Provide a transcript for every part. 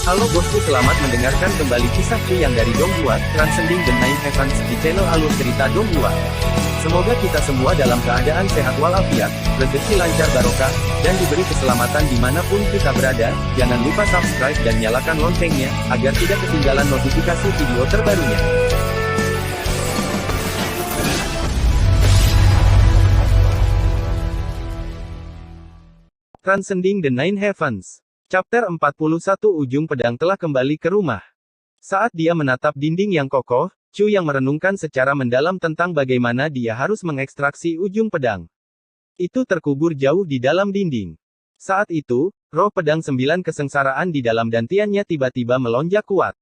Halo bosku, selamat mendengarkan kembali kisah Chu yang dari Donghua, Transcending the Nine Heavens, di channel Alur Cerita Donghua. Semoga kita semua dalam keadaan sehat walafiat, rezeki lancar barokah, dan diberi keselamatan dimanapun kita berada. Jangan lupa subscribe dan nyalakan loncengnya, agar tidak ketinggalan notifikasi video terbarunya. Transcending the Nine Heavens. Chapter 41. Ujung pedang telah kembali ke rumah. Saat dia menatap dinding yang kokoh, Chu yang merenungkan secara mendalam tentang bagaimana dia harus mengekstraksi ujung pedang. Itu terkubur jauh di dalam dinding. Saat itu, roh pedang 9 kesengsaraan di dalam dantiannya tiba-tiba melonjak kuat.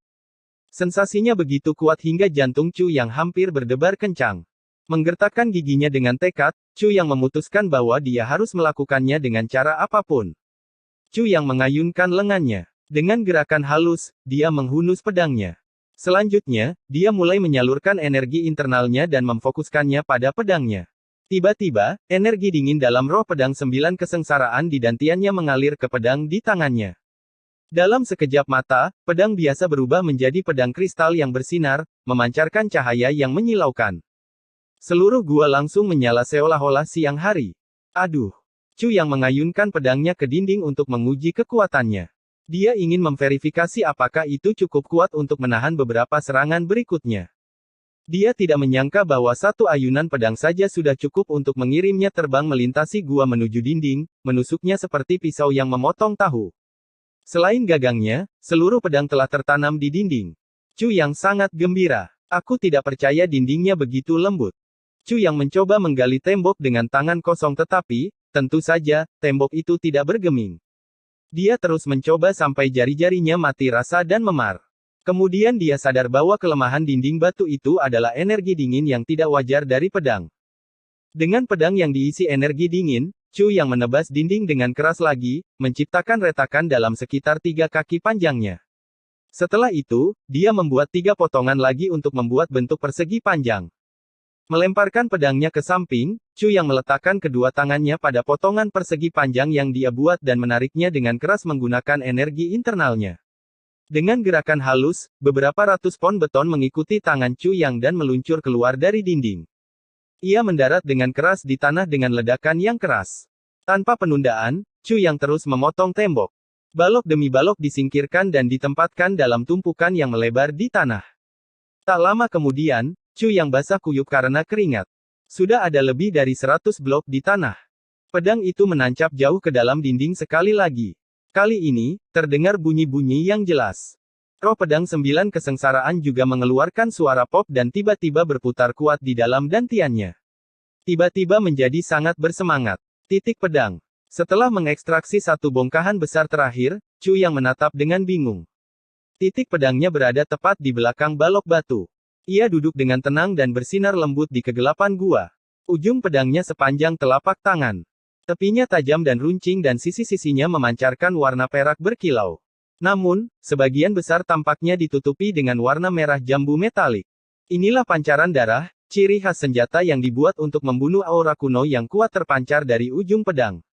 Sensasinya begitu kuat hingga jantung Chu yang hampir berdebar kencang. Menggertakkan giginya dengan tekad, Chu yang memutuskan bahwa dia harus melakukannya dengan cara apapun. Chu yang mengayunkan lengannya. Dengan gerakan halus, dia menghunus pedangnya. Selanjutnya, dia mulai menyalurkan energi internalnya dan memfokuskannya pada pedangnya. Tiba-tiba, energi dingin dalam roh pedang 9 kesengsaraan di dantiannya mengalir ke pedang di tangannya. Dalam sekejap mata, pedang biasa berubah menjadi pedang kristal yang bersinar, memancarkan cahaya yang menyilaukan. Seluruh gua langsung menyala seolah-olah siang hari. Aduh! Chu yang mengayunkan pedangnya ke dinding untuk menguji kekuatannya. Dia ingin memverifikasi apakah itu cukup kuat untuk menahan beberapa serangan berikutnya. Dia tidak menyangka bahwa satu ayunan pedang saja sudah cukup untuk mengirimnya terbang melintasi gua menuju dinding, menusuknya seperti pisau yang memotong tahu. Selain gagangnya, seluruh pedang telah tertanam di dinding. Chu yang sangat gembira. Aku tidak percaya dindingnya begitu lembut. Chu yang mencoba menggali tembok dengan tangan kosong tetapi, tentu saja, tembok itu tidak bergeming. Dia terus mencoba sampai jari-jarinya mati rasa dan memar. Kemudian dia sadar bahwa kelemahan dinding batu itu adalah energi dingin yang tidak wajar dari pedang. Dengan pedang yang diisi energi dingin, Chu yang menebas dinding dengan keras lagi, menciptakan retakan dalam sekitar 3 kaki panjangnya. Setelah itu, dia membuat 3 potongan lagi untuk membuat bentuk persegi panjang. Melemparkan pedangnya ke samping, Chu yang meletakkan kedua tangannya pada potongan persegi panjang yang dia buat dan menariknya dengan keras menggunakan energi internalnya. Dengan gerakan halus, beberapa ratus pon beton mengikuti tangan Chu yang dan meluncur keluar dari dinding. Ia mendarat dengan keras di tanah dengan ledakan yang keras. Tanpa penundaan, Chu yang terus memotong tembok. Balok demi balok disingkirkan dan ditempatkan dalam tumpukan yang melebar di tanah. Tak lama kemudian, Chu yang basah kuyup karena keringat. Sudah ada lebih dari 100 blok di tanah. Pedang itu menancap jauh ke dalam dinding sekali lagi. Kali ini, terdengar bunyi-bunyi yang jelas. Roh pedang 9 kesengsaraan juga mengeluarkan suara pop dan tiba-tiba berputar kuat di dalam dantiannya. Tiba-tiba menjadi sangat bersemangat. Titik pedang. Setelah mengekstraksi satu bongkahan besar terakhir, Chu yang menatap dengan bingung. Titik pedangnya berada tepat di belakang balok batu. Ia duduk dengan tenang dan bersinar lembut di kegelapan gua. Ujung pedangnya sepanjang telapak tangan. Tepinya tajam dan runcing dan sisi-sisinya memancarkan warna perak berkilau. Namun, sebagian besar tampaknya ditutupi dengan warna merah jambu metalik. Inilah pancaran darah, ciri khas senjata yang dibuat untuk membunuh aura kuno yang kuat terpancar dari ujung pedang.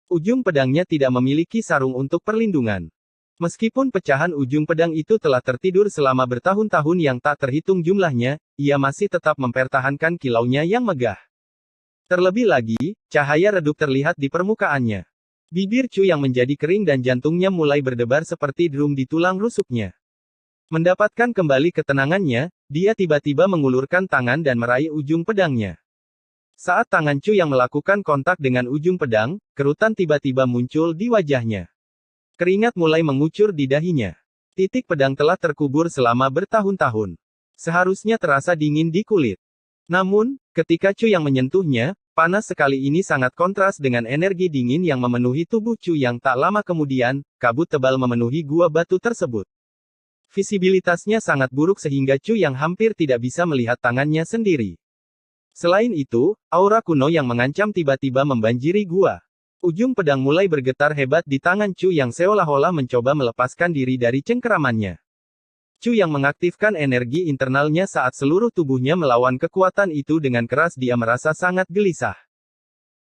Ujung pedangnya tidak memiliki sarung untuk perlindungan. Meskipun pecahan ujung pedang itu telah tertidur selama bertahun-tahun yang tak terhitung jumlahnya, ia masih tetap mempertahankan kilaunya yang megah. Terlebih lagi, cahaya redup terlihat di permukaannya. Bibir Chu yang menjadi kering dan jantungnya mulai berdebar seperti drum di tulang rusuknya. Mendapatkan kembali ketenangannya, dia tiba-tiba mengulurkan tangan dan meraih ujung pedangnya. Saat tangan Chu yang melakukan kontak dengan ujung pedang, kerutan tiba-tiba muncul di wajahnya. Keringat mulai mengucur di dahinya. Titik pedang telah terkubur selama bertahun-tahun. Seharusnya terasa dingin di kulit. Namun, ketika Chu yang menyentuhnya, panas sekali ini sangat kontras dengan energi dingin yang memenuhi tubuh Chu yang tak lama kemudian, kabut tebal memenuhi gua batu tersebut. Visibilitasnya sangat buruk sehingga Chu yang hampir tidak bisa melihat tangannya sendiri. Selain itu, aura kuno yang mengancam tiba-tiba membanjiri gua. Ujung pedang mulai bergetar hebat di tangan Chu yang seolah-olah mencoba melepaskan diri dari cengkeramannya. Chu yang mengaktifkan energi internalnya saat seluruh tubuhnya melawan kekuatan itu dengan keras. Dia merasa sangat gelisah.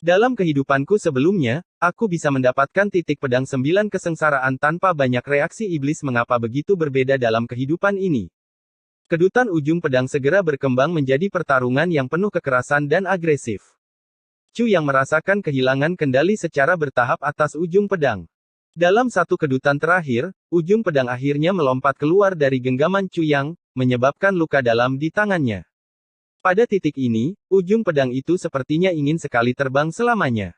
Dalam kehidupanku sebelumnya, aku bisa mendapatkan titik pedang 9 kesengsaraan tanpa banyak reaksi iblis. Mengapa begitu berbeda dalam kehidupan ini? Kedutan ujung pedang segera berkembang menjadi pertarungan yang penuh kekerasan dan agresif. Chu yang merasakan kehilangan kendali secara bertahap atas ujung pedang. Dalam satu kedutan terakhir, ujung pedang akhirnya melompat keluar dari genggaman Chu Yang, menyebabkan luka dalam di tangannya. Pada titik ini, ujung pedang itu sepertinya ingin sekali terbang selamanya.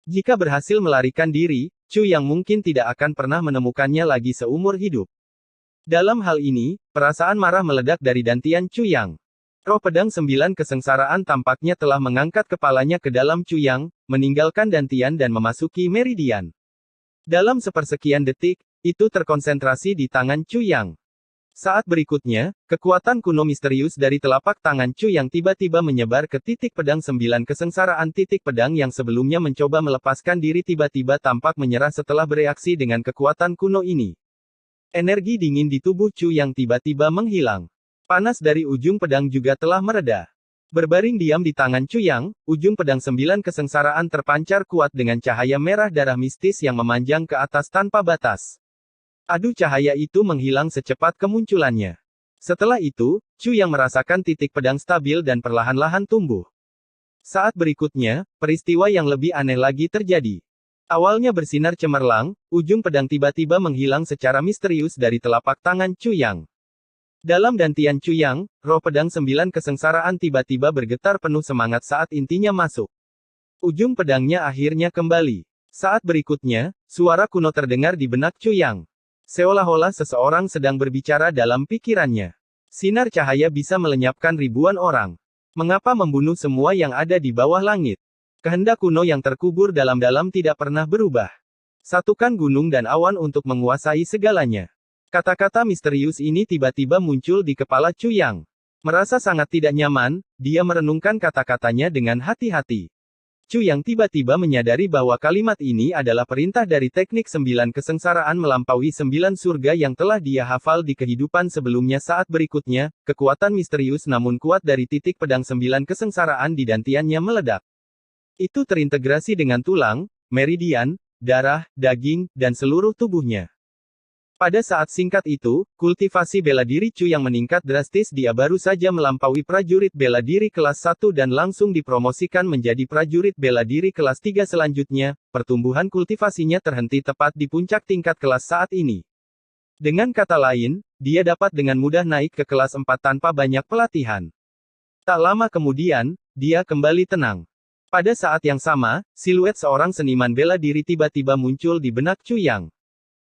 Jika berhasil melarikan diri, Chu Yang mungkin tidak akan pernah menemukannya lagi seumur hidup. Dalam hal ini, perasaan marah meledak dari dantian Chu Yang. Roh pedang 9 kesengsaraan tampaknya telah mengangkat kepalanya ke dalam Chu Yang, meninggalkan dantian dan memasuki meridian. Dalam sepersekian detik, itu terkonsentrasi di tangan Chu Yang. Saat berikutnya, kekuatan kuno misterius dari telapak tangan Chu Yang tiba-tiba menyebar ke titik pedang 9 kesengsaraan. Titik pedang yang sebelumnya mencoba melepaskan diri tiba-tiba tampak menyerah setelah bereaksi dengan kekuatan kuno ini. Energi dingin di tubuh Chu Yang tiba-tiba menghilang. Panas dari ujung pedang juga telah mereda. Berbaring diam di tangan Chu Yang, ujung pedang 9 kesengsaraan terpancar kuat dengan cahaya merah darah mistis yang memanjang ke atas tanpa batas. Adu cahaya itu menghilang secepat kemunculannya. Setelah itu, Chu Yang merasakan titik pedang stabil dan perlahan-lahan tumbuh. Saat berikutnya, peristiwa yang lebih aneh lagi terjadi. Awalnya bersinar cemerlang, ujung pedang tiba-tiba menghilang secara misterius dari telapak tangan Chu Yang. Dalam dantian Chu Yang, roh pedang 9 kesengsaraan tiba-tiba bergetar penuh semangat saat intinya masuk. Ujung pedangnya akhirnya kembali. Saat berikutnya, suara kuno terdengar di benak Chu Yang. Seolah-olah seseorang sedang berbicara dalam pikirannya. Sinar cahaya bisa melenyapkan ribuan orang. Mengapa membunuh semua yang ada di bawah langit? Kehendak kuno yang terkubur dalam-dalam tidak pernah berubah. Satukan gunung dan awan untuk menguasai segalanya. Kata-kata misterius ini tiba-tiba muncul di kepala Chu Yang. Merasa sangat tidak nyaman, dia merenungkan kata-katanya dengan hati-hati. Chu Yang tiba-tiba menyadari bahwa kalimat ini adalah perintah dari teknik 9 kesengsaraan melampaui 9 surga yang telah dia hafal di kehidupan sebelumnya. Saat berikutnya, kekuatan misterius namun kuat dari titik pedang 9 kesengsaraan di dantiannya meledak. Itu terintegrasi dengan tulang, meridian, darah, daging, dan seluruh tubuhnya. Pada saat singkat itu, kultivasi bela diri Chu Yang meningkat drastis. Dia baru saja melampaui prajurit bela diri kelas 1 dan langsung dipromosikan menjadi prajurit bela diri kelas 3 selanjutnya. Pertumbuhan kultivasinya terhenti tepat di puncak tingkat kelas saat ini. Dengan kata lain, dia dapat dengan mudah naik ke kelas 4 tanpa banyak pelatihan. Tak lama kemudian, dia kembali tenang. Pada saat yang sama, siluet seorang seniman bela diri tiba-tiba muncul di benak Chu Yang.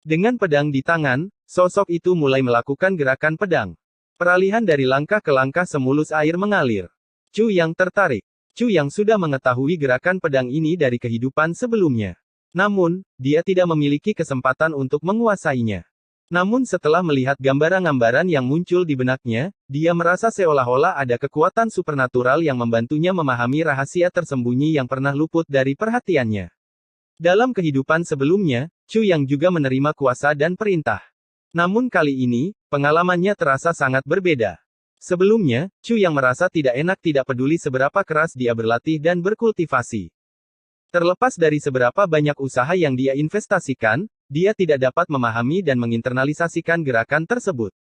Dengan pedang di tangan, sosok itu mulai melakukan gerakan pedang. Peralihan dari langkah ke langkah semulus air mengalir. Chu Yang tertarik. Chu Yang sudah mengetahui gerakan pedang ini dari kehidupan sebelumnya. Namun, dia tidak memiliki kesempatan untuk menguasainya. Namun setelah melihat gambaran-gambaran yang muncul di benaknya, dia merasa seolah-olah ada kekuatan supernatural yang membantunya memahami rahasia tersembunyi yang pernah luput dari perhatiannya. Dalam kehidupan sebelumnya, Chu Yang juga menerima kuasa dan perintah. Namun kali ini, pengalamannya terasa sangat berbeda. Sebelumnya, Chu Yang merasa tidak enak tidak peduli seberapa keras dia berlatih dan berkultivasi. Terlepas dari seberapa banyak usaha yang dia investasikan, dia tidak dapat memahami dan menginternalisasikan gerakan tersebut.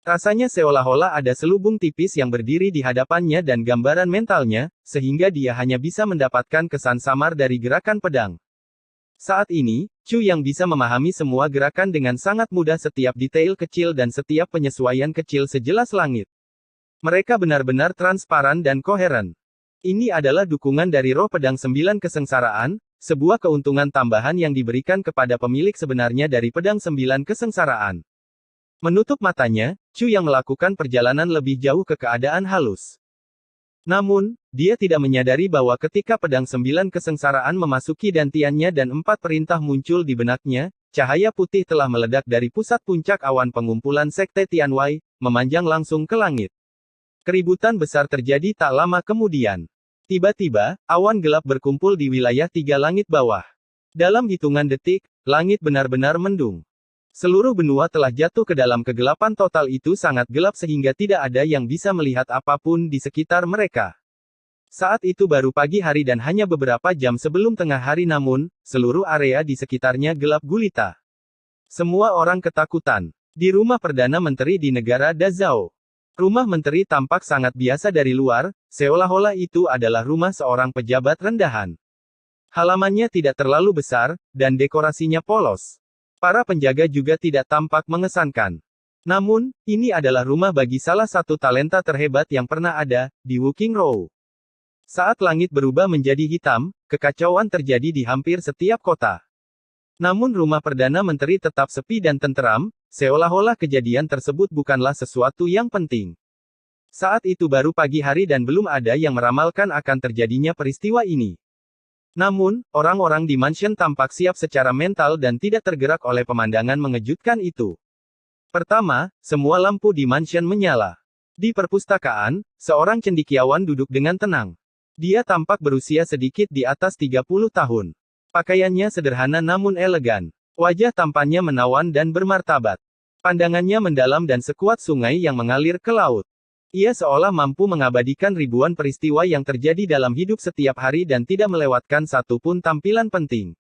Rasanya seolah-olah ada selubung tipis yang berdiri di hadapannya dan gambaran mentalnya, sehingga dia hanya bisa mendapatkan kesan samar dari gerakan pedang. Saat ini, Chu Yang bisa memahami semua gerakan dengan sangat mudah, setiap detail kecil dan setiap penyesuaian kecil sejelas langit. Mereka benar-benar transparan dan koheren. Ini adalah dukungan dari roh pedang 9 kesengsaraan, sebuah keuntungan tambahan yang diberikan kepada pemilik sebenarnya dari pedang 9 kesengsaraan. Menutup matanya, Chu Yang melakukan perjalanan lebih jauh ke keadaan halus. Namun, dia tidak menyadari bahwa ketika pedang 9 kesengsaraan memasuki dantiannya dan 4 perintah muncul di benaknya, cahaya putih telah meledak dari pusat puncak awan pengumpulan Sekte Tianwei, memanjang langsung ke langit. Keributan besar terjadi tak lama kemudian. Tiba-tiba, awan gelap berkumpul di wilayah 3 langit bawah. Dalam hitungan detik, langit benar-benar mendung. Seluruh benua telah jatuh ke dalam kegelapan total. Itu sangat gelap sehingga tidak ada yang bisa melihat apapun di sekitar mereka. Saat itu baru pagi hari dan hanya beberapa jam sebelum tengah hari, namun, seluruh area di sekitarnya gelap gulita. Semua orang ketakutan. Di rumah Perdana Menteri di negara Dazhao. Rumah menteri tampak sangat biasa dari luar, seolah-olah itu adalah rumah seorang pejabat rendahan. Halamannya tidak terlalu besar, dan dekorasinya polos. Para penjaga juga tidak tampak mengesankan. Namun, ini adalah rumah bagi salah satu talenta terhebat yang pernah ada, di Wuqingzhou. Saat langit berubah menjadi hitam, kekacauan terjadi di hampir setiap kota. Namun rumah Perdana Menteri tetap sepi dan tenteram, seolah-olah kejadian tersebut bukanlah sesuatu yang penting. Saat itu baru pagi hari dan belum ada yang meramalkan akan terjadinya peristiwa ini. Namun, orang-orang di mansion tampak siap secara mental dan tidak tergerak oleh pemandangan mengejutkan itu. Pertama, semua lampu di mansion menyala. Di perpustakaan, seorang cendekiawan duduk dengan tenang. Dia tampak berusia sedikit di atas 30 tahun. Pakaiannya sederhana namun elegan. Wajah tampannya menawan dan bermartabat. Pandangannya mendalam dan sekuat sungai yang mengalir ke laut. Ia seolah mampu mengabadikan ribuan peristiwa yang terjadi dalam hidup setiap hari dan tidak melewatkan satu pun tampilan penting.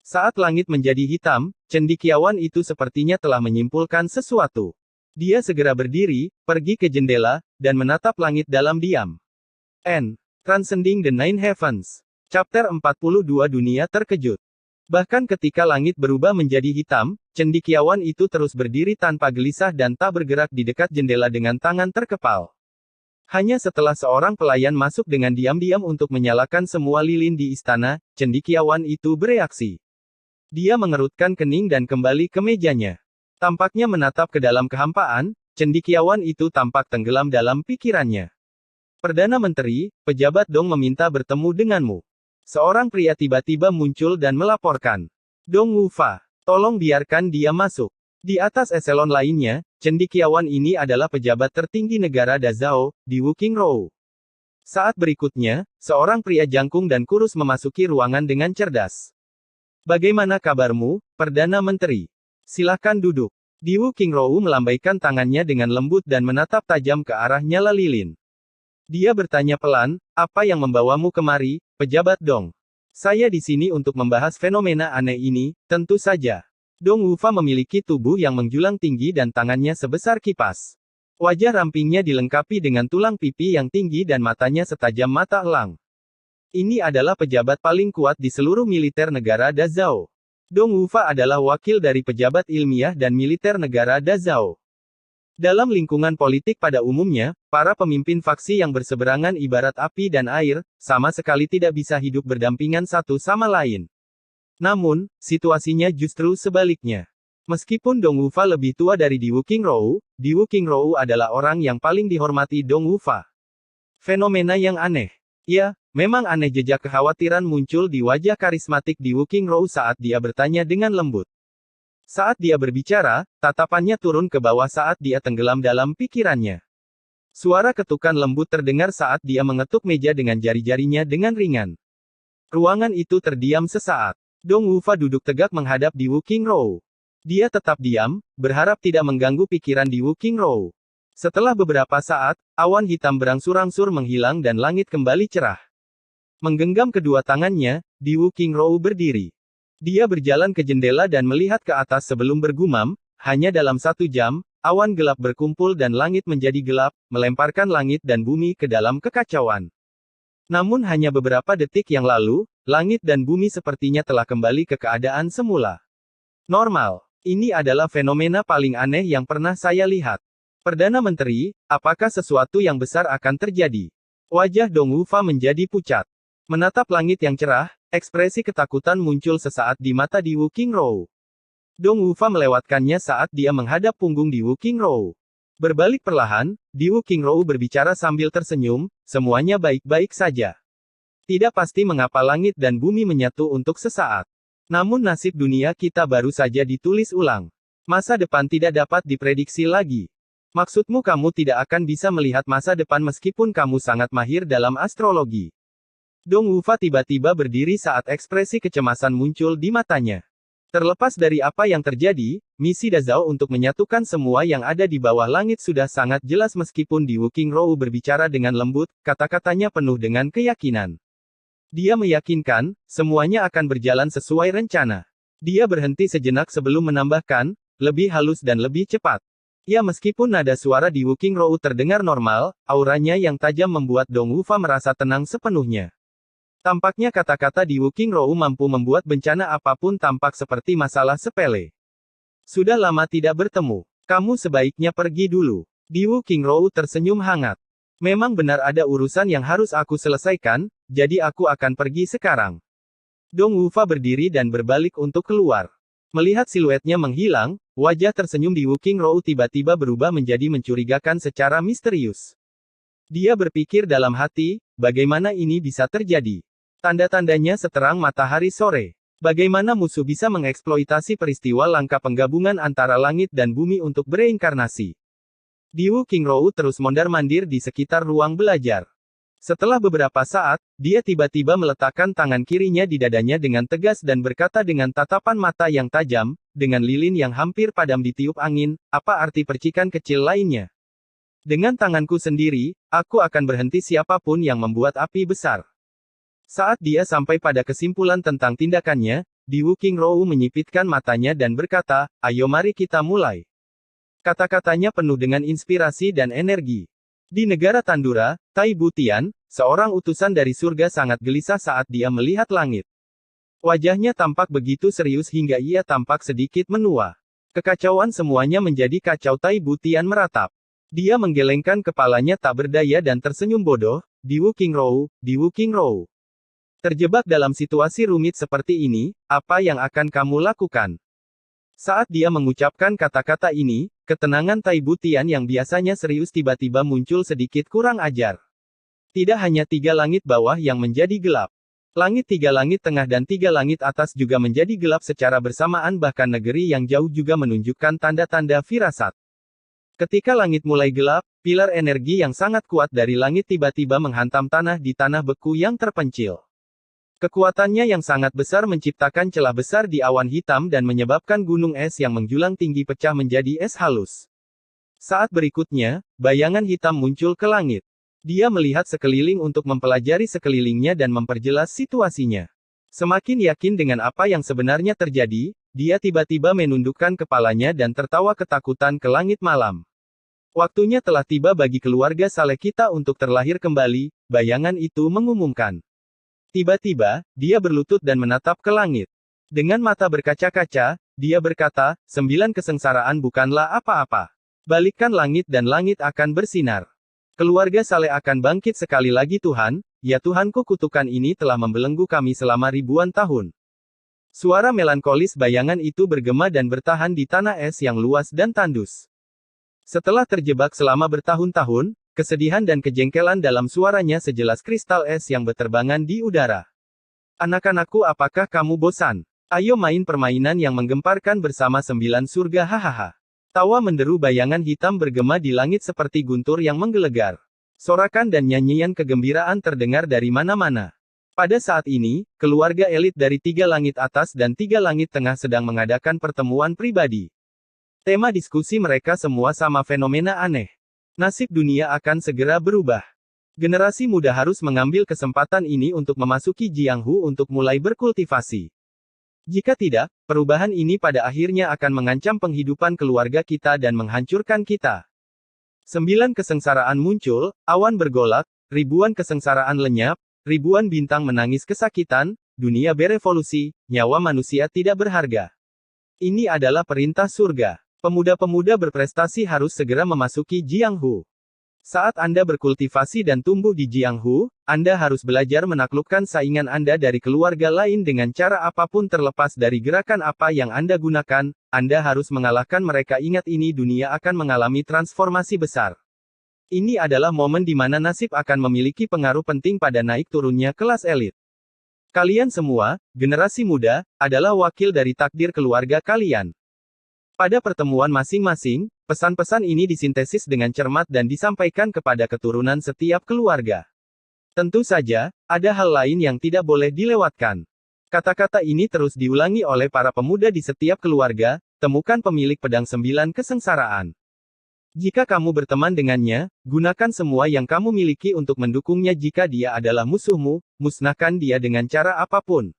Saat langit menjadi hitam, cendekiawan itu sepertinya telah menyimpulkan sesuatu. Dia segera berdiri, pergi ke jendela, dan menatap langit dalam diam. Transcending the Nine Heavens. Chapter 42 Dunia Terkejut. Bahkan ketika langit berubah menjadi hitam, cendekiawan itu terus berdiri tanpa gelisah dan tak bergerak di dekat jendela dengan tangan terkepal. Hanya setelah seorang pelayan masuk dengan diam-diam untuk menyalakan semua lilin di istana, cendekiawan itu bereaksi. Dia mengerutkan kening dan kembali ke mejanya. Tampaknya menatap ke dalam kehampaan, cendekiawan itu tampak tenggelam dalam pikirannya. Perdana Menteri, pejabat Dong meminta bertemu denganmu. Seorang pria tiba-tiba muncul dan melaporkan. Dong Wufa, tolong biarkan dia masuk. Di atas eselon lainnya, cendekiawan ini adalah pejabat tertinggi negara Dazhao, di Wuqingzhou. Saat berikutnya, seorang pria jangkung dan kurus memasuki ruangan dengan cerdas. Bagaimana kabarmu, Perdana Menteri? Silakan duduk. Di Wuqingzhou melambaikan tangannya dengan lembut dan menatap tajam ke arah nyala lilin. Dia bertanya pelan, apa yang membawamu kemari, pejabat Dong? Saya di sini untuk membahas fenomena aneh ini, tentu saja. Dong Wufa memiliki tubuh yang menjulang tinggi dan tangannya sebesar kipas. Wajah rampingnya dilengkapi dengan tulang pipi yang tinggi dan matanya setajam mata elang. Ini adalah pejabat paling kuat di seluruh militer negara Dazhao. Dong Wufa adalah wakil dari pejabat ilmiah dan militer negara Dazhao. Dalam lingkungan politik pada umumnya, para pemimpin faksi yang berseberangan ibarat api dan air, sama sekali tidak bisa hidup berdampingan satu sama lain. Namun, situasinya justru sebaliknya. Meskipun Dong Wufa lebih tua dari di Wuqingzhou adalah orang yang paling dihormati Dong Wufa. Fenomena yang aneh. Ya, memang aneh. Jejak kekhawatiran muncul di wajah karismatik di Wuqingzhou saat dia bertanya dengan lembut. Saat dia berbicara, tatapannya turun ke bawah saat dia tenggelam dalam pikirannya. Suara ketukan lembut terdengar saat dia mengetuk meja dengan jari-jarinya dengan ringan. Ruangan itu terdiam sesaat. Dong Wufa duduk tegak menghadap di Wuqingzhou. Dia tetap diam, berharap tidak mengganggu pikiran di Wuqingzhou. Setelah beberapa saat, awan hitam berangsur-angsur menghilang dan langit kembali cerah. Menggenggam kedua tangannya, di Wuqingzhou berdiri. Dia berjalan ke jendela dan melihat ke atas sebelum bergumam, hanya dalam 1 jam, awan gelap berkumpul dan langit menjadi gelap, melemparkan langit dan bumi ke dalam kekacauan. Namun hanya beberapa detik yang lalu, langit dan bumi sepertinya telah kembali ke keadaan semula. Normal. Ini adalah fenomena paling aneh yang pernah saya lihat. Perdana Menteri, apakah sesuatu yang besar akan terjadi? Wajah Dong Wufa menjadi pucat. Menatap langit yang cerah, ekspresi ketakutan muncul sesaat di mata di Wuqingzhou. Dong Wufa melewatkannya saat dia menghadap punggung di Wuqingzhou. Berbalik perlahan, di Wuqingzhou berbicara sambil tersenyum, semuanya baik-baik saja. Tidak pasti mengapa langit dan bumi menyatu untuk sesaat. Namun nasib dunia kita baru saja ditulis ulang. Masa depan tidak dapat diprediksi lagi. Maksudmu kamu tidak akan bisa melihat masa depan meskipun kamu sangat mahir dalam astrologi. Dong Wufa tiba-tiba berdiri saat ekspresi kecemasan muncul di matanya. Terlepas dari apa yang terjadi, misi Dazhao untuk menyatukan semua yang ada di bawah langit sudah sangat jelas meskipun Di Wuking Rou berbicara dengan lembut, kata-katanya penuh dengan keyakinan. Dia meyakinkan, semuanya akan berjalan sesuai rencana. Dia berhenti sejenak sebelum menambahkan, lebih halus dan lebih cepat. Ya meskipun nada suara Di Wuking Rou terdengar normal, auranya yang tajam membuat Dong Wufa merasa tenang sepenuhnya. Tampaknya kata-kata Di Wuking Rou mampu membuat bencana apapun tampak seperti masalah sepele. Sudah lama tidak bertemu. Kamu sebaiknya pergi dulu. Di Wuking Rou tersenyum hangat. Memang benar ada urusan yang harus aku selesaikan, jadi aku akan pergi sekarang. Dong Wufa berdiri dan berbalik untuk keluar. Melihat siluetnya menghilang, wajah tersenyum Di Wuking Rou tiba-tiba berubah menjadi mencurigakan secara misterius. Dia berpikir dalam hati, bagaimana ini bisa terjadi? Tanda-tandanya seterang matahari sore. Bagaimana musuh bisa mengeksploitasi peristiwa langka penggabungan antara langit dan bumi untuk bereinkarnasi? Di Wuking Rou terus mondar-mandir di sekitar ruang belajar. Setelah beberapa saat, dia tiba-tiba meletakkan tangan kirinya di dadanya dengan tegas dan berkata dengan tatapan mata yang tajam, dengan lilin yang hampir padam ditiup angin, apa arti percikan kecil lainnya? Dengan tanganku sendiri, aku akan berhenti siapapun yang membuat api besar. Saat dia sampai pada kesimpulan tentang tindakannya, Di Wuking Rou menyipitkan matanya dan berkata, ayo mari kita mulai. Kata-katanya penuh dengan inspirasi dan energi. Di negara Tandura, Tai Butian, seorang utusan dari surga sangat gelisah saat dia melihat langit. Wajahnya tampak begitu serius hingga ia tampak sedikit menua. Kekacauan semuanya menjadi kacau. Tai Butian meratap. Dia menggelengkan kepalanya tak berdaya dan tersenyum bodoh, Di Wuking Rou, Di Wuking Rou. Terjebak dalam situasi rumit seperti ini, apa yang akan kamu lakukan? Saat dia mengucapkan kata-kata ini, ketenangan Tai Butian yang biasanya serius tiba-tiba muncul sedikit kurang ajar. Tidak hanya 3 langit bawah yang menjadi gelap. Langit 3 langit tengah dan 3 langit atas juga menjadi gelap secara bersamaan bahkan negeri yang jauh juga menunjukkan tanda-tanda firasat. Ketika langit mulai gelap, pilar energi yang sangat kuat dari langit tiba-tiba menghantam tanah di tanah beku yang terpencil. Kekuatannya yang sangat besar menciptakan celah besar di awan hitam dan menyebabkan gunung es yang menjulang tinggi pecah menjadi es halus. Saat berikutnya, bayangan hitam muncul ke langit. Dia melihat sekeliling untuk mempelajari sekelilingnya dan memperjelas situasinya. Semakin yakin dengan apa yang sebenarnya terjadi, dia tiba-tiba menundukkan kepalanya dan tertawa ketakutan ke langit malam. Waktunya telah tiba bagi keluarga Saleh kita untuk terlahir kembali, bayangan itu mengumumkan. Tiba-tiba, dia berlutut dan menatap ke langit. Dengan mata berkaca-kaca, dia berkata, 9 kesengsaraan bukanlah apa-apa. Balikkan langit dan langit akan bersinar. Keluarga Saleh akan bangkit sekali lagi Tuhan, ya Tuhanku kutukan ini telah membelenggu kami selama ribuan tahun. Suara melankolis bayangan itu bergema dan bertahan di tanah es yang luas dan tandus. Setelah terjebak selama bertahun-tahun, kesedihan dan kejengkelan dalam suaranya sejelas kristal es yang berterbangan di udara. Anak-anakku apakah kamu bosan? Ayo main permainan yang menggemparkan bersama 9 surga hahaha. Tawa menderu bayangan hitam bergema di langit seperti guntur yang menggelegar. Sorakan dan nyanyian kegembiraan terdengar dari mana-mana. Pada saat ini, keluarga elit dari 3 langit atas dan 3 langit tengah sedang mengadakan pertemuan pribadi. Tema diskusi mereka semua sama fenomena aneh. Nasib dunia akan segera berubah. Generasi muda harus mengambil kesempatan ini untuk memasuki Jianghu untuk mulai berkultivasi. Jika tidak, perubahan ini pada akhirnya akan mengancam penghidupan keluarga kita dan menghancurkan kita. 9 kesengsaraan muncul, awan bergolak, ribuan kesengsaraan lenyap, ribuan bintang menangis kesakitan, dunia berevolusi, nyawa manusia tidak berharga. Ini adalah perintah surga. Pemuda-pemuda berprestasi harus segera memasuki Jianghu. Saat Anda berkultivasi dan tumbuh di Jianghu, Anda harus belajar menaklukkan saingan Anda dari keluarga lain dengan cara apapun terlepas dari gerakan apa yang Anda gunakan, Anda harus mengalahkan mereka. Ingat ini dunia akan mengalami transformasi besar. Ini adalah momen di mana nasib akan memiliki pengaruh penting pada naik turunnya kelas elit. Kalian semua, generasi muda, adalah wakil dari takdir keluarga kalian. Pada pertemuan masing-masing, pesan-pesan ini disintesis dengan cermat dan disampaikan kepada keturunan setiap keluarga. Tentu saja, ada hal lain yang tidak boleh dilewatkan. Kata-kata ini terus diulangi oleh para pemuda di setiap keluarga, temukan pemilik pedang 9 kesengsaraan. Jika kamu berteman dengannya, gunakan semua yang kamu miliki untuk mendukungnya. Jika dia adalah musuhmu, musnahkan dia dengan cara apapun.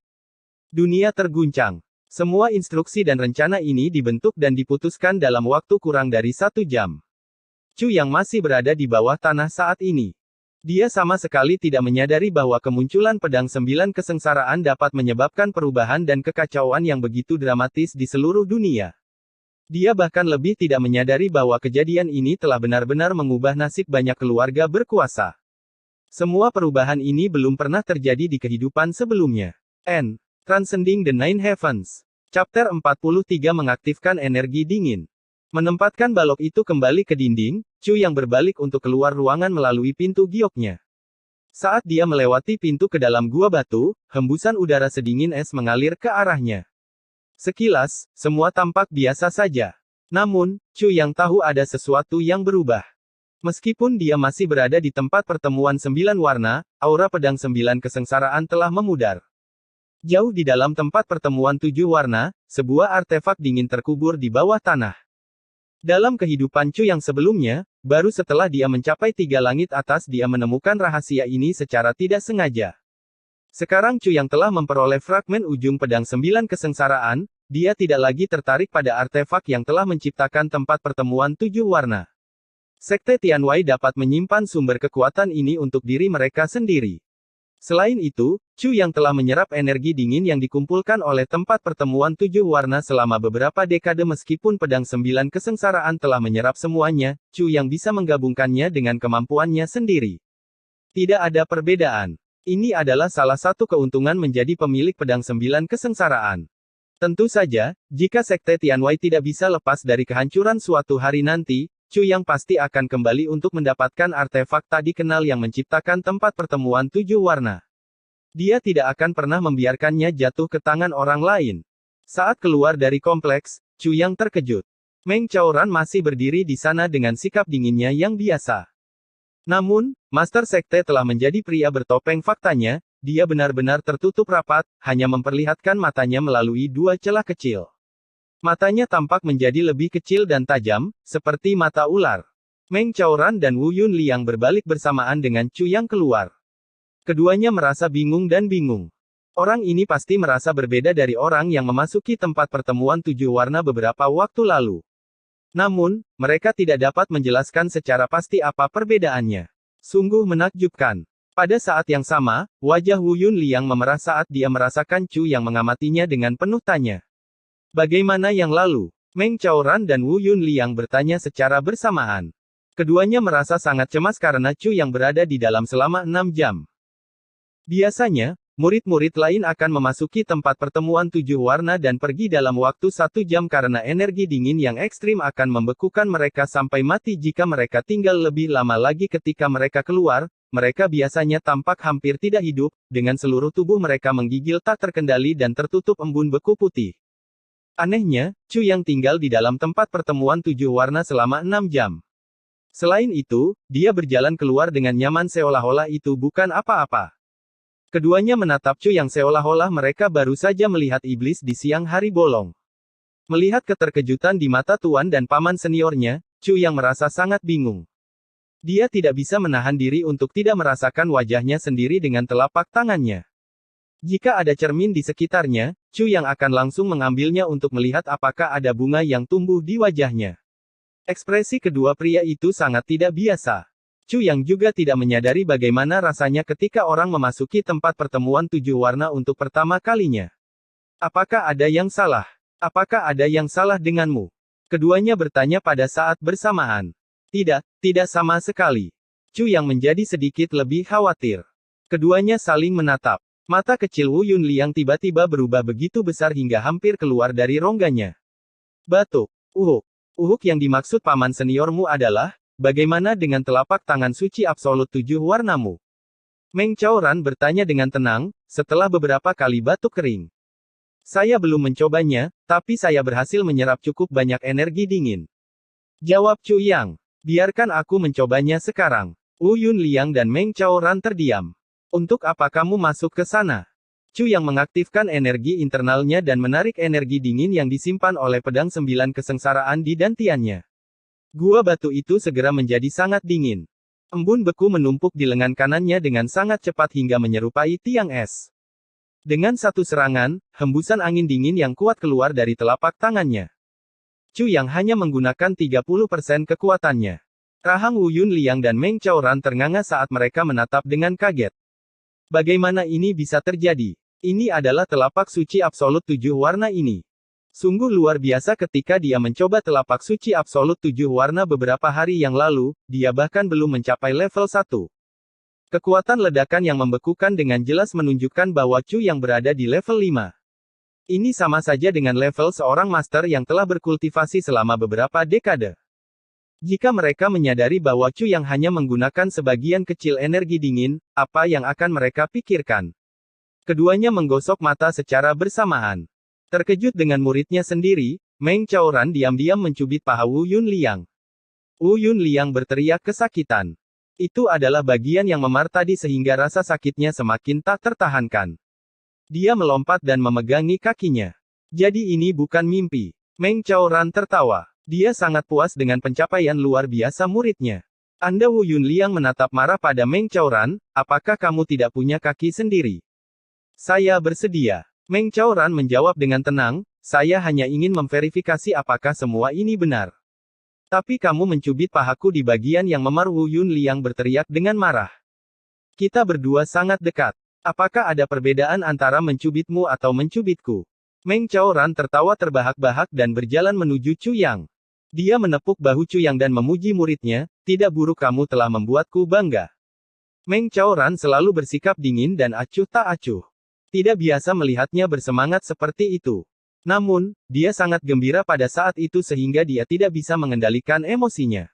Dunia terguncang. Semua instruksi dan rencana ini dibentuk dan diputuskan dalam waktu kurang dari 1 jam. Chu yang masih berada di bawah tanah saat ini. Dia sama sekali tidak menyadari bahwa kemunculan pedang 9 kesengsaraan dapat menyebabkan perubahan dan kekacauan yang begitu dramatis di seluruh dunia. Dia bahkan lebih tidak menyadari bahwa kejadian ini telah benar-benar mengubah nasib banyak keluarga berkuasa. Semua perubahan ini belum pernah terjadi di kehidupan sebelumnya. Transcending the Nine Heavens. Chapter 43 mengaktifkan energi dingin. Menempatkan balok itu kembali ke dinding, Chu yang berbalik untuk keluar ruangan melalui pintu gioknya. Saat dia melewati pintu ke dalam gua batu, hembusan udara sedingin es mengalir ke arahnya. Sekilas, semua tampak biasa saja. Namun, Chu yang tahu ada sesuatu yang berubah. Meskipun dia masih berada di tempat pertemuan 9 warna, aura pedang 9 kesengsaraan telah memudar. Jauh di dalam tempat pertemuan 7 warna, sebuah artefak dingin terkubur di bawah tanah. Dalam kehidupan Chu yang sebelumnya, baru setelah dia mencapai 3 langit atas dia menemukan rahasia ini secara tidak sengaja. Sekarang Chu yang telah memperoleh fragmen ujung pedang 9 kesengsaraan, dia tidak lagi tertarik pada artefak yang telah menciptakan tempat pertemuan 7 warna. Sekte Tianwei dapat menyimpan sumber kekuatan ini untuk diri mereka sendiri. Selain itu, Chu yang telah menyerap energi dingin yang dikumpulkan oleh tempat pertemuan 7 warna selama beberapa dekade. Meskipun pedang 9 kesengsaraan telah menyerap semuanya, Chu yang bisa menggabungkannya dengan kemampuannya sendiri. Tidak ada perbedaan. Ini adalah salah satu keuntungan menjadi pemilik pedang 9 kesengsaraan. Tentu saja, jika Sekte Tianwei tidak bisa lepas dari kehancuran suatu hari nanti, Chu yang pasti akan kembali untuk mendapatkan artefak tak dikenal yang menciptakan tempat pertemuan 7 warna. Dia tidak akan pernah membiarkannya jatuh ke tangan orang lain. Saat keluar dari kompleks, Chu yang terkejut. Meng Chaoran masih berdiri di sana dengan sikap dinginnya yang biasa. Namun, Master Sekte telah menjadi pria bertopeng. Faktanya, dia benar-benar tertutup rapat, hanya memperlihatkan matanya melalui 2 celah kecil. Matanya tampak menjadi lebih kecil dan tajam, seperti mata ular. Meng Chaoran dan Wu Yunliang berbalik bersamaan dengan Chu yang keluar. Keduanya merasa bingung dan bingung. Orang ini pasti merasa berbeda dari orang yang memasuki tempat pertemuan 7 warna beberapa waktu lalu. Namun, mereka tidak dapat menjelaskan secara pasti apa perbedaannya. Sungguh menakjubkan. Pada saat yang sama, wajah Wu Yunliang memerah saat dia merasakan Chu yang mengamatinya dengan penuh tanya. Bagaimana yang lalu? Meng Chaoran dan Wu Yunliang bertanya secara bersamaan. Keduanya merasa sangat cemas karena Chu yang berada di dalam selama 6 jam. Biasanya, murid-murid lain akan memasuki tempat pertemuan 7 warna dan pergi dalam waktu 1 jam karena energi dingin yang ekstrim akan membekukan mereka sampai mati. Jika mereka tinggal lebih lama lagi ketika mereka keluar, mereka biasanya tampak hampir tidak hidup, dengan seluruh tubuh mereka menggigil tak terkendali dan tertutup embun beku putih. Anehnya, Chu yang tinggal di dalam tempat pertemuan 7 warna selama 6 jam. Selain itu, dia berjalan keluar dengan nyaman seolah-olah itu bukan apa-apa. Keduanya menatap Chu yang seolah-olah mereka baru saja melihat iblis di siang hari bolong. Melihat keterkejutan di mata tuan dan paman seniornya, Chu yang merasa sangat bingung. Dia tidak bisa menahan diri untuk tidak merasakan wajahnya sendiri dengan telapak tangannya. Jika ada cermin di sekitarnya, Chu yang akan langsung mengambilnya untuk melihat apakah ada bunga yang tumbuh di wajahnya. Ekspresi kedua pria itu sangat tidak biasa. Chu yang juga tidak menyadari bagaimana rasanya ketika orang memasuki tempat pertemuan 7 warna untuk pertama kalinya. Apakah ada yang salah? Apakah ada yang salah denganmu? Keduanya bertanya pada saat bersamaan. Tidak, tidak sama sekali. Chu yang menjadi sedikit lebih khawatir. Keduanya saling menatap. Mata kecil Wu Yunliang tiba-tiba berubah begitu besar hingga hampir keluar dari rongganya. Batuk. Uhuk yang dimaksud paman seniormu adalah, bagaimana dengan telapak tangan suci absolut 7 warnamu? Meng Chaoran bertanya dengan tenang, setelah beberapa kali batuk kering. Saya belum mencobanya, tapi saya berhasil menyerap cukup banyak energi dingin. Jawab Chu Yang. Biarkan aku mencobanya sekarang. Wu Yunliang dan Meng Chaoran terdiam. Untuk apa kamu masuk ke sana? Chu yang mengaktifkan energi internalnya dan menarik energi dingin yang disimpan oleh pedang 9 kesengsaraan di dantiannya. Gua batu itu segera menjadi sangat dingin. Embun beku menumpuk di lengan kanannya dengan sangat cepat hingga menyerupai tiang es. Dengan satu serangan, hembusan angin dingin yang kuat keluar dari telapak tangannya. Chu yang hanya menggunakan 30% kekuatannya. Rahang Wu Yunliang dan Meng Chaoran ternganga saat mereka menatap dengan kaget. Bagaimana ini bisa terjadi? Ini adalah telapak suci absolut 7 warna ini. Sungguh luar biasa ketika dia mencoba telapak suci absolut 7 warna beberapa hari yang lalu, dia bahkan belum mencapai level 1. Kekuatan ledakan yang membekukan dengan jelas menunjukkan bahwa Chu yang berada di level 5. Ini sama saja dengan level seorang master yang telah berkultivasi selama beberapa dekade. Jika mereka menyadari bahwa Chu yang hanya menggunakan sebagian kecil energi dingin, apa yang akan mereka pikirkan? Keduanya menggosok mata secara bersamaan. Terkejut dengan muridnya sendiri, Meng Chaoran diam-diam mencubit paha Wu Yunliang. Wu Yunliang berteriak kesakitan. Itu adalah bagian yang memar tadi sehingga rasa sakitnya semakin tak tertahankan. Dia melompat dan memegangi kakinya. Jadi ini bukan mimpi. Meng Chaoran tertawa. Dia sangat puas dengan pencapaian luar biasa muridnya. Anda Wu Yunliang menatap marah pada Meng Chaoran, apakah kamu tidak punya kaki sendiri? Saya bersedia. Meng Chaoran menjawab dengan tenang, saya hanya ingin memverifikasi apakah semua ini benar. Tapi kamu mencubit pahaku di bagian yang memar. Wu Yunliang berteriak dengan marah. Kita berdua sangat dekat. Apakah ada perbedaan antara mencubitmu atau mencubitku? Meng Chaoran tertawa terbahak-bahak dan berjalan menuju Chu Yang. Dia menepuk bahu Chu Yang dan memuji muridnya, tidak buruk, kamu telah membuatku bangga. Meng Chaoran selalu bersikap dingin dan acuh tak acuh. Tidak biasa melihatnya bersemangat seperti itu. Namun, dia sangat gembira pada saat itu sehingga dia tidak bisa mengendalikan emosinya.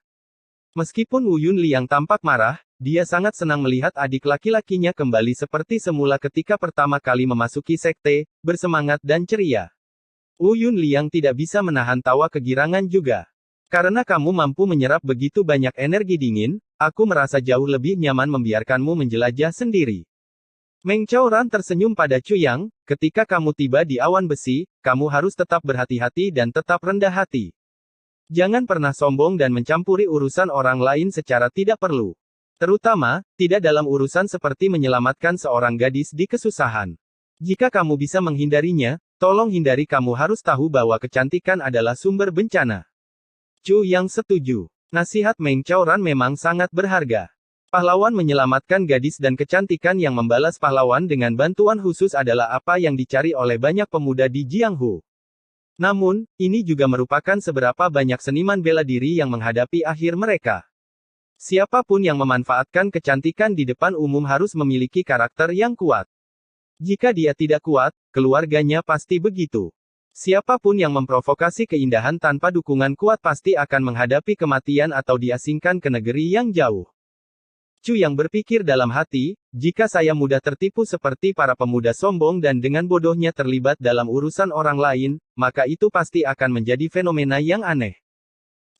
Meskipun Wu Yunliang tampak marah, dia sangat senang melihat adik laki-lakinya kembali seperti semula ketika pertama kali memasuki sekte, bersemangat dan ceria. Wu Yunliang tidak bisa menahan tawa kegirangan juga. Karena kamu mampu menyerap begitu banyak energi dingin, aku merasa jauh lebih nyaman membiarkanmu menjelajah sendiri. Meng Chaoran tersenyum pada Chu Yang, ketika kamu tiba di awan besi, kamu harus tetap berhati-hati dan tetap rendah hati. Jangan pernah sombong dan mencampuri urusan orang lain secara tidak perlu. Terutama, tidak dalam urusan seperti menyelamatkan seorang gadis di kesusahan. Jika kamu bisa menghindarinya, tolong hindari. Kamu harus tahu bahwa kecantikan adalah sumber bencana. Chu Yang setuju. Nasihat Meng Chaoran memang sangat berharga. Pahlawan menyelamatkan gadis dan kecantikan yang membalas pahlawan dengan bantuan khusus adalah apa yang dicari oleh banyak pemuda di Jianghu. Namun, ini juga merupakan seberapa banyak seniman bela diri yang menghadapi akhir mereka. Siapapun yang memanfaatkan kecantikan di depan umum harus memiliki karakter yang kuat. Jika dia tidak kuat, keluarganya pasti begitu. Siapapun yang memprovokasi keindahan tanpa dukungan kuat pasti akan menghadapi kematian atau diasingkan ke negeri yang jauh. Chu yang berpikir dalam hati, jika saya mudah tertipu seperti para pemuda sombong dan dengan bodohnya terlibat dalam urusan orang lain, maka itu pasti akan menjadi fenomena yang aneh.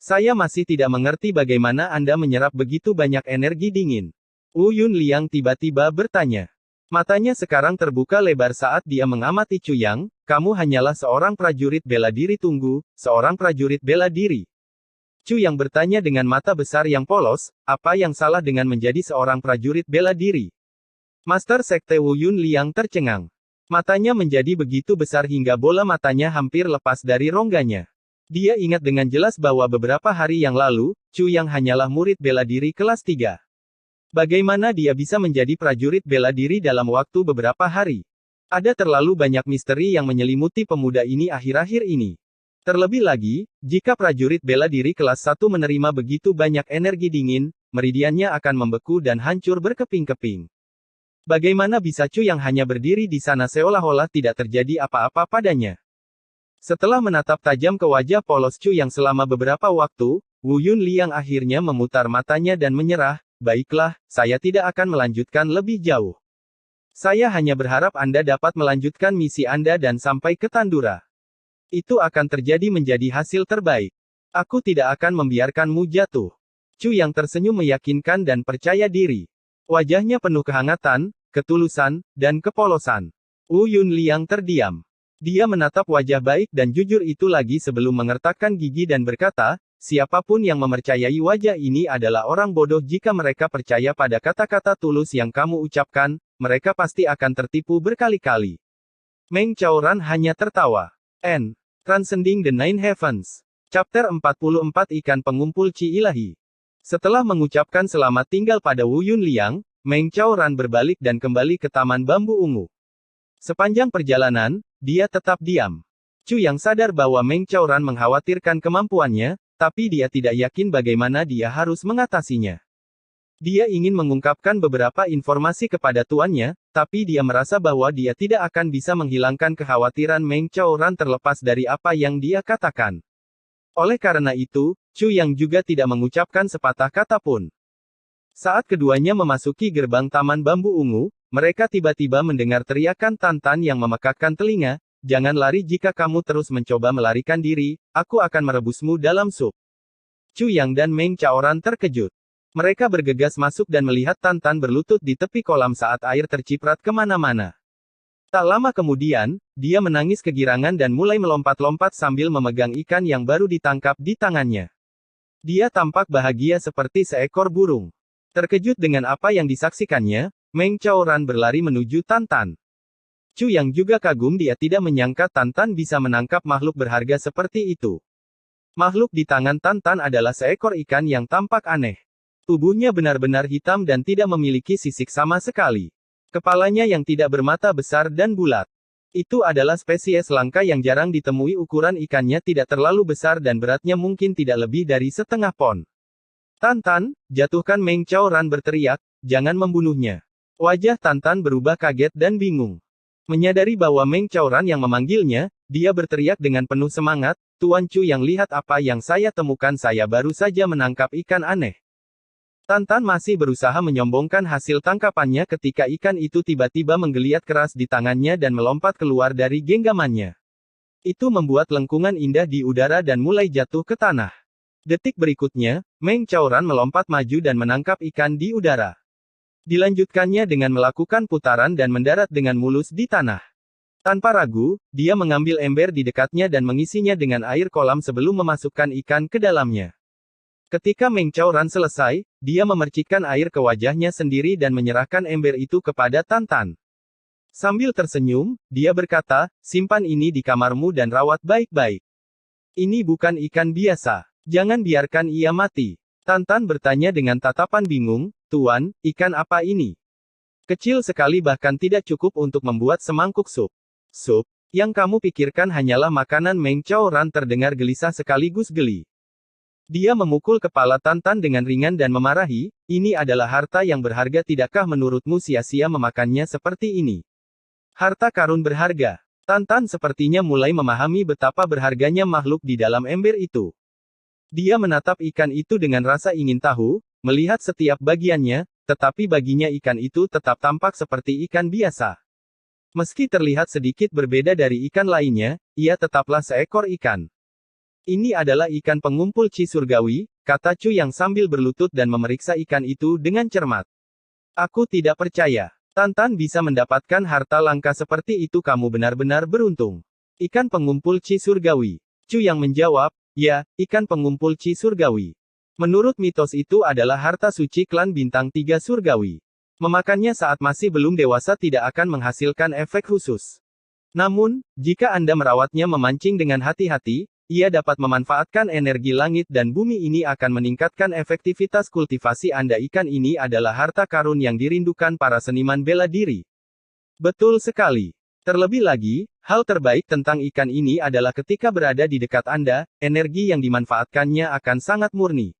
Saya masih tidak mengerti bagaimana Anda menyerap begitu banyak energi dingin. Wu Yunliang tiba-tiba bertanya. Matanya sekarang terbuka lebar saat dia mengamati Chu Yang, kamu hanyalah seorang prajurit bela diri. Tunggu, seorang prajurit bela diri. Chu yang bertanya dengan mata besar yang polos, apa yang salah dengan menjadi seorang prajurit bela diri? Master Sekte Wu Yunliang tercengang. Matanya menjadi begitu besar hingga bola matanya hampir lepas dari rongganya. Dia ingat dengan jelas bahwa beberapa hari yang lalu, Chu yang hanyalah murid bela diri kelas 3. Bagaimana dia bisa menjadi prajurit bela diri dalam waktu beberapa hari? Ada terlalu banyak misteri yang menyelimuti pemuda ini akhir-akhir ini. Terlebih lagi, jika prajurit bela diri kelas 1 menerima begitu banyak energi dingin, meridiannya akan membeku dan hancur berkeping-keping. Bagaimana bisa Chu yang hanya berdiri di sana seolah-olah tidak terjadi apa-apa padanya? Setelah menatap tajam ke wajah polos Chu yang selama beberapa waktu, Wu Yunliang akhirnya memutar matanya dan menyerah, baiklah, saya tidak akan melanjutkan lebih jauh. Saya hanya berharap Anda dapat melanjutkan misi Anda dan sampai ke Tandura. Itu akan terjadi menjadi hasil terbaik. Aku tidak akan membiarkanmu jatuh. Chu yang tersenyum meyakinkan dan percaya diri. Wajahnya penuh kehangatan, ketulusan, dan kepolosan. Wu Yunliang terdiam. Dia menatap wajah baik dan jujur itu lagi sebelum mengertakkan gigi dan berkata, siapapun yang mempercayai wajah ini adalah orang bodoh jika mereka percaya pada kata-kata tulus yang kamu ucapkan, mereka pasti akan tertipu berkali-kali. Meng Chaoran hanya tertawa. Transcending the Nine Heavens. Chapter 44 Ikan Pengumpul Chi Ilahi. Setelah mengucapkan selamat tinggal pada Wu Yunliang, Meng Chaoran berbalik dan kembali ke Taman Bambu Ungu. Sepanjang perjalanan, dia tetap diam. Chu yang sadar bahwa Meng Chaoran mengkhawatirkan kemampuannya, tapi dia tidak yakin bagaimana dia harus mengatasinya. Dia ingin mengungkapkan beberapa informasi kepada tuannya, tapi dia merasa bahwa dia tidak akan bisa menghilangkan kekhawatiran Meng Chaoran terlepas dari apa yang dia katakan. Oleh karena itu, Chu Yang juga tidak mengucapkan sepatah kata pun. Saat keduanya memasuki gerbang Taman Bambu Ungu, mereka tiba-tiba mendengar teriakan Tantan yang memekakkan telinga, jangan lari jika kamu terus mencoba melarikan diri, aku akan merebusmu dalam sup. Chu Yang dan Meng Chaoran terkejut. Mereka bergegas masuk dan melihat Tantan berlutut di tepi kolam saat air terciprat kemana-mana. Tak lama kemudian, dia menangis kegirangan dan mulai melompat-lompat sambil memegang ikan yang baru ditangkap di tangannya. Dia tampak bahagia seperti seekor burung. Terkejut dengan apa yang disaksikannya, Meng Chaoran berlari menuju Tantan. Chu yang juga kagum dia tidak menyangka Tantan bisa menangkap makhluk berharga seperti itu. Makhluk di tangan Tantan adalah seekor ikan yang tampak aneh. Tubuhnya benar-benar hitam dan tidak memiliki sisik sama sekali. Kepalanya yang tidak bermata besar dan bulat. Itu adalah spesies langka yang jarang ditemui, ukuran ikannya tidak terlalu besar dan beratnya mungkin tidak lebih dari setengah pon. Tantan, jatuhkan, Meng Chaoran berteriak, jangan membunuhnya. Wajah Tantan berubah kaget dan bingung. Menyadari bahwa Meng Chaoran yang memanggilnya, dia berteriak dengan penuh semangat, Tuan Chu yang lihat apa yang saya temukan, saya baru saja menangkap ikan aneh. Tantan masih berusaha menyombongkan hasil tangkapannya ketika ikan itu tiba-tiba menggeliat keras di tangannya dan melompat keluar dari genggamannya. Itu membuat lengkungan indah di udara dan mulai jatuh ke tanah. Detik berikutnya, Meng Chaoran melompat maju dan menangkap ikan di udara. Dilanjutkannya dengan melakukan putaran dan mendarat dengan mulus di tanah. Tanpa ragu, dia mengambil ember di dekatnya dan mengisinya dengan air kolam sebelum memasukkan ikan ke dalamnya. Ketika Meng Chaoran selesai, dia memercikkan air ke wajahnya sendiri dan menyerahkan ember itu kepada Tantan. Sambil tersenyum, dia berkata, simpan ini di kamarmu dan rawat baik-baik. Ini bukan ikan biasa. Jangan biarkan ia mati. Tantan bertanya dengan tatapan bingung, Tuan, ikan apa ini? Kecil sekali bahkan tidak cukup untuk membuat semangkuk sup. Sup? Yang kamu pikirkan hanyalah makanan. Meng Chaoran terdengar gelisah sekaligus geli. Dia memukul kepala Tantan dengan ringan dan memarahi, ini adalah harta yang berharga, tidakkah menurutmu sia-sia memakannya seperti ini? Harta karun berharga. Tantan sepertinya mulai memahami betapa berharganya makhluk di dalam ember itu. Dia menatap ikan itu dengan rasa ingin tahu, melihat setiap bagiannya, tetapi baginya ikan itu tetap tampak seperti ikan biasa. Meski terlihat sedikit berbeda dari ikan lainnya, ia tetaplah seekor ikan. Ini adalah ikan pengumpul Chi surgawi, kata Chu yang sambil berlutut dan memeriksa ikan itu dengan cermat. Aku tidak percaya. Tantan bisa mendapatkan harta langka seperti itu, kamu benar-benar beruntung. Ikan pengumpul Chi surgawi. Chu yang menjawab, ya, ikan pengumpul Chi surgawi. Menurut mitos itu adalah harta suci klan bintang 3 surgawi. Memakannya saat masih belum dewasa tidak akan menghasilkan efek khusus. Namun, jika Anda merawatnya memancing dengan hati-hati, ia dapat memanfaatkan energi langit dan bumi. Ini akan meningkatkan efektivitas kultivasi Anda. Ikan ini adalah harta karun yang dirindukan para seniman bela diri. Betul sekali. Terlebih lagi, hal terbaik tentang ikan ini adalah ketika berada di dekat Anda, energi yang dimanfaatkannya akan sangat murni.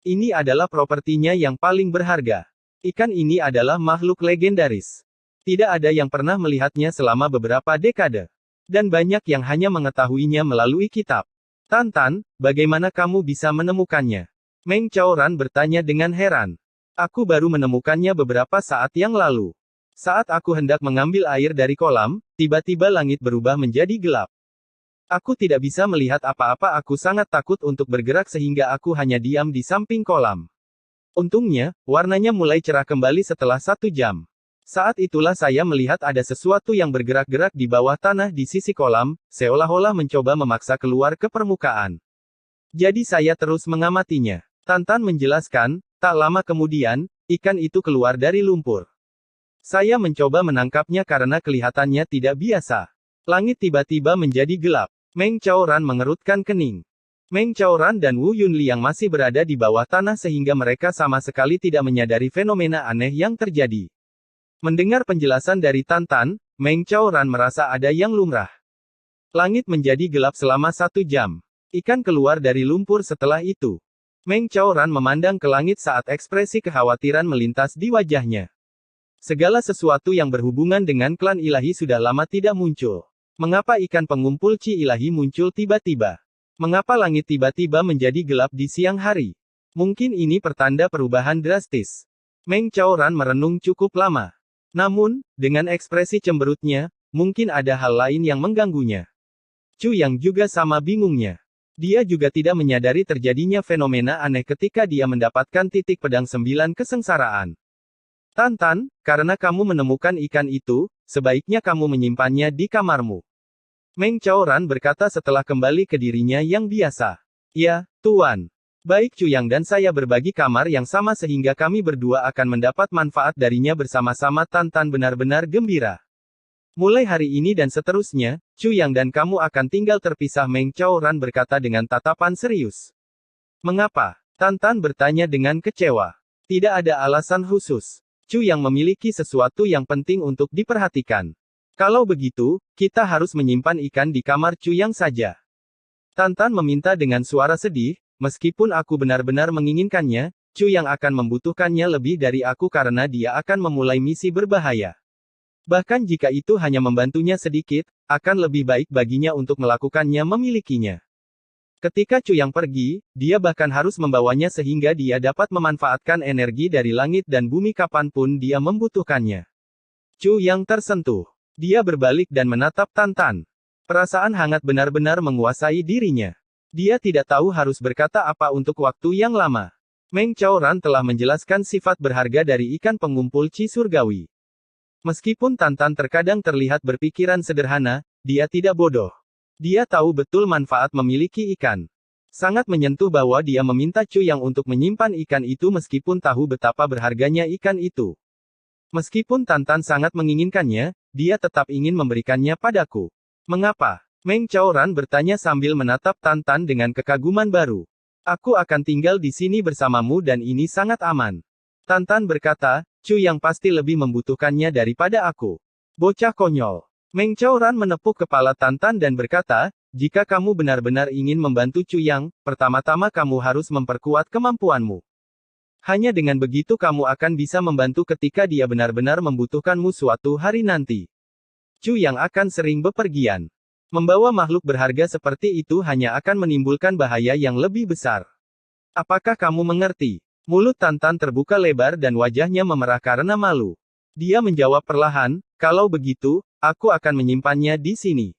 Ini adalah propertinya yang paling berharga. Ikan ini adalah makhluk legendaris. Tidak ada yang pernah melihatnya selama beberapa dekade. Dan banyak yang hanya mengetahuinya melalui kitab. Tantan, bagaimana kamu bisa menemukannya? Meng Chaoran bertanya dengan heran. Aku baru menemukannya beberapa saat yang lalu. Saat aku hendak mengambil air dari kolam, tiba-tiba langit berubah menjadi gelap. Aku tidak bisa melihat apa-apa, aku sangat takut untuk bergerak sehingga aku hanya diam di samping kolam. Untungnya, warnanya mulai cerah kembali setelah 1 jam. Saat itulah saya melihat ada sesuatu yang bergerak-gerak di bawah tanah di sisi kolam, seolah-olah mencoba memaksa keluar ke permukaan. Jadi saya terus mengamatinya. Tantan menjelaskan, tak lama kemudian, ikan itu keluar dari lumpur. Saya mencoba menangkapnya karena kelihatannya tidak biasa. Langit tiba-tiba menjadi gelap. Meng Chaoran mengerutkan kening. Meng Chaoran dan Wu Yunli yang masih berada di bawah tanah sehingga mereka sama sekali tidak menyadari fenomena aneh yang terjadi. Mendengar penjelasan dari Tantan, Meng Chaoran merasa ada yang lumrah. Langit menjadi gelap selama 1 jam. Ikan keluar dari lumpur setelah itu. Meng Chaoran memandang ke langit saat ekspresi kekhawatiran melintas di wajahnya. Segala sesuatu yang berhubungan dengan klan ilahi sudah lama tidak muncul. Mengapa ikan pengumpul Chi ilahi muncul tiba-tiba? Mengapa langit tiba-tiba menjadi gelap di siang hari? Mungkin ini pertanda perubahan drastis. Meng Chaoran merenung cukup lama. Namun, dengan ekspresi cemberutnya, mungkin ada hal lain yang mengganggunya. Chu Yang juga sama bingungnya. Dia juga tidak menyadari terjadinya fenomena aneh ketika dia mendapatkan titik pedang 9 kesengsaraan. Tantan, karena kamu menemukan ikan itu, sebaiknya kamu menyimpannya di kamarmu. Meng Chaoran berkata setelah kembali ke dirinya yang biasa. Ya, Tuan. Baik Chu Yang dan saya berbagi kamar yang sama sehingga kami berdua akan mendapat manfaat darinya bersama-sama. Tantan benar-benar gembira. Mulai hari ini dan seterusnya, Chu Yang dan kamu akan tinggal terpisah. Meng Chaoran berkata dengan tatapan serius. Mengapa? Tantan bertanya dengan kecewa. Tidak ada alasan khusus. Chu Yang memiliki sesuatu yang penting untuk diperhatikan. Kalau begitu, kita harus menyimpan ikan di kamar Chu Yang saja. Tantan meminta dengan suara sedih. Meskipun aku benar-benar menginginkannya, Chu Yang akan membutuhkannya lebih dari aku karena dia akan memulai misi berbahaya. Bahkan jika itu hanya membantunya sedikit, akan lebih baik baginya untuk melakukannya memilikinya. Ketika Chu Yang pergi, dia bahkan harus membawanya sehingga dia dapat memanfaatkan energi dari langit dan bumi kapanpun dia membutuhkannya. Chu Yang tersentuh. Dia berbalik dan menatap Tantan. Perasaan hangat benar-benar menguasai dirinya. Dia tidak tahu harus berkata apa untuk waktu yang lama. Meng Chaoran telah menjelaskan sifat berharga dari ikan pengumpul Chi surgawi. Meskipun Tantan terkadang terlihat berpikiran sederhana, dia tidak bodoh. Dia tahu betul manfaat memiliki ikan. Sangat menyentuh bahwa dia meminta Chu Yang untuk menyimpan ikan itu meskipun tahu betapa berharganya ikan itu. Meskipun Tantan sangat menginginkannya, dia tetap ingin memberikannya padaku. Mengapa? Meng Chaoran bertanya sambil menatap Tantan dengan kekaguman baru. Aku akan tinggal di sini bersamamu dan ini sangat aman. Tantan berkata, Chu Yang pasti lebih membutuhkannya daripada aku. Bocah konyol. Meng Chaoran menepuk kepala Tantan dan berkata, jika kamu benar-benar ingin membantu Chu Yang, pertama-tama kamu harus memperkuat kemampuanmu. Hanya dengan begitu kamu akan bisa membantu ketika dia benar-benar membutuhkanmu suatu hari nanti. Chu Yang akan sering bepergian. Membawa makhluk berharga seperti itu hanya akan menimbulkan bahaya yang lebih besar. Apakah kamu mengerti? Mulut Tantan terbuka lebar dan wajahnya memerah karena malu. Dia menjawab perlahan, kalau begitu, aku akan menyimpannya di sini.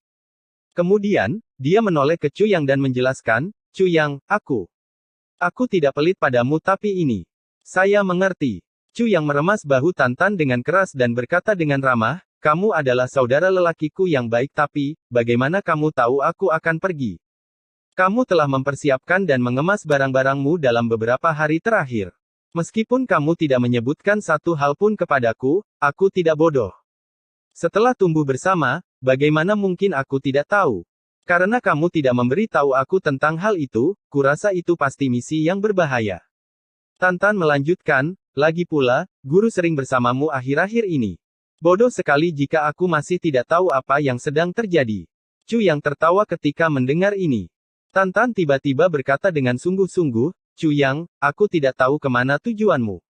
Kemudian, dia menoleh ke Chu Yang dan menjelaskan, Chu Yang, aku tidak pelit padamu tapi ini. Saya mengerti. Chu Yang meremas bahu Tantan dengan keras dan berkata dengan ramah, kamu adalah saudara lelakiku yang baik tapi, bagaimana kamu tahu aku akan pergi? Kamu telah mempersiapkan dan mengemas barang-barangmu dalam beberapa hari terakhir. Meskipun kamu tidak menyebutkan satu hal pun kepadaku, aku tidak bodoh. Setelah tumbuh bersama, bagaimana mungkin aku tidak tahu? Karena kamu tidak memberi tahu aku tentang hal itu, kurasa itu pasti misi yang berbahaya. Tantan melanjutkan, lagi pula, guru sering bersamamu akhir-akhir ini. Bodoh sekali jika aku masih tidak tahu apa yang sedang terjadi. Chu Yang tertawa ketika mendengar ini. Tantan tiba-tiba berkata dengan sungguh-sungguh, Chu Yang, aku tidak tahu kemana tujuanmu.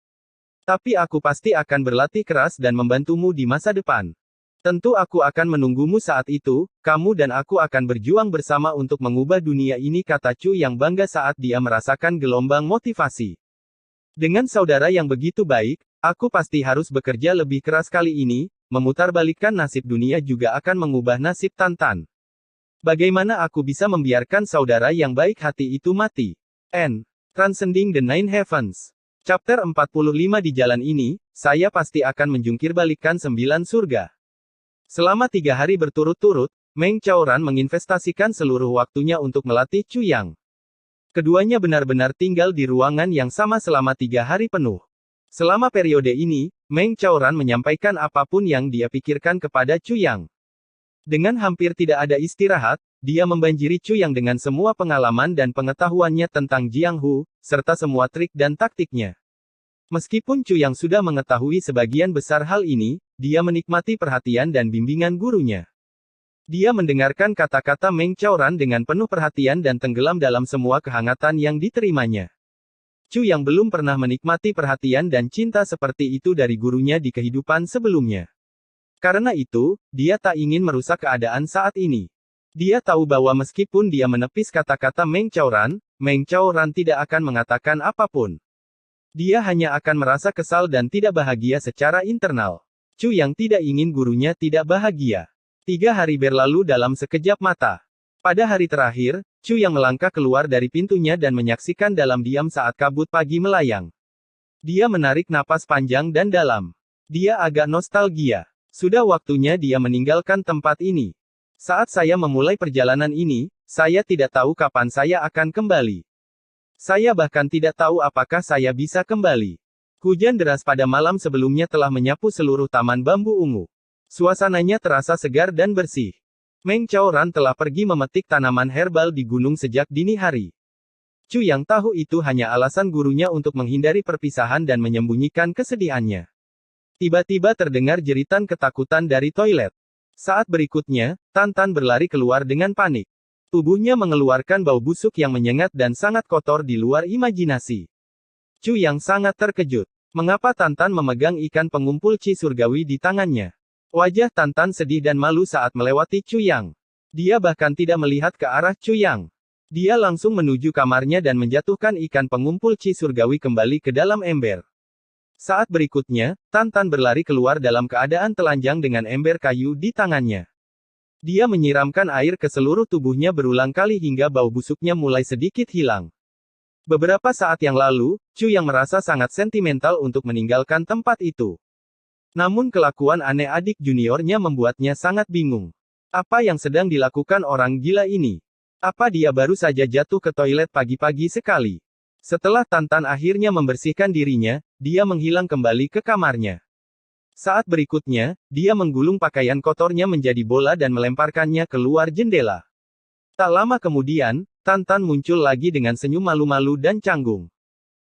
Tapi aku pasti akan berlatih keras dan membantumu di masa depan. Tentu aku akan menunggumu saat itu, kamu dan aku akan berjuang bersama untuk mengubah dunia ini, kata Chu Yang bangga saat dia merasakan gelombang motivasi. Dengan saudara yang begitu baik, aku pasti harus bekerja lebih keras kali ini, memutarbalikkan nasib dunia juga akan mengubah nasib Tantan. Bagaimana aku bisa membiarkan saudara yang baik hati itu mati? Transcending the Nine Heavens. Chapter 45 Di jalan ini, saya pasti akan menjungkir balikkan 9 surga. Selama 3 hari berturut-turut, Meng Chaoran menginvestasikan seluruh waktunya untuk melatih Chu Yang. Keduanya benar-benar tinggal di ruangan yang sama selama 3 hari penuh. Selama periode ini, Meng Chaoran menyampaikan apapun yang dia pikirkan kepada Chu Yang. Dengan hampir tidak ada istirahat, dia membanjiri Chu Yang dengan semua pengalaman dan pengetahuannya tentang Jiang Hu, serta semua trik dan taktiknya. Meskipun Chu Yang sudah mengetahui sebagian besar hal ini, dia menikmati perhatian dan bimbingan gurunya. Dia mendengarkan kata-kata Meng Chaoran dengan penuh perhatian dan tenggelam dalam semua kehangatan yang diterimanya. Chu Yang belum pernah menikmati perhatian dan cinta seperti itu dari gurunya di kehidupan sebelumnya. Karena itu, dia tak ingin merusak keadaan saat ini. Dia tahu bahwa meskipun dia menepis kata-kata Meng Chaoran tidak akan mengatakan apapun. Dia hanya akan merasa kesal dan tidak bahagia secara internal. Chu Yang tidak ingin gurunya tidak bahagia. 3 hari berlalu dalam sekejap mata. Pada hari terakhir, Chu Yang melangkah keluar dari pintunya dan menyaksikan dalam diam saat kabut pagi melayang. Dia menarik napas panjang dan dalam. Dia agak nostalgia. Sudah waktunya dia meninggalkan tempat ini. Saat saya memulai perjalanan ini, saya tidak tahu kapan saya akan kembali. Saya bahkan tidak tahu apakah saya bisa kembali. Hujan deras pada malam sebelumnya telah menyapu seluruh taman bambu ungu. Suasananya terasa segar dan bersih. Meng Chaoran telah pergi memetik tanaman herbal di gunung sejak dini hari. Chu Yang tahu itu hanya alasan gurunya untuk menghindari perpisahan dan menyembunyikan kesedihannya. Tiba-tiba terdengar jeritan ketakutan dari toilet. Saat berikutnya, Tan berlari keluar dengan panik. Tubuhnya mengeluarkan bau busuk yang menyengat dan sangat kotor di luar imajinasi. Chu Yang sangat terkejut. Mengapa Tan memegang ikan pengumpul chi surgawi di tangannya? Wajah Tan sedih dan malu saat melewati Chu Yang. Dia bahkan tidak melihat ke arah Chu Yang. Dia langsung menuju kamarnya dan menjatuhkan ikan pengumpul chi surgawi kembali ke dalam ember. Saat berikutnya, Tan berlari keluar dalam keadaan telanjang dengan ember kayu di tangannya. Dia menyiramkan air ke seluruh tubuhnya berulang kali hingga bau busuknya mulai sedikit hilang. Beberapa saat yang lalu, Chu Yang merasa sangat sentimental untuk meninggalkan tempat itu. Namun kelakuan aneh adik juniornya membuatnya sangat bingung. Apa yang sedang dilakukan orang gila ini? Apa dia baru saja jatuh ke toilet pagi-pagi sekali? Setelah Tan akhirnya membersihkan dirinya, dia menghilang kembali ke kamarnya. Saat berikutnya, dia menggulung pakaian kotornya menjadi bola dan melemparkannya keluar jendela. Tak lama kemudian, Tan muncul lagi dengan senyum malu-malu dan canggung.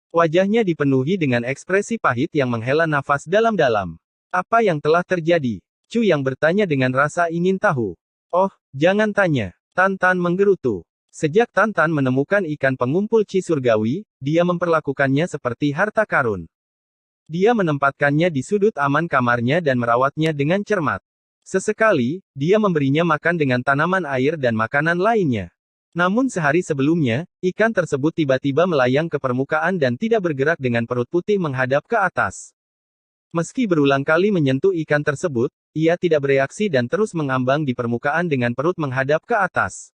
Wajahnya dipenuhi dengan ekspresi pahit yang menghela nafas dalam-dalam. Apa yang telah terjadi? Chu Yang bertanya dengan rasa ingin tahu. Oh, jangan tanya. Tan menggerutu. Sejak Tan menemukan ikan pengumpul chi surgawi, dia memperlakukannya seperti harta karun. Dia menempatkannya di sudut aman kamarnya dan merawatnya dengan cermat. Sesekali, dia memberinya makan dengan tanaman air dan makanan lainnya. Namun sehari sebelumnya, ikan tersebut tiba-tiba melayang ke permukaan dan tidak bergerak dengan perut putih menghadap ke atas. Meski berulang kali menyentuh ikan tersebut, ia tidak bereaksi dan terus mengambang di permukaan dengan perut menghadap ke atas.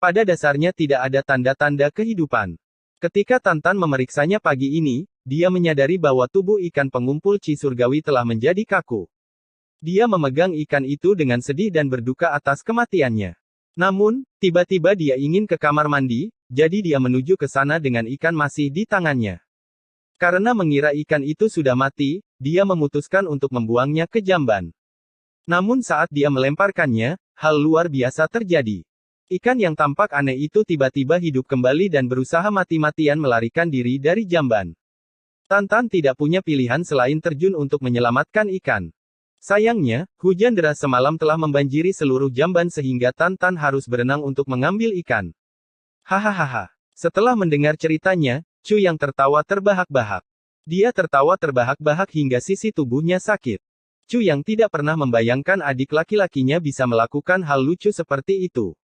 Pada dasarnya tidak ada tanda-tanda kehidupan. Ketika Tan memeriksanya pagi ini, dia menyadari bahwa tubuh ikan pengumpul chi surgawi telah menjadi kaku. Dia memegang ikan itu dengan sedih dan berduka atas kematiannya. Namun, tiba-tiba dia ingin ke kamar mandi, jadi dia menuju ke sana dengan ikan masih di tangannya. Karena mengira ikan itu sudah mati, dia memutuskan untuk membuangnya ke jamban. Namun saat dia melemparkannya, hal luar biasa terjadi. Ikan yang tampak aneh itu tiba-tiba hidup kembali dan berusaha mati-matian melarikan diri dari jamban. Tan tidak punya pilihan selain terjun untuk menyelamatkan ikan. Sayangnya, hujan deras semalam telah membanjiri seluruh jamban sehingga Tan harus berenang untuk mengambil ikan. Hahaha. Setelah mendengar ceritanya, Chu Yang tertawa terbahak-bahak. Dia tertawa terbahak-bahak hingga sisi tubuhnya sakit. Chu Yang tidak pernah membayangkan adik laki-lakinya bisa melakukan hal lucu seperti itu.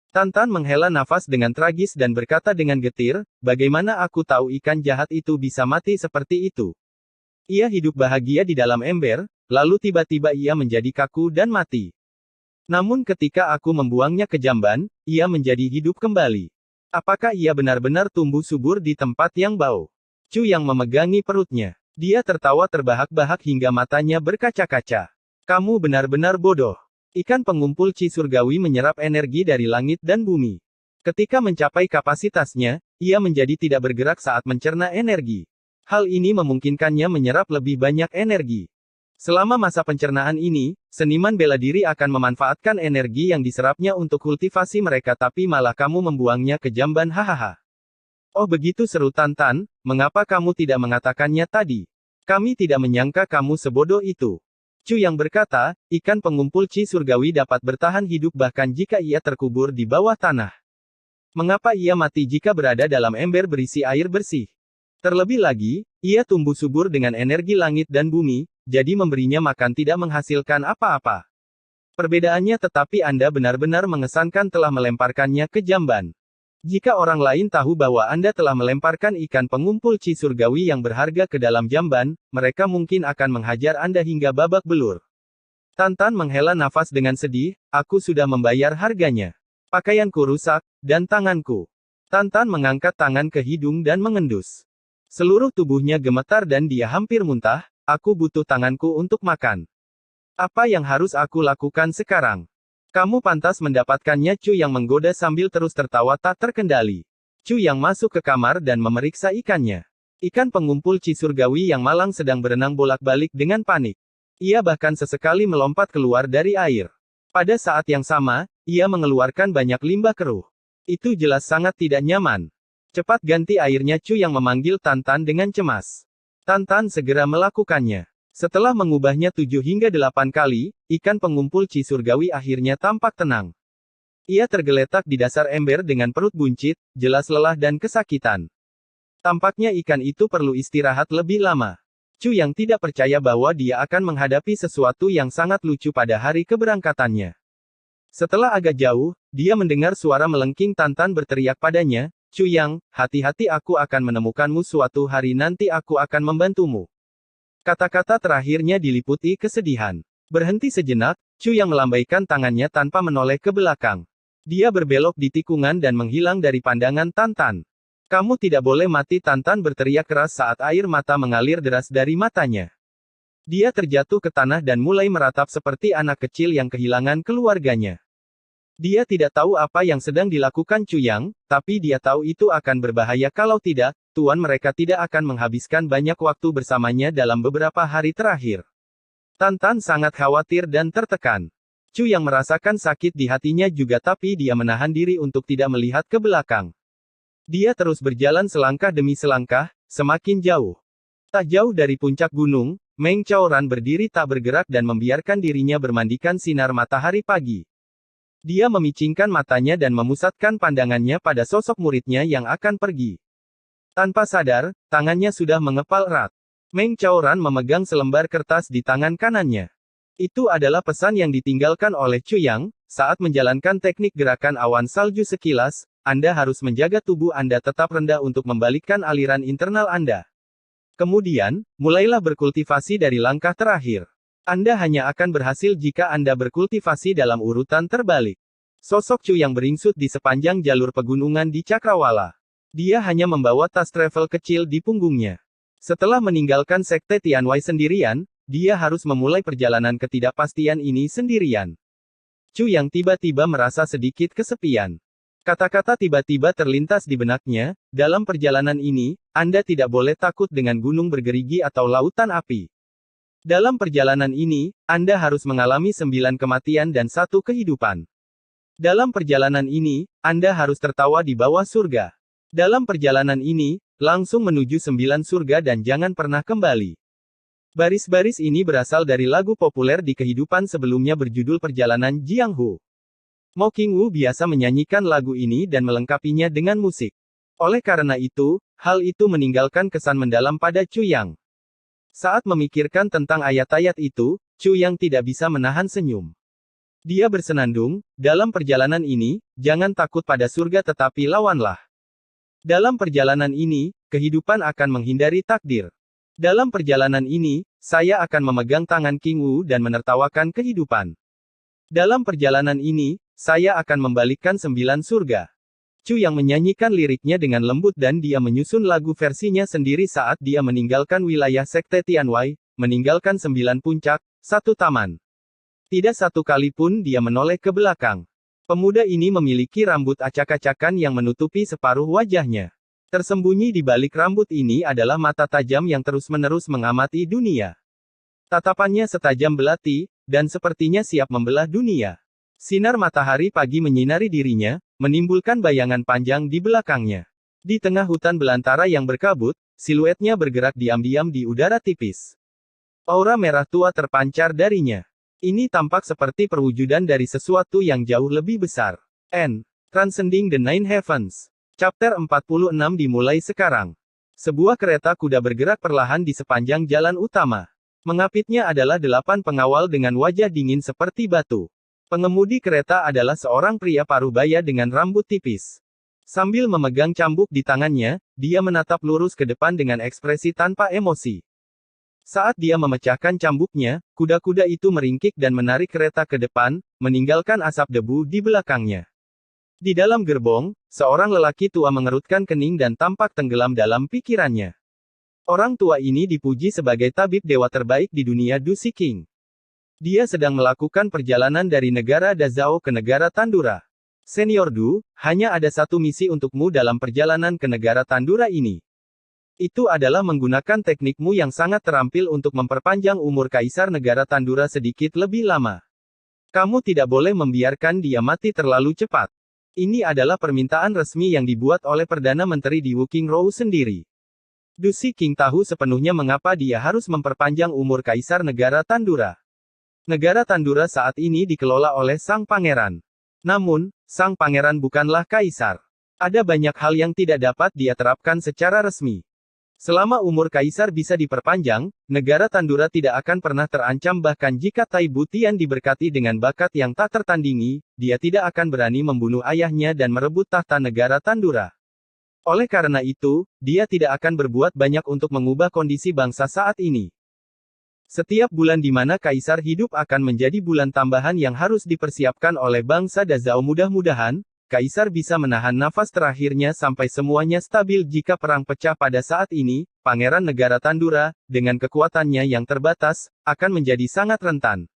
Tan menghela nafas dengan tragis dan berkata dengan getir, bagaimana aku tahu ikan jahat itu bisa mati seperti itu? Ia hidup bahagia di dalam ember, lalu tiba-tiba ia menjadi kaku dan mati. Namun ketika aku membuangnya ke jamban, ia menjadi hidup kembali. Apakah ia benar-benar tumbuh subur di tempat yang bau? Chu yang memegangi perutnya. Dia tertawa terbahak-bahak hingga matanya berkaca-kaca. Kamu benar-benar bodoh. Ikan pengumpul Qi surgawi menyerap energi dari langit dan bumi. Ketika mencapai kapasitasnya, ia menjadi tidak bergerak saat mencerna energi. Hal ini memungkinkannya menyerap lebih banyak energi. Selama masa pencernaan ini, seniman bela diri akan memanfaatkan energi yang diserapnya untuk kultivasi mereka, tapi malah kamu membuangnya ke jamban. Hahaha. Oh begitu, seru Tantan, mengapa kamu tidak mengatakannya tadi? Kami tidak menyangka kamu sebodoh itu. Chu yang berkata, ikan pengumpul Qi surgawi dapat bertahan hidup bahkan jika ia terkubur di bawah tanah. Mengapa ia mati jika berada dalam ember berisi air bersih? Terlebih lagi, ia tumbuh subur dengan energi langit dan bumi, jadi memberinya makan tidak menghasilkan apa-apa. Perbedaannya tetapi Anda benar-benar mengesankan telah melemparkannya ke jamban. Jika orang lain tahu bahwa Anda telah melemparkan ikan pengumpul Qi surgawi yang berharga ke dalam jamban, mereka mungkin akan menghajar Anda hingga babak belur. Tantan menghela nafas dengan sedih, aku sudah membayar harganya. Pakaianku rusak, dan tanganku. Tantan mengangkat tangan ke hidung dan mengendus. Seluruh tubuhnya gemetar dan dia hampir muntah, aku butuh tanganku untuk makan. Apa yang harus aku lakukan sekarang? Kamu pantas mendapatkannya, Chu yang menggoda sambil terus tertawa tak terkendali. Chu yang masuk ke kamar dan memeriksa ikannya. Ikan pengumpul Qi surgawi yang malang sedang berenang bolak-balik dengan panik. Ia bahkan sesekali melompat keluar dari air. Pada saat yang sama, ia mengeluarkan banyak limbah keruh. Itu jelas sangat tidak nyaman. Cepat ganti airnya, Chu yang memanggil Tantan dengan cemas. Tantan segera melakukannya. Setelah mengubahnya 7 hingga 8 kali, ikan pengumpul Qi surgawi akhirnya tampak tenang. Ia tergeletak di dasar ember dengan perut buncit, jelas lelah dan kesakitan. Tampaknya ikan itu perlu istirahat lebih lama. Chu yang tidak percaya bahwa dia akan menghadapi sesuatu yang sangat lucu pada hari keberangkatannya. Setelah agak jauh, dia mendengar suara melengking. Tantan berteriak padanya, Chu yang, hati-hati, aku akan menemukanmu suatu hari nanti, aku akan membantumu. Kata-kata terakhirnya diliputi kesedihan. Berhenti sejenak, Chu yang melambaikan tangannya tanpa menoleh ke belakang. Dia berbelok di tikungan dan menghilang dari pandangan Tantan. Kamu tidak boleh mati, Tantan berteriak keras saat air mata mengalir deras dari matanya. Dia terjatuh ke tanah dan mulai meratap seperti anak kecil yang kehilangan keluarganya. Dia tidak tahu apa yang sedang dilakukan Chu Yang, tapi dia tahu itu akan berbahaya kalau tidak, tuan mereka tidak akan menghabiskan banyak waktu bersamanya dalam beberapa hari terakhir. Tantan sangat khawatir dan tertekan. Chu Yang merasakan sakit di hatinya juga, tapi dia menahan diri untuk tidak melihat ke belakang. Dia terus berjalan selangkah demi selangkah, semakin jauh. Tak jauh dari puncak gunung, Meng Chaoran berdiri tak bergerak dan membiarkan dirinya bermandikan sinar matahari pagi. Dia memicingkan matanya dan memusatkan pandangannya pada sosok muridnya yang akan pergi. Tanpa sadar, tangannya sudah mengepal erat. Meng Chaoran memegang selembar kertas di tangan kanannya. Itu adalah pesan yang ditinggalkan oleh Chu Yang, saat menjalankan teknik gerakan awan salju sekilas, Anda harus menjaga tubuh Anda tetap rendah untuk membalikkan aliran internal Anda. Kemudian, mulailah berkultivasi dari langkah terakhir. Anda hanya akan berhasil jika Anda berkultivasi dalam urutan terbalik. Sosok Chu yang beringsut di sepanjang jalur pegunungan di Cakrawala. Dia hanya membawa tas travel kecil di punggungnya. Setelah meninggalkan Sekte Tianwei sendirian, dia harus memulai perjalanan ketidakpastian ini sendirian. Chu yang tiba-tiba merasa sedikit kesepian. Kata-kata tiba-tiba terlintas di benaknya, dalam perjalanan ini, Anda tidak boleh takut dengan gunung bergerigi atau lautan api. Dalam perjalanan ini, Anda harus mengalami 9 kematian dan 1 kehidupan. Dalam perjalanan ini, Anda harus tertawa di bawah surga. Dalam perjalanan ini, langsung menuju 9 surga dan jangan pernah kembali. Baris-baris ini berasal dari lagu populer di kehidupan sebelumnya berjudul Perjalanan Jianghu. Mo Qingwu biasa menyanyikan lagu ini dan melengkapinya dengan musik. Oleh karena itu, hal itu meninggalkan kesan mendalam pada Chu Yang. Saat memikirkan tentang ayat-ayat itu, Chu Yang tidak bisa menahan senyum. Dia bersenandung, dalam perjalanan ini, jangan takut pada surga tetapi lawanlah. Dalam perjalanan ini, kehidupan akan menghindari takdir. Dalam perjalanan ini, saya akan memegang tangan Qingwu dan menertawakan kehidupan. Dalam perjalanan ini, saya akan membalikkan 9 surga. Chu yang menyanyikan liriknya dengan lembut dan dia menyusun lagu versinya sendiri saat dia meninggalkan wilayah Sekte Tianwei, meninggalkan 9 puncak, 1 taman. Tidak satu kali pun dia menoleh ke belakang. Pemuda ini memiliki rambut acak-acakan yang menutupi separuh wajahnya. Tersembunyi di balik rambut ini adalah mata tajam yang terus-menerus mengamati dunia. Tatapannya setajam belati, dan sepertinya siap membelah dunia. Sinar matahari pagi menyinari dirinya, menimbulkan bayangan panjang di belakangnya. Di tengah hutan belantara yang berkabut, siluetnya bergerak diam-diam di udara tipis. Aura merah tua terpancar darinya. Ini tampak seperti perwujudan dari sesuatu yang jauh lebih besar. Transcending the Nine Heavens. Chapter 46 dimulai sekarang. Sebuah kereta kuda bergerak perlahan di sepanjang jalan utama. Mengapitnya adalah 8 pengawal dengan wajah dingin seperti batu. Pengemudi kereta adalah seorang pria parubaya dengan rambut tipis. Sambil memegang cambuk di tangannya, dia menatap lurus ke depan dengan ekspresi tanpa emosi. Saat dia memecahkan cambuknya, kuda-kuda itu meringkik dan menarik kereta ke depan, meninggalkan asap debu di belakangnya. Di dalam gerbong, seorang lelaki tua mengerutkan kening dan tampak tenggelam dalam pikirannya. Orang tua ini dipuji sebagai tabib dewa terbaik di dunia Du Shiking. Dia sedang melakukan perjalanan dari negara Dazhao ke negara Tandura. Senior Du, hanya ada satu misi untukmu dalam perjalanan ke negara Tandura ini. Itu adalah menggunakan teknikmu yang sangat terampil untuk memperpanjang umur Kaisar Negara Tandura sedikit lebih lama. Kamu tidak boleh membiarkan dia mati terlalu cepat. Ini adalah permintaan resmi yang dibuat oleh Perdana Menteri di Wuqingrou sendiri. Du Shiking tahu sepenuhnya mengapa dia harus memperpanjang umur Kaisar Negara Tandura. Negara Tandura saat ini dikelola oleh Sang Pangeran. Namun, Sang Pangeran bukanlah Kaisar. Ada banyak hal yang tidak dapat dia terapkan secara resmi. Selama umur Kaisar bisa diperpanjang, negara Tandura tidak akan pernah terancam bahkan jika Tai Butian diberkati dengan bakat yang tak tertandingi, dia tidak akan berani membunuh ayahnya dan merebut tahta negara Tandura. Oleh karena itu, dia tidak akan berbuat banyak untuk mengubah kondisi bangsa saat ini. Setiap bulan di mana Kaisar hidup akan menjadi bulan tambahan yang harus dipersiapkan oleh bangsa Dazhao. Mudah-mudahan, Kaisar bisa menahan nafas terakhirnya sampai semuanya stabil. Jika perang pecah pada saat ini, Pangeran Negara Tandura, dengan kekuatannya yang terbatas, akan menjadi sangat rentan.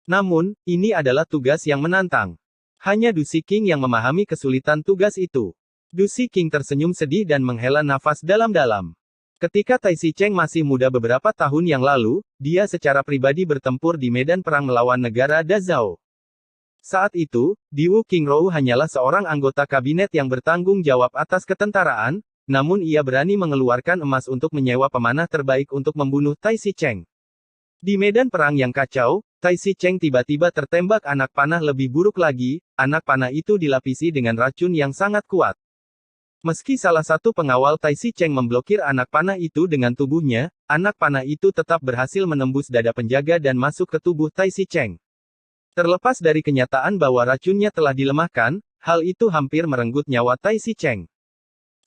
Namun, ini adalah tugas yang menantang. Hanya Du Shiking yang memahami kesulitan tugas itu. Du Shiking tersenyum sedih dan menghela nafas dalam-dalam. Ketika Tai Shicheng masih muda beberapa tahun yang lalu, dia secara pribadi bertempur di medan perang melawan negara Dazhao. Saat itu, di Wuqingrou hanyalah seorang anggota kabinet yang bertanggung jawab atas ketentaraan, namun ia berani mengeluarkan emas untuk menyewa pemanah terbaik untuk membunuh Tai Shicheng. Di medan perang yang kacau, Tai Shicheng tiba-tiba tertembak anak panah. Lebih buruk lagi, anak panah itu dilapisi dengan racun yang sangat kuat. Meski salah satu pengawal Tai Shicheng memblokir anak panah itu dengan tubuhnya, anak panah itu tetap berhasil menembus dada penjaga dan masuk ke tubuh Tai Shicheng. Terlepas dari kenyataan bahwa racunnya telah dilemahkan, hal itu hampir merenggut nyawa Tai Shicheng.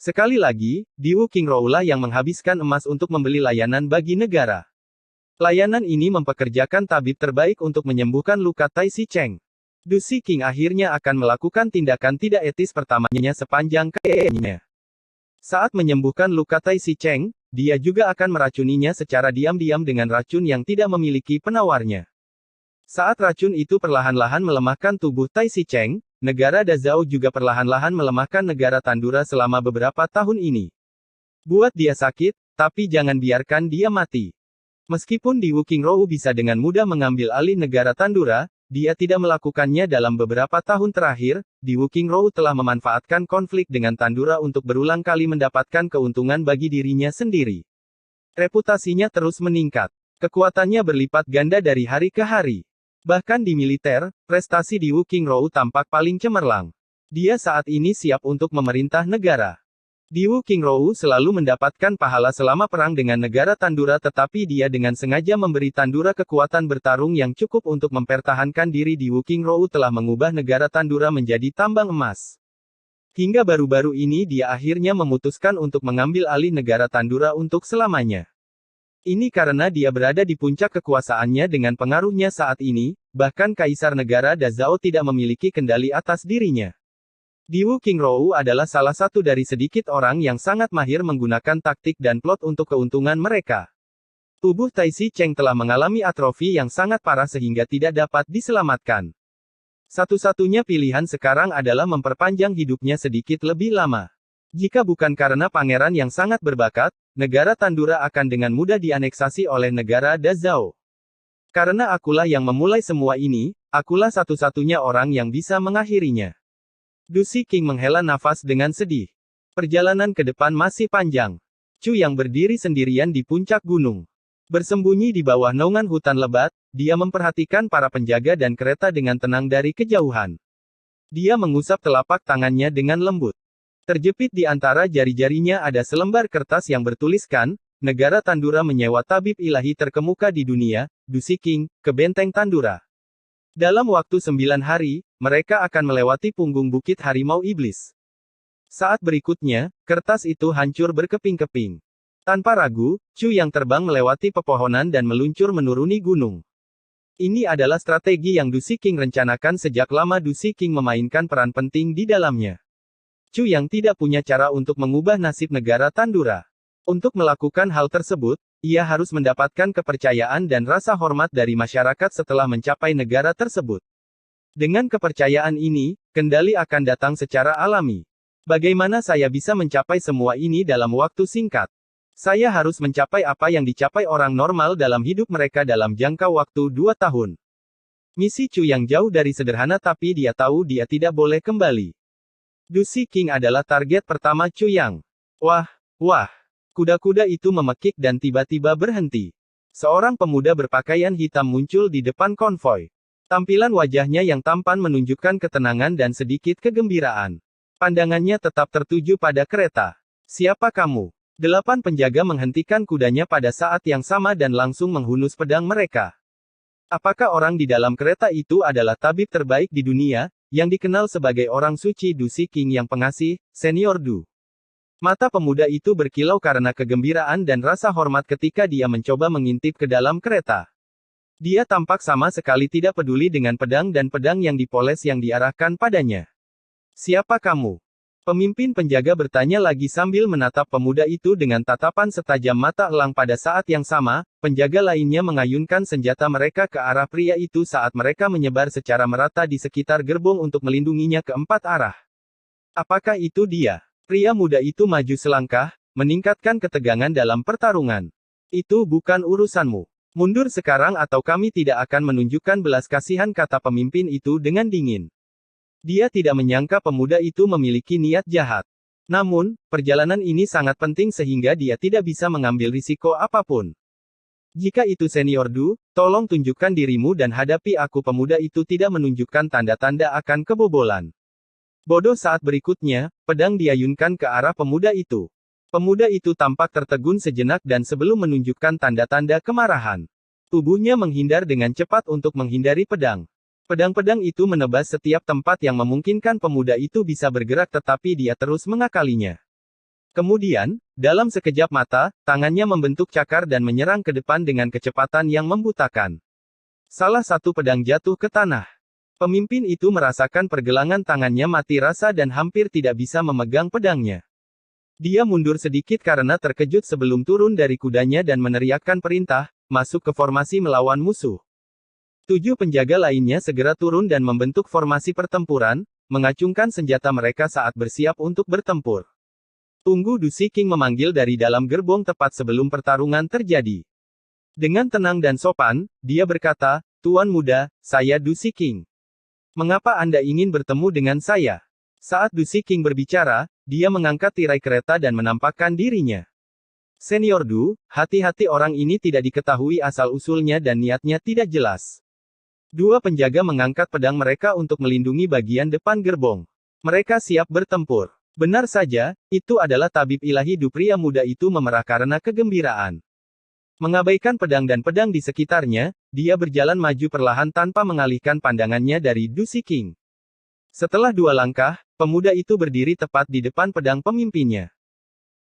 Sekali lagi, di Wuqingrou lah yang menghabiskan emas untuk membeli layanan bagi negara. Layanan ini mempekerjakan tabib terbaik untuk menyembuhkan luka Tai Shicheng. Du Shiking akhirnya akan melakukan tindakan tidak etis pertamanya sepanjang karirnya. Saat menyembuhkan luka Tai Shicheng, dia juga akan meracuninya secara diam-diam dengan racun yang tidak memiliki penawarnya. Saat racun itu perlahan-lahan melemahkan tubuh Tai Shicheng, negara Dazhao juga perlahan-lahan melemahkan negara Tandura selama beberapa tahun ini. Buat dia sakit, tapi jangan biarkan dia mati. Meskipun di Wuqingrou bisa dengan mudah mengambil alih negara Tandura, dia tidak melakukannya dalam beberapa tahun terakhir. Di Wuqingrou telah memanfaatkan konflik dengan Tandura untuk berulang kali mendapatkan keuntungan bagi dirinya sendiri. Reputasinya terus meningkat. Kekuatannya berlipat ganda dari hari ke hari. Bahkan di militer, prestasi di Wuqingrou tampak paling cemerlang. Dia saat ini siap untuk memerintah negara. Di Wuqingrou selalu mendapatkan pahala selama perang dengan negara Tandura, tetapi dia dengan sengaja memberi Tandura kekuatan bertarung yang cukup untuk mempertahankan diri di Wuqingrou telah mengubah negara Tandura menjadi tambang emas. Hingga baru-baru ini dia akhirnya memutuskan untuk mengambil alih negara Tandura untuk selamanya. Ini karena dia berada di puncak kekuasaannya dengan pengaruhnya saat ini, bahkan Kaisar Negara Dazhao tidak memiliki kendali atas dirinya. Diwu Qingrou adalah salah satu dari sedikit orang yang sangat mahir menggunakan taktik dan plot untuk keuntungan mereka. Tubuh Tai Si Cheng telah mengalami atrofi yang sangat parah sehingga tidak dapat diselamatkan. Satu-satunya pilihan sekarang adalah memperpanjang hidupnya sedikit lebih lama. Jika bukan karena pangeran yang sangat berbakat, negara Tandura akan dengan mudah dianeksasi oleh negara Dazhao. Karena akulah yang memulai semua ini, akulah satu-satunya orang yang bisa mengakhirinya. Du Siqing menghela nafas dengan sedih. Perjalanan ke depan masih panjang. Chu yang berdiri sendirian di puncak gunung. Bersembunyi di bawah naungan hutan lebat, dia memperhatikan para penjaga dan kereta dengan tenang dari kejauhan. Dia mengusap telapak tangannya dengan lembut. Terjepit di antara jari-jarinya ada selembar kertas yang bertuliskan, negara Tandura menyewa tabib ilahi terkemuka di dunia, Du Siqing, ke benteng Tandura. Dalam waktu 9 hari, mereka akan melewati punggung bukit harimau iblis. Saat berikutnya, kertas itu hancur berkeping-keping. Tanpa ragu, Chu yang terbang melewati pepohonan dan meluncur menuruni gunung. Ini adalah strategi yang Du Siqing rencanakan sejak lama. Du Siqing memainkan peran penting di dalamnya. Chu yang tidak punya cara untuk mengubah nasib negara Tandura. Untuk melakukan hal tersebut, ia harus mendapatkan kepercayaan dan rasa hormat dari masyarakat setelah mencapai negara tersebut. Dengan kepercayaan ini, kendali akan datang secara alami. Bagaimana saya bisa mencapai semua ini dalam waktu singkat? Saya harus mencapai apa yang dicapai orang normal dalam hidup mereka dalam jangka waktu 2 tahun. Misi Chu yang jauh dari sederhana tapi dia tahu dia tidak boleh kembali. Du Siqing adalah target pertama Chu Yang. Wah. Kuda-kuda itu memekik dan tiba-tiba berhenti. Seorang pemuda berpakaian hitam muncul di depan konvoi. Tampilan wajahnya yang tampan menunjukkan ketenangan dan sedikit kegembiraan. Pandangannya tetap tertuju pada kereta. Siapa kamu? 8 penjaga menghentikan kudanya pada saat yang sama dan langsung menghunus pedang mereka. Apakah orang di dalam kereta itu adalah tabib terbaik di dunia, yang dikenal sebagai orang suci Du Siqing yang pengasih, Senior Du? Mata pemuda itu berkilau karena kegembiraan dan rasa hormat ketika dia mencoba mengintip ke dalam kereta. Dia tampak sama sekali tidak peduli dengan pedang dan pedang yang dipoles yang diarahkan padanya. Siapa kamu? Pemimpin penjaga bertanya lagi sambil menatap pemuda itu dengan tatapan setajam mata elang. Pada saat yang sama, penjaga lainnya mengayunkan senjata mereka ke arah pria itu saat mereka menyebar secara merata di sekitar gerbong untuk melindunginya ke 4 arah. Apakah itu dia? Pria muda itu maju selangkah, meningkatkan ketegangan dalam pertarungan. Itu bukan urusanmu. Mundur sekarang atau kami tidak akan menunjukkan belas kasihan, kata pemimpin itu dengan dingin. Dia tidak menyangka pemuda itu memiliki niat jahat. Namun, perjalanan ini sangat penting sehingga dia tidak bisa mengambil risiko apapun. Jika itu Senior Du, tolong tunjukkan dirimu dan hadapi aku. Pemuda itu tidak menunjukkan tanda-tanda akan kebobolan. Bodoh. Saat berikutnya, pedang diayunkan ke arah pemuda itu. Pemuda itu tampak tertegun sejenak dan sebelum menunjukkan tanda-tanda kemarahan, tubuhnya menghindar dengan cepat untuk menghindari pedang. Pedang-pedang itu menebas setiap tempat yang memungkinkan pemuda itu bisa bergerak, tetapi dia terus mengakalinya. Kemudian, dalam sekejap mata, tangannya membentuk cakar dan menyerang ke depan dengan kecepatan yang membutakan. Salah satu pedang jatuh ke tanah. Pemimpin itu merasakan pergelangan tangannya mati rasa dan hampir tidak bisa memegang pedangnya. Dia mundur sedikit karena terkejut sebelum turun dari kudanya dan meneriakkan perintah, masuk ke formasi melawan musuh. 7 penjaga lainnya segera turun dan membentuk formasi pertempuran, mengacungkan senjata mereka saat bersiap untuk bertempur. Tunggu, Du Siqing memanggil dari dalam gerbong tepat sebelum pertarungan terjadi. Dengan tenang dan sopan, dia berkata, Tuan muda, saya Du Siqing. Mengapa Anda ingin bertemu dengan saya? Saat Du Siqing berbicara, dia mengangkat tirai kereta dan menampakkan dirinya. Senior Du, hati-hati, orang ini tidak diketahui asal-usulnya dan niatnya tidak jelas. 2 penjaga mengangkat pedang mereka untuk melindungi bagian depan gerbong. Mereka siap bertempur. Benar saja, itu adalah tabib ilahi Du. Pria muda itu memerah karena kegembiraan. Mengabaikan pedang dan pedang di sekitarnya, dia berjalan maju perlahan tanpa mengalihkan pandangannya dari Du Siqing. Setelah 2 langkah, pemuda itu berdiri tepat di depan pedang pemimpinnya.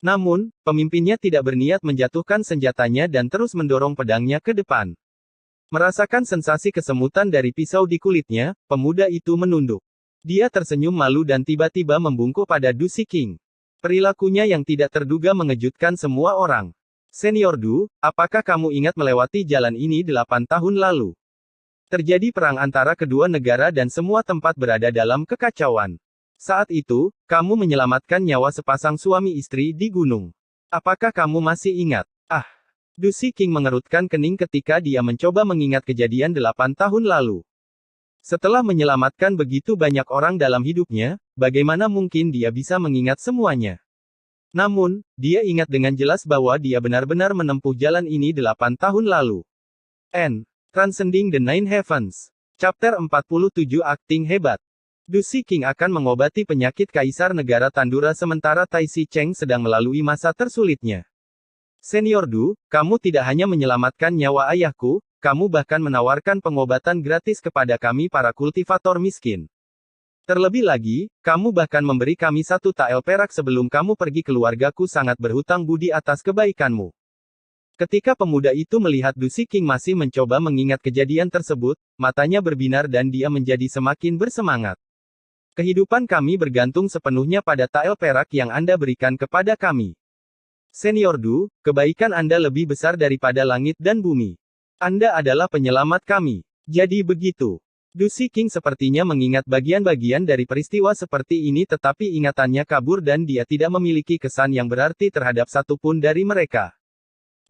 Namun, pemimpinnya tidak berniat menjatuhkan senjatanya dan terus mendorong pedangnya ke depan. Merasakan sensasi kesemutan dari pisau di kulitnya, pemuda itu menunduk. Dia tersenyum malu dan tiba-tiba membungkuk pada Du King. Perilakunya yang tidak terduga mengejutkan semua orang. Senior Du, apakah kamu ingat melewati jalan ini 8 tahun lalu? Terjadi perang antara kedua negara dan semua tempat berada dalam kekacauan. Saat itu, kamu menyelamatkan nyawa sepasang suami istri di gunung. Apakah kamu masih ingat? Ah! Du King mengerutkan kening ketika dia mencoba mengingat kejadian 8 tahun lalu. Setelah menyelamatkan begitu banyak orang dalam hidupnya, bagaimana mungkin dia bisa mengingat semuanya? Namun, dia ingat dengan jelas bahwa dia benar-benar menempuh jalan ini 8 tahun lalu. Transcending the Nine Heavens. Chapter 47 Akting Hebat. Du King akan mengobati penyakit Kaisar Negara Tandura sementara Tai Si Cheng sedang melalui masa tersulitnya. Senior Du, kamu tidak hanya menyelamatkan nyawa ayahku, kamu bahkan menawarkan pengobatan gratis kepada kami para kultivator miskin. Terlebih lagi, kamu bahkan memberi kami 1 tael perak sebelum kamu pergi. Keluargaku sangat berhutang budi atas kebaikanmu. Ketika pemuda itu melihat Du King masih mencoba mengingat kejadian tersebut, matanya berbinar dan dia menjadi semakin bersemangat. Kehidupan kami bergantung sepenuhnya pada tael perak yang Anda berikan kepada kami. Senior Du, kebaikan Anda lebih besar daripada langit dan bumi. Anda adalah penyelamat kami. Jadi begitu. Du King sepertinya mengingat bagian-bagian dari peristiwa seperti ini tetapi ingatannya kabur dan dia tidak memiliki kesan yang berarti terhadap satupun dari mereka.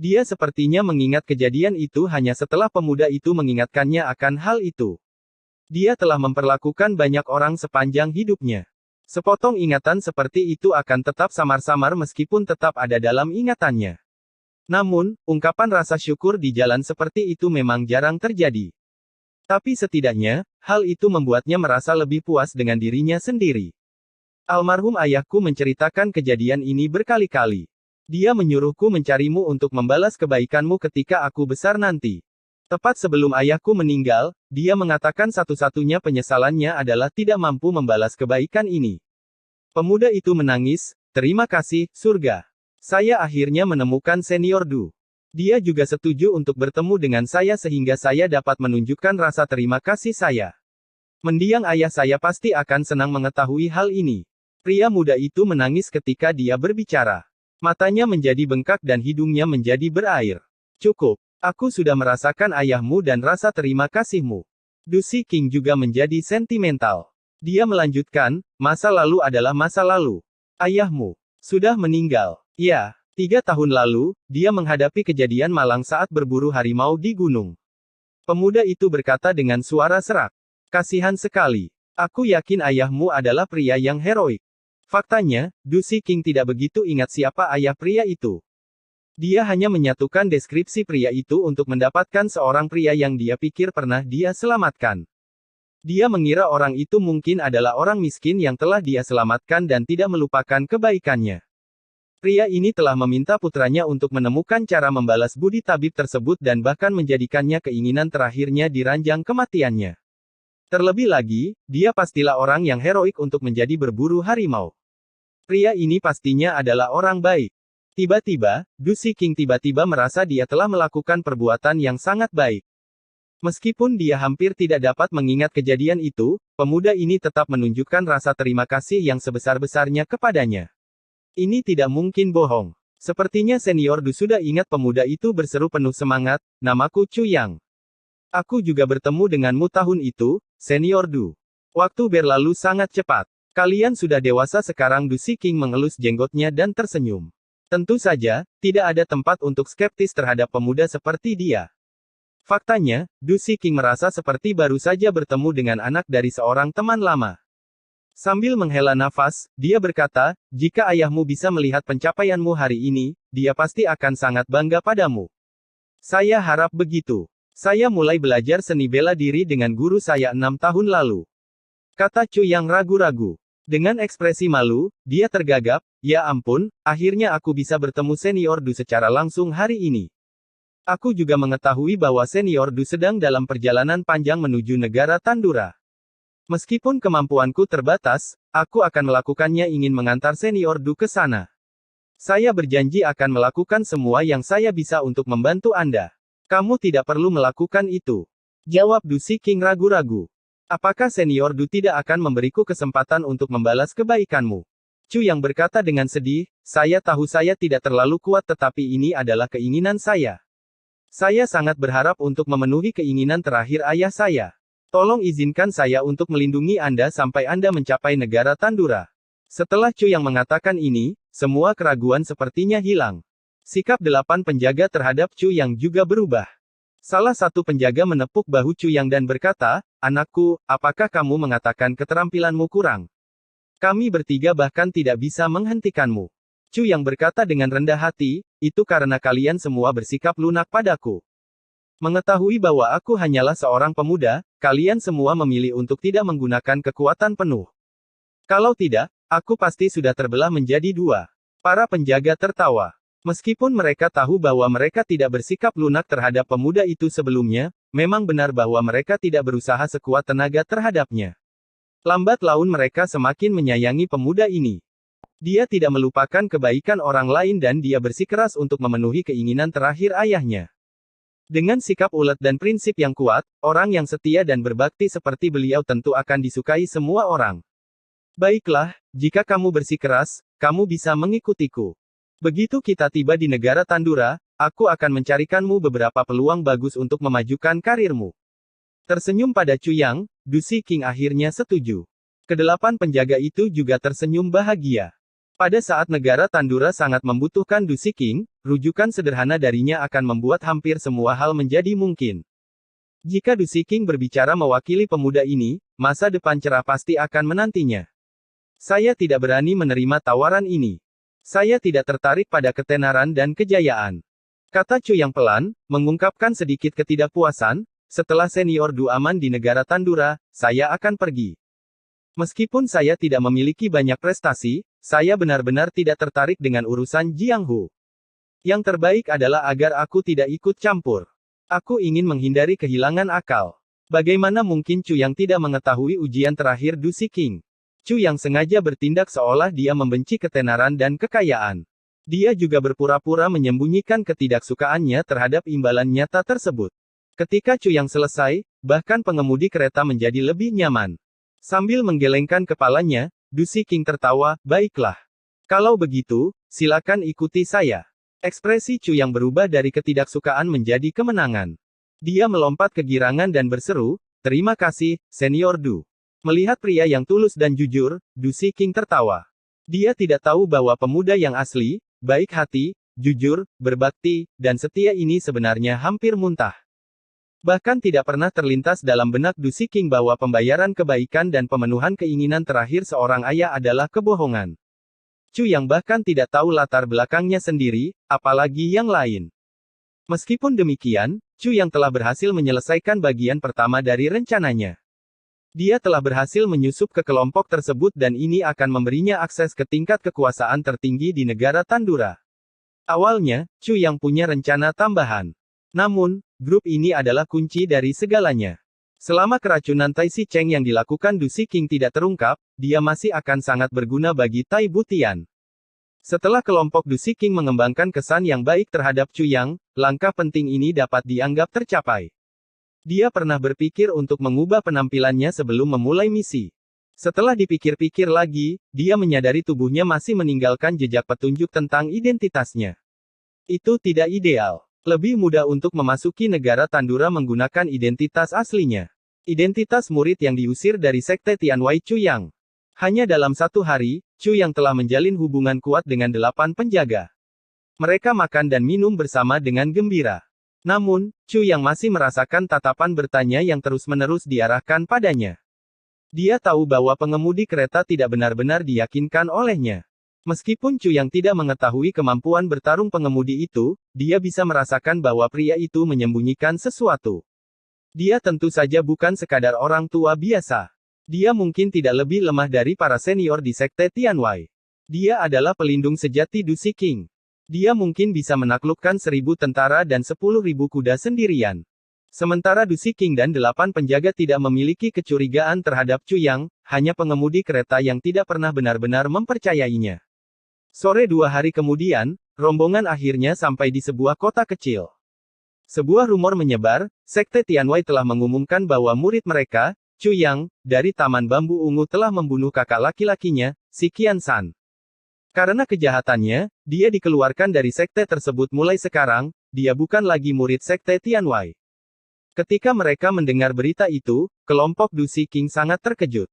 Dia sepertinya mengingat kejadian itu hanya setelah pemuda itu mengingatkannya akan hal itu. Dia telah memperlakukan banyak orang sepanjang hidupnya. Sepotong ingatan seperti itu akan tetap samar-samar meskipun tetap ada dalam ingatannya. Namun, ungkapan rasa syukur di jalan seperti itu memang jarang terjadi. Tapi setidaknya, hal itu membuatnya merasa lebih puas dengan dirinya sendiri. Almarhum ayahku menceritakan kejadian ini berkali-kali. Dia menyuruhku mencarimu untuk membalas kebaikanmu ketika aku besar nanti. Tepat sebelum ayahku meninggal, dia mengatakan satu-satunya penyesalannya adalah tidak mampu membalas kebaikan ini. Pemuda itu menangis, terima kasih, surga. Saya akhirnya menemukan Senior Du. Dia juga setuju untuk bertemu dengan saya sehingga saya dapat menunjukkan rasa terima kasih saya. Mendiang ayah saya pasti akan senang mengetahui hal ini. Pria muda itu menangis ketika dia berbicara. Matanya menjadi bengkak dan hidungnya menjadi berair. Cukup. Aku sudah merasakan ayahmu dan rasa terima kasihmu. Du King juga menjadi sentimental. Dia melanjutkan, masa lalu adalah masa lalu. Ayahmu sudah meninggal. Ya, 3 tahun lalu, dia menghadapi kejadian malang saat berburu harimau di gunung. Pemuda itu berkata dengan suara serak. Kasihan sekali. Aku yakin ayahmu adalah pria yang heroik. Faktanya, Du King tidak begitu ingat siapa ayah pria itu. Dia hanya menyatukan deskripsi pria itu untuk mendapatkan seorang pria yang dia pikir pernah dia selamatkan. Dia mengira orang itu mungkin adalah orang miskin yang telah dia selamatkan dan tidak melupakan kebaikannya. Pria ini telah meminta putranya untuk menemukan cara membalas budi tabib tersebut dan bahkan menjadikannya keinginan terakhirnya di ranjang kematiannya. Terlebih lagi, dia pastilah orang yang heroik untuk menjadi berburu harimau. Pria ini pastinya adalah orang baik. Tiba-tiba, Du King tiba-tiba merasa dia telah melakukan perbuatan yang sangat baik. Meskipun dia hampir tidak dapat mengingat kejadian itu, pemuda ini tetap menunjukkan rasa terima kasih yang sebesar-besarnya kepadanya. Ini tidak mungkin bohong. Sepertinya Senior Du sudah ingat pemuda itu berseru penuh semangat, namaku Chu Yang. Aku juga bertemu denganmu tahun itu, Senior Du. Waktu berlalu sangat cepat. Kalian sudah dewasa sekarang. Du King mengelus jenggotnya dan tersenyum. Tentu saja, tidak ada tempat untuk skeptis terhadap pemuda seperti dia. Faktanya, Du King merasa seperti baru saja bertemu dengan anak dari seorang teman lama. Sambil menghela nafas, dia berkata, jika ayahmu bisa melihat pencapaianmu hari ini, dia pasti akan sangat bangga padamu. Saya harap begitu. Saya mulai belajar seni bela diri dengan guru saya 6 tahun lalu. Kata Chu yang ragu-ragu. Dengan ekspresi malu, dia tergagap, ya ampun, akhirnya aku bisa bertemu Senior Du secara langsung hari ini. Aku juga mengetahui bahwa Senior Du sedang dalam perjalanan panjang menuju negara Tandura. Meskipun kemampuanku terbatas, aku akan melakukannya. Ingin mengantar Senior Du ke sana. Saya berjanji akan melakukan semua yang saya bisa untuk membantu Anda. Kamu tidak perlu melakukan itu. Jawab Du King ragu-ragu. Apakah Senior Du tidak akan memberiku kesempatan untuk membalas kebaikanmu? Chu Yang berkata dengan sedih, saya tahu saya tidak terlalu kuat tetapi ini adalah keinginan saya. Saya sangat berharap untuk memenuhi keinginan terakhir ayah saya. Tolong izinkan saya untuk melindungi Anda sampai Anda mencapai negara Tandura. Setelah Chu Yang mengatakan ini, semua keraguan sepertinya hilang. Sikap 8 penjaga terhadap Chu Yang juga berubah. Salah satu penjaga menepuk bahu Chu Yang dan berkata, anakku, apakah kamu mengatakan keterampilanmu kurang? Kami bertiga bahkan tidak bisa menghentikanmu. Chu Yang berkata dengan rendah hati, itu karena kalian semua bersikap lunak padaku. Mengetahui bahwa aku hanyalah seorang pemuda, kalian semua memilih untuk tidak menggunakan kekuatan penuh. Kalau tidak, aku pasti sudah terbelah menjadi dua. Para penjaga tertawa. Meskipun mereka tahu bahwa mereka tidak bersikap lunak terhadap pemuda itu sebelumnya, memang benar bahwa mereka tidak berusaha sekuat tenaga terhadapnya. Lambat laun mereka semakin menyayangi pemuda ini. Dia tidak melupakan kebaikan orang lain dan dia bersikeras untuk memenuhi keinginan terakhir ayahnya. Dengan sikap ulet dan prinsip yang kuat, orang yang setia dan berbakti seperti beliau tentu akan disukai semua orang. Baiklah, jika kamu bersikeras, kamu bisa mengikutiku. Begitu kita tiba di negara Tandura, aku akan mencarikanmu beberapa peluang bagus untuk memajukan karirmu. Tersenyum pada Chu Yang, Du King akhirnya setuju. Kedelapan penjaga itu juga tersenyum bahagia. Pada saat negara Tandura sangat membutuhkan Du King, rujukan sederhana darinya akan membuat hampir semua hal menjadi mungkin. Jika Du King berbicara mewakili pemuda ini, masa depan cerah pasti akan menantinya. Saya tidak berani menerima tawaran ini. Saya tidak tertarik pada ketenaran dan kejayaan. Kata Chu Yang pelan, mengungkapkan sedikit ketidakpuasan. Setelah Senior Du aman di negara Tandura, saya akan pergi. Meskipun saya tidak memiliki banyak prestasi, saya benar-benar tidak tertarik dengan urusan Jianghu. Yang terbaik adalah agar aku tidak ikut campur. Aku ingin menghindari kehilangan akal. Bagaimana mungkin Chu Yang tidak mengetahui ujian terakhir Du King? Chu Yang sengaja bertindak seolah dia membenci ketenaran dan kekayaan. Dia juga berpura-pura menyembunyikan ketidaksukaannya terhadap imbalan nyata tersebut. Ketika Chu Yang selesai, bahkan pengemudi kereta menjadi lebih nyaman. Sambil menggelengkan kepalanya, Du King tertawa, baiklah. Kalau begitu, silakan ikuti saya. Ekspresi Chu Yang berubah dari ketidaksukaan menjadi kemenangan. Dia melompat kegirangan dan berseru, terima kasih, Senior Du. Melihat pria yang tulus dan jujur, Du King tertawa. Dia tidak tahu bahwa pemuda yang asli, baik hati, jujur, berbakti, dan setia ini sebenarnya hampir muntah. Bahkan tidak pernah terlintas dalam benak Du King bahwa pembayaran kebaikan dan pemenuhan keinginan terakhir seorang ayah adalah kebohongan. Chu Yang bahkan tidak tahu latar belakangnya sendiri, apalagi yang lain. Meskipun demikian, Chu Yang telah berhasil menyelesaikan bagian pertama dari rencananya. Dia telah berhasil menyusup ke kelompok tersebut dan ini akan memberinya akses ke tingkat kekuasaan tertinggi di negara Tandura. Awalnya, Chu Yang punya rencana tambahan. Namun, grup ini adalah kunci dari segalanya. Selama keracunan Tai Si Cheng yang dilakukan Du King tidak terungkap, dia masih akan sangat berguna bagi Tai Butian. Setelah kelompok Du King mengembangkan kesan yang baik terhadap Chu Yang, langkah penting ini dapat dianggap tercapai. Dia pernah berpikir untuk mengubah penampilannya sebelum memulai misi. Setelah dipikir-pikir lagi, dia menyadari tubuhnya masih meninggalkan jejak petunjuk tentang identitasnya. Itu tidak ideal. Lebih mudah untuk memasuki negara Tandura menggunakan identitas aslinya. Identitas murid yang diusir dari sekte Tianwei Chu Yang. Hanya dalam satu hari, Chu Yang telah menjalin hubungan kuat dengan 8 penjaga. Mereka makan dan minum bersama dengan gembira. Namun, Chu Yang masih merasakan tatapan bertanya yang terus-menerus diarahkan padanya. Dia tahu bahwa pengemudi kereta tidak benar-benar diyakinkan olehnya. Meskipun Chu Yang tidak mengetahui kemampuan bertarung pengemudi itu, dia bisa merasakan bahwa pria itu menyembunyikan sesuatu. Dia tentu saja bukan sekadar orang tua biasa. Dia mungkin tidak lebih lemah dari para senior di sekte Tianwei. Dia adalah pelindung sejati Du King. Dia mungkin bisa menaklukkan 1000 tentara dan 10.000 kuda sendirian. Sementara Du King dan 8 penjaga tidak memiliki kecurigaan terhadap Chu Yang, hanya pengemudi kereta yang tidak pernah benar-benar mempercayainya. Sore 2 hari kemudian, rombongan akhirnya sampai di sebuah kota kecil. Sebuah rumor menyebar, sekte Tianwei telah mengumumkan bahwa murid mereka, Chu Yang, dari Taman Bambu Ungu telah membunuh kakak laki-lakinya, si Qian San. Karena kejahatannya, dia dikeluarkan dari sekte tersebut mulai sekarang, dia bukan lagi murid sekte Tianwei. Ketika mereka mendengar berita itu, kelompok Du King sangat terkejut.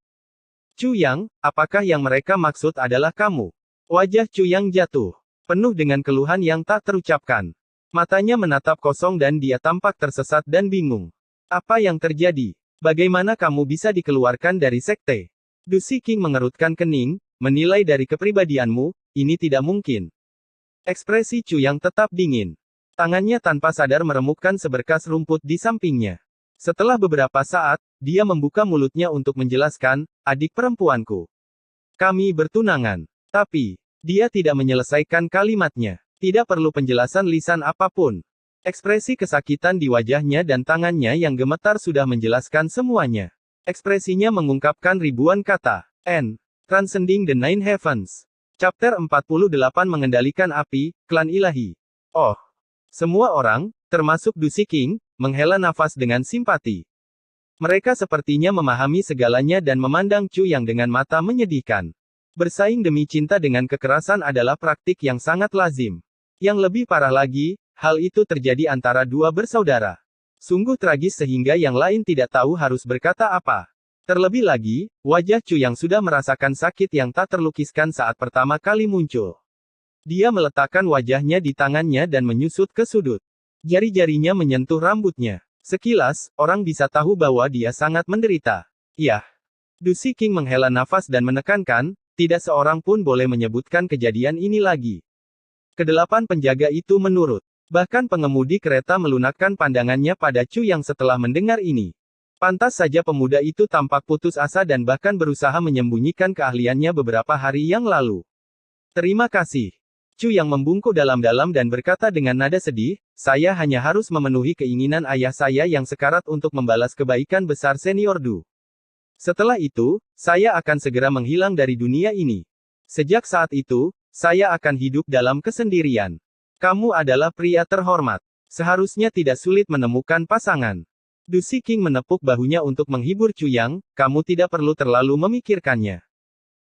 Chu Yang, apakah yang mereka maksud adalah kamu? Wajah Chu Yang jatuh, penuh dengan keluhan yang tak terucapkan. Matanya menatap kosong dan dia tampak tersesat dan bingung. Apa yang terjadi? Bagaimana kamu bisa dikeluarkan dari sekte? Du King mengerutkan kening, menilai dari kepribadianmu, ini tidak mungkin. Ekspresi Chu Yang tetap dingin. Tangannya tanpa sadar meremukkan seberkas rumput di sampingnya. Setelah beberapa saat, dia membuka mulutnya untuk menjelaskan, adik perempuanku. Kami bertunangan. Tapi, dia tidak menyelesaikan kalimatnya. Tidak perlu penjelasan lisan apapun. Ekspresi kesakitan di wajahnya dan tangannya yang gemetar sudah menjelaskan semuanya. Ekspresinya mengungkapkan ribuan kata. Transcending the Nine Heavens. Chapter 48 Mengendalikan Api, Klan Ilahi. Oh. Semua orang, termasuk Du King, menghela nafas dengan simpati. Mereka sepertinya memahami segalanya dan memandang Chu Yang dengan mata menyedihkan. Bersaing demi cinta dengan kekerasan adalah praktik yang sangat lazim. Yang lebih parah lagi, hal itu terjadi antara dua bersaudara. Sungguh tragis sehingga yang lain tidak tahu harus berkata apa. Terlebih lagi, wajah Chu Yang sudah merasakan sakit yang tak terlukiskan saat pertama kali muncul. Dia meletakkan wajahnya di tangannya dan menyusut ke sudut. Jari-jarinya menyentuh rambutnya. Sekilas, orang bisa tahu bahwa dia sangat menderita. Yah. Du King menghela nafas dan menekankan, tidak seorang pun boleh menyebutkan kejadian ini lagi. Kedelapan penjaga itu menurut. Bahkan pengemudi kereta melunakkan pandangannya pada Chu Yang setelah mendengar ini. Pantas saja pemuda itu tampak putus asa dan bahkan berusaha menyembunyikan keahliannya beberapa hari yang lalu. Terima kasih. Chu Yang membungkuk dalam-dalam dan berkata dengan nada sedih, saya hanya harus memenuhi keinginan ayah saya yang sekarat untuk membalas kebaikan besar senior Du. Setelah itu, saya akan segera menghilang dari dunia ini. Sejak saat itu, saya akan hidup dalam kesendirian. Kamu adalah pria terhormat. Seharusnya tidak sulit menemukan pasangan. Du King menepuk bahunya untuk menghibur Chu Yang, kamu tidak perlu terlalu memikirkannya.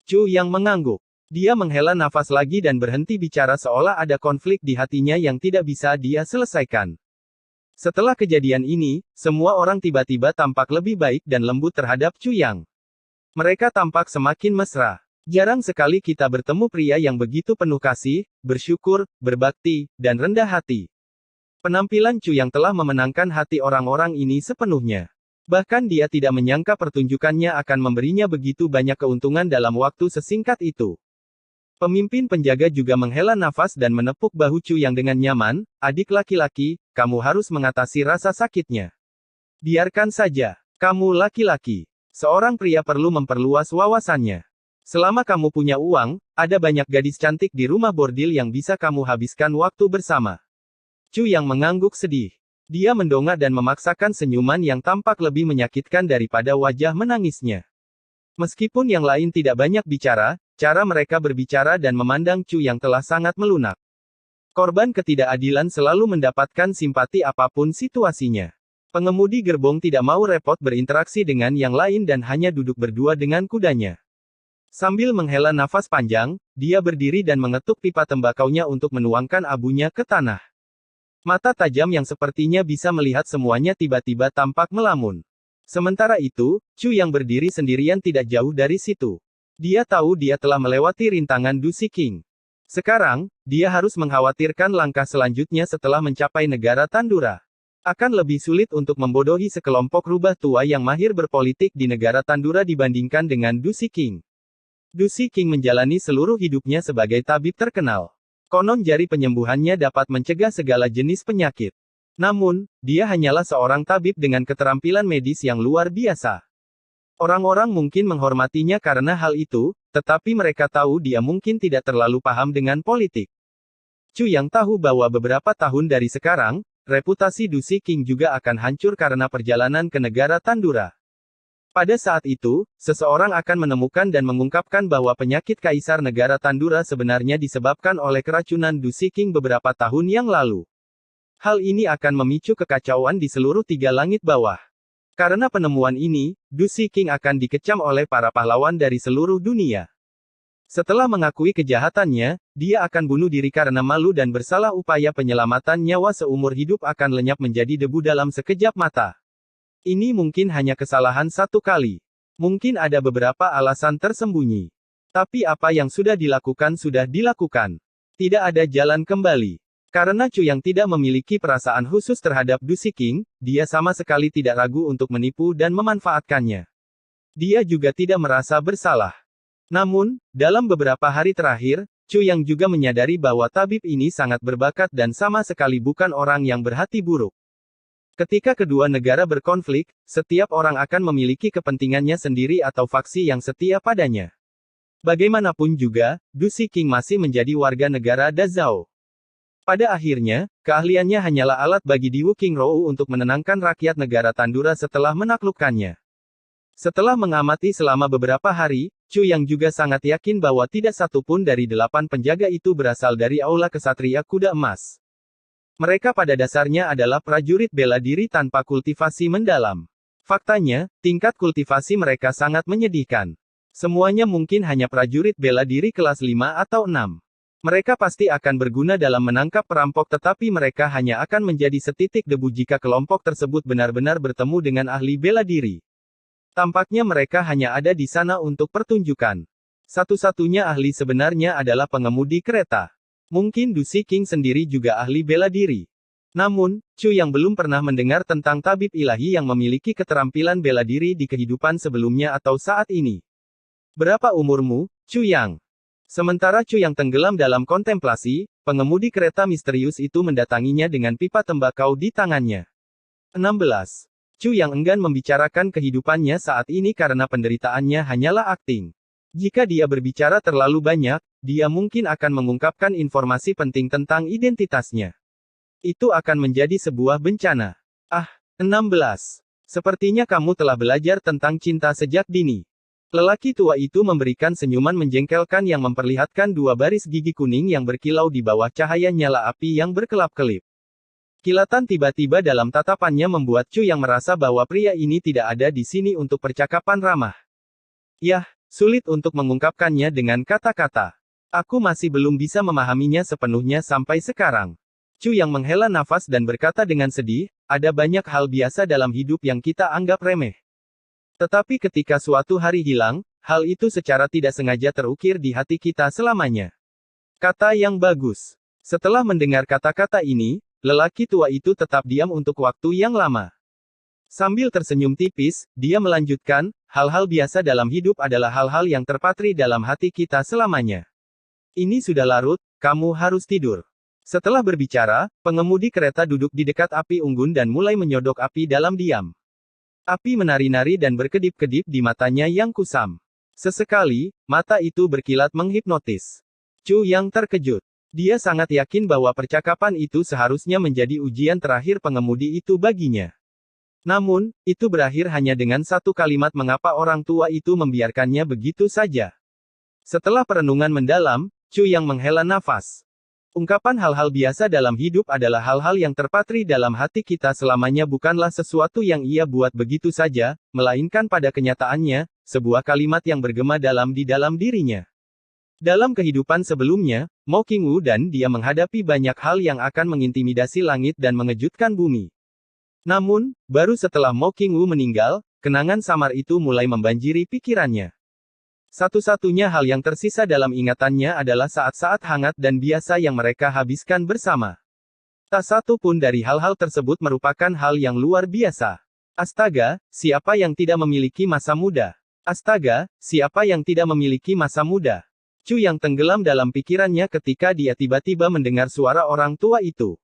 Chu Yang mengangguk. Dia menghela nafas lagi dan berhenti bicara seolah ada konflik di hatinya yang tidak bisa dia selesaikan. Setelah kejadian ini, semua orang tiba-tiba tampak lebih baik dan lembut terhadap Chu Yang. Mereka tampak semakin mesra. Jarang sekali kita bertemu pria yang begitu penuh kasih, bersyukur, berbakti, dan rendah hati. Penampilan Chu Yang telah memenangkan hati orang-orang ini sepenuhnya. Bahkan dia tidak menyangka pertunjukannya akan memberinya begitu banyak keuntungan dalam waktu sesingkat itu. Pemimpin penjaga juga menghela nafas dan menepuk bahu Chu Yang dengan nyaman, adik laki-laki, kamu harus mengatasi rasa sakitnya. Biarkan saja, kamu laki-laki. Seorang pria perlu memperluas wawasannya. Selama kamu punya uang, ada banyak gadis cantik di rumah bordil yang bisa kamu habiskan waktu bersama. Chu Yang mengangguk sedih. Dia mendongak dan memaksakan senyuman yang tampak lebih menyakitkan daripada wajah menangisnya. Meskipun yang lain tidak banyak bicara, cara mereka berbicara dan memandang Chu Yang telah sangat melunak. Korban ketidakadilan selalu mendapatkan simpati apapun situasinya. Pengemudi gerbong tidak mau repot berinteraksi dengan yang lain dan hanya duduk berdua dengan kudanya. Sambil menghela nafas panjang, dia berdiri dan mengetuk pipa tembakaunya untuk menuangkan abunya ke tanah. Mata tajam yang sepertinya bisa melihat semuanya tiba-tiba tampak melamun. Sementara itu, Chu Yang berdiri sendirian tidak jauh dari situ. Dia tahu dia telah melewati rintangan Du King. Sekarang, dia harus mengkhawatirkan langkah selanjutnya setelah mencapai negara Tandura. Akan lebih sulit untuk membodohi sekelompok rubah tua yang mahir berpolitik di negara Tandura dibandingkan dengan Du King. Du King menjalani seluruh hidupnya sebagai tabib terkenal. Konon jari penyembuhannya dapat mencegah segala jenis penyakit. Namun, dia hanyalah seorang tabib dengan keterampilan medis yang luar biasa. Orang-orang mungkin menghormatinya karena hal itu, tetapi mereka tahu dia mungkin tidak terlalu paham dengan politik. Chu Yang tahu bahwa beberapa tahun dari sekarang, reputasi Du King juga akan hancur karena perjalanan ke negara Tandura. Pada saat itu, seseorang akan menemukan dan mengungkapkan bahwa penyakit Kaisar Negara Tandura sebenarnya disebabkan oleh keracunan Du King beberapa tahun yang lalu. Hal ini akan memicu kekacauan di seluruh tiga langit bawah. Karena penemuan ini, Du King akan dikecam oleh para pahlawan dari seluruh dunia. Setelah mengakui kejahatannya, dia akan bunuh diri karena malu dan bersalah. Upaya penyelamatan nyawa seumur hidup akan lenyap menjadi debu dalam sekejap mata. Ini mungkin hanya kesalahan satu kali. Mungkin ada beberapa alasan tersembunyi. Tapi apa yang sudah dilakukan. Tidak ada jalan kembali. Karena Chu yang tidak memiliki perasaan khusus terhadap Du King, dia sama sekali tidak ragu untuk menipu dan memanfaatkannya. Dia juga tidak merasa bersalah. Namun, dalam beberapa hari terakhir, Chu yang juga menyadari bahwa tabib ini sangat berbakat dan sama sekali bukan orang yang berhati buruk. Ketika kedua negara berkonflik, setiap orang akan memiliki kepentingannya sendiri atau faksi yang setia padanya. Bagaimanapun juga, Du King masih menjadi warga negara Dazhao. Pada akhirnya, keahliannya hanyalah alat bagi Diwu Qingrou untuk menenangkan rakyat negara Tandura setelah menaklukkannya. Setelah mengamati selama beberapa hari, Chu yang juga sangat yakin bahwa tidak satu pun dari 8 penjaga itu berasal dari Aula Kesatria Kuda Emas. Mereka pada dasarnya adalah prajurit bela diri tanpa kultivasi mendalam. Faktanya, tingkat kultivasi mereka sangat menyedihkan. Semuanya mungkin hanya prajurit bela diri kelas 5 atau 6. Mereka pasti akan berguna dalam menangkap perampok, tetapi mereka hanya akan menjadi setitik debu jika kelompok tersebut benar-benar bertemu dengan ahli bela diri. Tampaknya mereka hanya ada di sana untuk pertunjukan. Satu-satunya ahli sebenarnya adalah pengemudi kereta. Mungkin Du King sendiri juga ahli bela diri. Namun, Chu yang belum pernah mendengar tentang tabib ilahi yang memiliki keterampilan bela diri di kehidupan sebelumnya atau saat ini. Berapa umurmu, Chu Yang? Sementara Chu yang tenggelam dalam kontemplasi, pengemudi kereta misterius itu mendatanginya dengan pipa tembakau di tangannya. 16. Chu yang enggan membicarakan kehidupannya saat ini karena penderitaannya hanyalah akting. Jika dia berbicara terlalu banyak, dia mungkin akan mengungkapkan informasi penting tentang identitasnya. Itu akan menjadi sebuah bencana. 16. Sepertinya kamu telah belajar tentang cinta sejak dini. Lelaki tua itu memberikan senyuman menjengkelkan yang memperlihatkan 2 baris gigi kuning yang berkilau di bawah cahaya nyala api yang berkelap-kelip. Kilatan tiba-tiba dalam tatapannya membuat Chu yang merasa bahwa pria ini tidak ada di sini untuk percakapan ramah. Yah, sulit untuk mengungkapkannya dengan kata-kata. Aku masih belum bisa memahaminya sepenuhnya sampai sekarang. Chu yang menghela nafas dan berkata dengan sedih, ada banyak hal biasa dalam hidup yang kita anggap remeh. Tetapi ketika suatu hari hilang, hal itu secara tidak sengaja terukir di hati kita selamanya. Kata yang bagus. Setelah mendengar kata-kata ini, lelaki tua itu tetap diam untuk waktu yang lama. Sambil tersenyum tipis, dia melanjutkan, hal-hal biasa dalam hidup adalah hal-hal yang terpatri dalam hati kita selamanya. Ini sudah larut, kamu harus tidur. Setelah berbicara, pengemudi kereta duduk di dekat api unggun dan mulai menyodok api dalam diam. Api menari-nari dan berkedip-kedip di matanya yang kusam. Sesekali, mata itu berkilat menghipnotis. Chu yang terkejut. Dia sangat yakin bahwa percakapan itu seharusnya menjadi ujian terakhir pengemudi itu baginya. Namun, itu berakhir hanya dengan satu kalimat mengapa orang tua itu membiarkannya begitu saja. Setelah perenungan mendalam, Chu yang menghela nafas. Ungkapan hal-hal biasa dalam hidup adalah hal-hal yang terpatri dalam hati kita selamanya, bukanlah sesuatu yang ia buat begitu saja, melainkan pada kenyataannya, sebuah kalimat yang bergema dalam di dalam dirinya. Dalam kehidupan sebelumnya, Mo Qingwu dan dia menghadapi banyak hal yang akan mengintimidasi langit dan mengejutkan bumi. Namun, baru setelah Mo Qingwu meninggal, kenangan samar itu mulai membanjiri pikirannya. Satu-satunya hal yang tersisa dalam ingatannya adalah saat-saat hangat dan biasa yang mereka habiskan bersama. Tak satu pun dari hal-hal tersebut merupakan hal yang luar biasa. Astaga, siapa yang tidak memiliki masa muda? Astaga, siapa yang tidak memiliki masa muda? Chu yang tenggelam dalam pikirannya ketika dia tiba-tiba mendengar suara orang tua itu.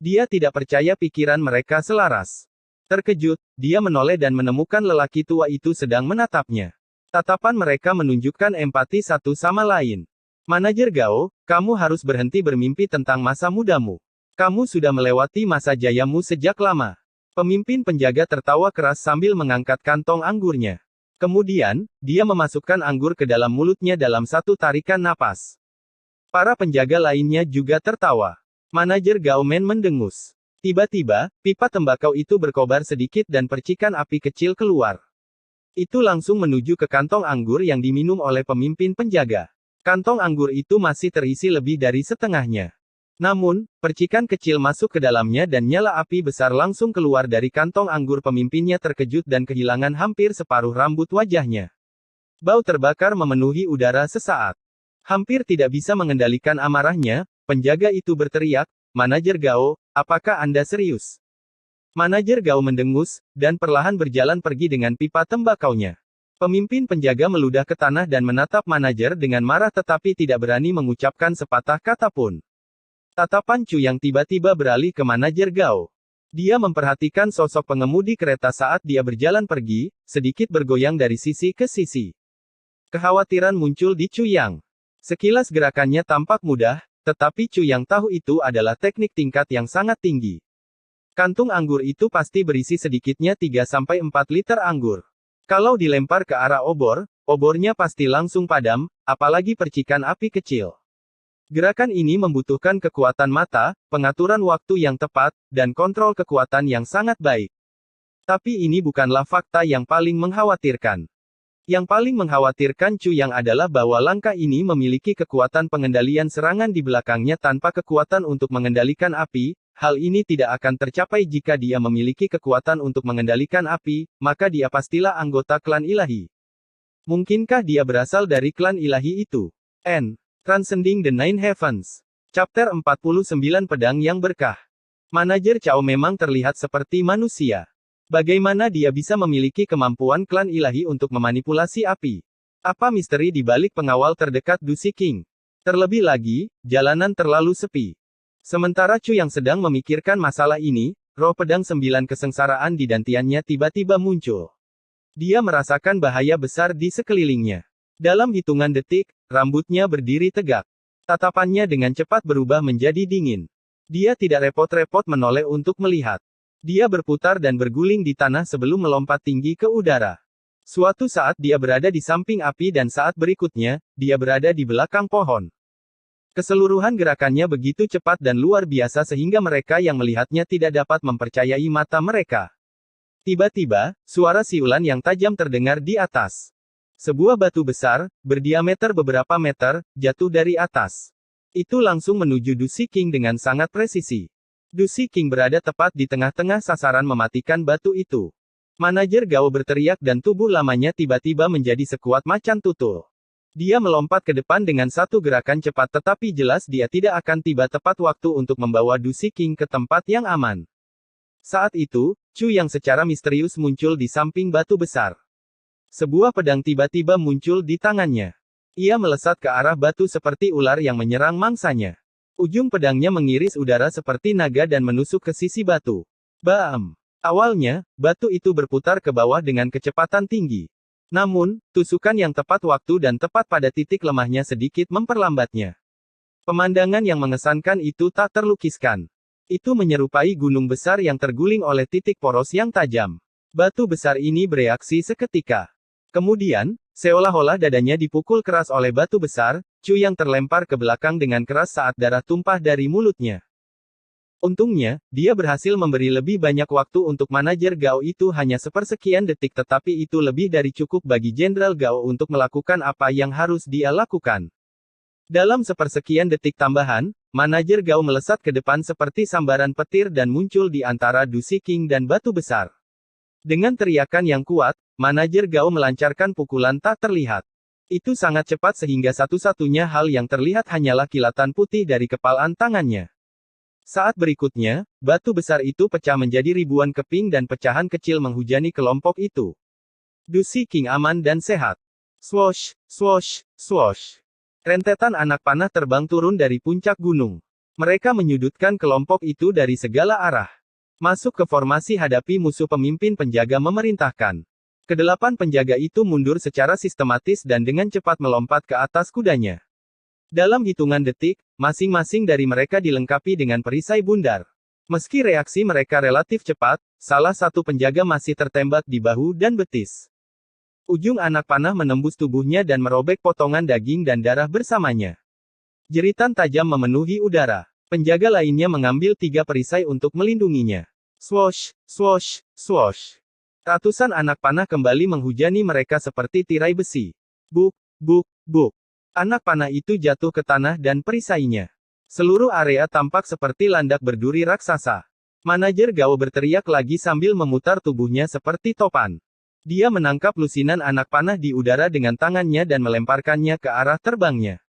Dia tidak percaya pikiran mereka selaras. Terkejut, dia menoleh dan menemukan lelaki tua itu sedang menatapnya. Tatapan mereka menunjukkan empati satu sama lain. Manajer Gao, kamu harus berhenti bermimpi tentang masa mudamu. Kamu sudah melewati masa jayamu sejak lama. Pemimpin penjaga tertawa keras sambil mengangkat kantong anggurnya. Kemudian, dia memasukkan anggur ke dalam mulutnya dalam satu tarikan napas. Para penjaga lainnya juga tertawa. Manajer Gao Men mendengus. Tiba-tiba, pipa tembakau itu berkobar sedikit dan percikan api kecil keluar. Itu langsung menuju ke kantong anggur yang diminum oleh pemimpin penjaga. Kantong anggur itu masih terisi lebih dari setengahnya. Namun, percikan kecil masuk ke dalamnya dan nyala api besar langsung keluar dari kantong anggur. Pemimpinnya terkejut dan kehilangan hampir separuh rambut wajahnya. Bau terbakar memenuhi udara sesaat. Hampir tidak bisa mengendalikan amarahnya, penjaga itu berteriak, "Manajer Gao, apakah Anda serius?" Manajer Gao mendengus, dan perlahan berjalan pergi dengan pipa tembakaunya. Pemimpin penjaga meludah ke tanah dan menatap manajer dengan marah tetapi tidak berani mengucapkan sepatah kata pun. Tatapan Chu yang tiba-tiba beralih ke manajer Gao. Dia memperhatikan sosok pengemudi kereta saat dia berjalan pergi, sedikit bergoyang dari sisi ke sisi. Kekhawatiran muncul di Chu Yang. Sekilas gerakannya tampak mudah, tetapi Chu Yang tahu itu adalah teknik tingkat yang sangat tinggi. Kantung anggur itu pasti berisi sedikitnya 3-4 liter anggur. Kalau dilempar ke arah obor, obornya pasti langsung padam, apalagi percikan api kecil. Gerakan ini membutuhkan kekuatan mata, pengaturan waktu yang tepat, dan kontrol kekuatan yang sangat baik. Tapi ini bukanlah fakta yang paling mengkhawatirkan. Yang paling mengkhawatirkan Chu Yang adalah bahwa langkah ini memiliki kekuatan pengendalian serangan di belakangnya tanpa kekuatan untuk mengendalikan api. Hal ini tidak akan tercapai jika dia memiliki kekuatan untuk mengendalikan api, maka dia pastilah anggota klan ilahi. Mungkinkah dia berasal dari klan ilahi itu? Transcending the Nine Heavens. Chapter 49 Pedang yang Berkah. Manajer Cao memang terlihat seperti manusia. Bagaimana dia bisa memiliki kemampuan klan ilahi untuk memanipulasi api? Apa misteri di balik pengawal terdekat Dusi King? Terlebih lagi, jalanan terlalu sepi. Sementara Chu yang sedang memikirkan masalah ini, roh pedang 9 kesengsaraan di dantiannya tiba-tiba muncul. Dia merasakan bahaya besar di sekelilingnya. Dalam hitungan detik, rambutnya berdiri tegak. Tatapannya dengan cepat berubah menjadi dingin. Dia tidak repot-repot menoleh untuk melihat. Dia berputar dan berguling di tanah sebelum melompat tinggi ke udara. Suatu saat dia berada di samping api dan saat berikutnya, dia berada di belakang pohon. Keseluruhan gerakannya begitu cepat dan luar biasa sehingga mereka yang melihatnya tidak dapat mempercayai mata mereka. Tiba-tiba, suara siulan yang tajam terdengar di atas. Sebuah batu besar, berdiameter beberapa meter, jatuh dari atas. Itu langsung menuju Dusi King dengan sangat presisi. Dusi King berada tepat di tengah-tengah sasaran mematikan batu itu. Manajer Gao berteriak dan tubuh lamanya tiba-tiba menjadi sekuat macan tutul. Dia melompat ke depan dengan satu gerakan cepat tetapi jelas dia tidak akan tiba tepat waktu untuk membawa Dusi King ke tempat yang aman. Saat itu, Chu yang secara misterius muncul di samping batu besar. Sebuah pedang tiba-tiba muncul di tangannya. Ia melesat ke arah batu seperti ular yang menyerang mangsanya. Ujung pedangnya mengiris udara seperti naga dan menusuk ke sisi batu. Bam! Awalnya, batu itu berputar ke bawah dengan kecepatan tinggi. Namun, tusukan yang tepat waktu dan tepat pada titik lemahnya sedikit memperlambatnya. Pemandangan yang mengesankan itu tak terlukiskan. Itu menyerupai gunung besar yang terguling oleh titik poros yang tajam. Batu besar ini bereaksi seketika. Kemudian, seolah-olah dadanya dipukul keras oleh batu besar, Chu yang terlempar ke belakang dengan keras saat darah tumpah dari mulutnya. Untungnya, dia berhasil memberi lebih banyak waktu untuk manajer Gao itu hanya sepersekian detik tetapi itu lebih dari cukup bagi Jenderal Gao untuk melakukan apa yang harus dia lakukan. Dalam sepersekian detik tambahan, manajer Gao melesat ke depan seperti sambaran petir dan muncul di antara Dusi King dan batu besar. Dengan teriakan yang kuat, manajer Gao melancarkan pukulan tak terlihat. Itu sangat cepat sehingga satu-satunya hal yang terlihat hanyalah kilatan putih dari kepalan tangannya. Saat berikutnya, batu besar itu pecah menjadi ribuan keping dan pecahan kecil menghujani kelompok itu. Dusi King aman dan sehat. Swosh, swosh, swosh. Rentetan anak panah terbang turun dari puncak gunung. Mereka menyudutkan kelompok itu dari segala arah. Masuk ke formasi hadapi musuh. Pemimpin penjaga memerintahkan. Kedelapan penjaga itu mundur secara sistematis dan dengan cepat melompat ke atas kudanya. Dalam hitungan detik, masing-masing dari mereka dilengkapi dengan perisai bundar. Meski reaksi mereka relatif cepat, salah satu penjaga masih tertembak di bahu dan betis. Ujung anak panah menembus tubuhnya dan merobek potongan daging dan darah bersamanya. Jeritan tajam memenuhi udara. Penjaga lainnya mengambil 3 perisai untuk melindunginya. Swosh, swosh, swosh. Ratusan anak panah kembali menghujani mereka seperti tirai besi. Buk, buk, buk. Anak panah itu jatuh ke tanah dan perisainya. Seluruh area tampak seperti landak berduri raksasa. Manajer Gao berteriak lagi sambil memutar tubuhnya seperti topan. Dia menangkap lusinan anak panah di udara dengan tangannya dan melemparkannya ke arah terbangnya.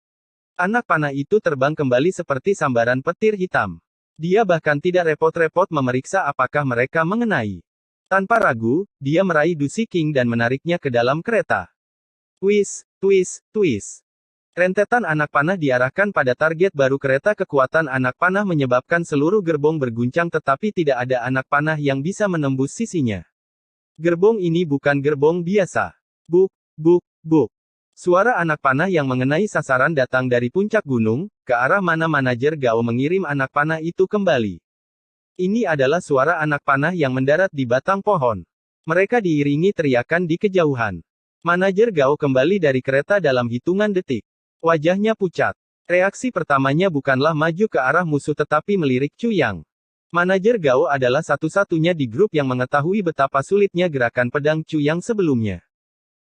Anak panah itu terbang kembali seperti sambaran petir hitam. Dia bahkan tidak repot-repot memeriksa apakah mereka mengenai. Tanpa ragu, dia meraih Du King dan menariknya ke dalam kereta. Twist, twist, twist. Rentetan anak panah diarahkan pada target baru. Kereta kekuatan anak panah menyebabkan seluruh gerbong berguncang, tetapi tidak ada anak panah yang bisa menembus sisinya. Gerbong ini bukan gerbong biasa. Buk, buk, buk. Suara anak panah yang mengenai sasaran datang dari puncak gunung, ke arah mana manajer Gao mengirim anak panah itu kembali. Ini adalah suara anak panah yang mendarat di batang pohon. Mereka diiringi teriakan di kejauhan. Manajer Gao kembali dari kereta dalam hitungan detik. Wajahnya pucat. Reaksi pertamanya bukanlah maju ke arah musuh tetapi melirik Chu Yang. Manajer Gao adalah satu-satunya di grup yang mengetahui betapa sulitnya gerakan pedang Chu Yang sebelumnya.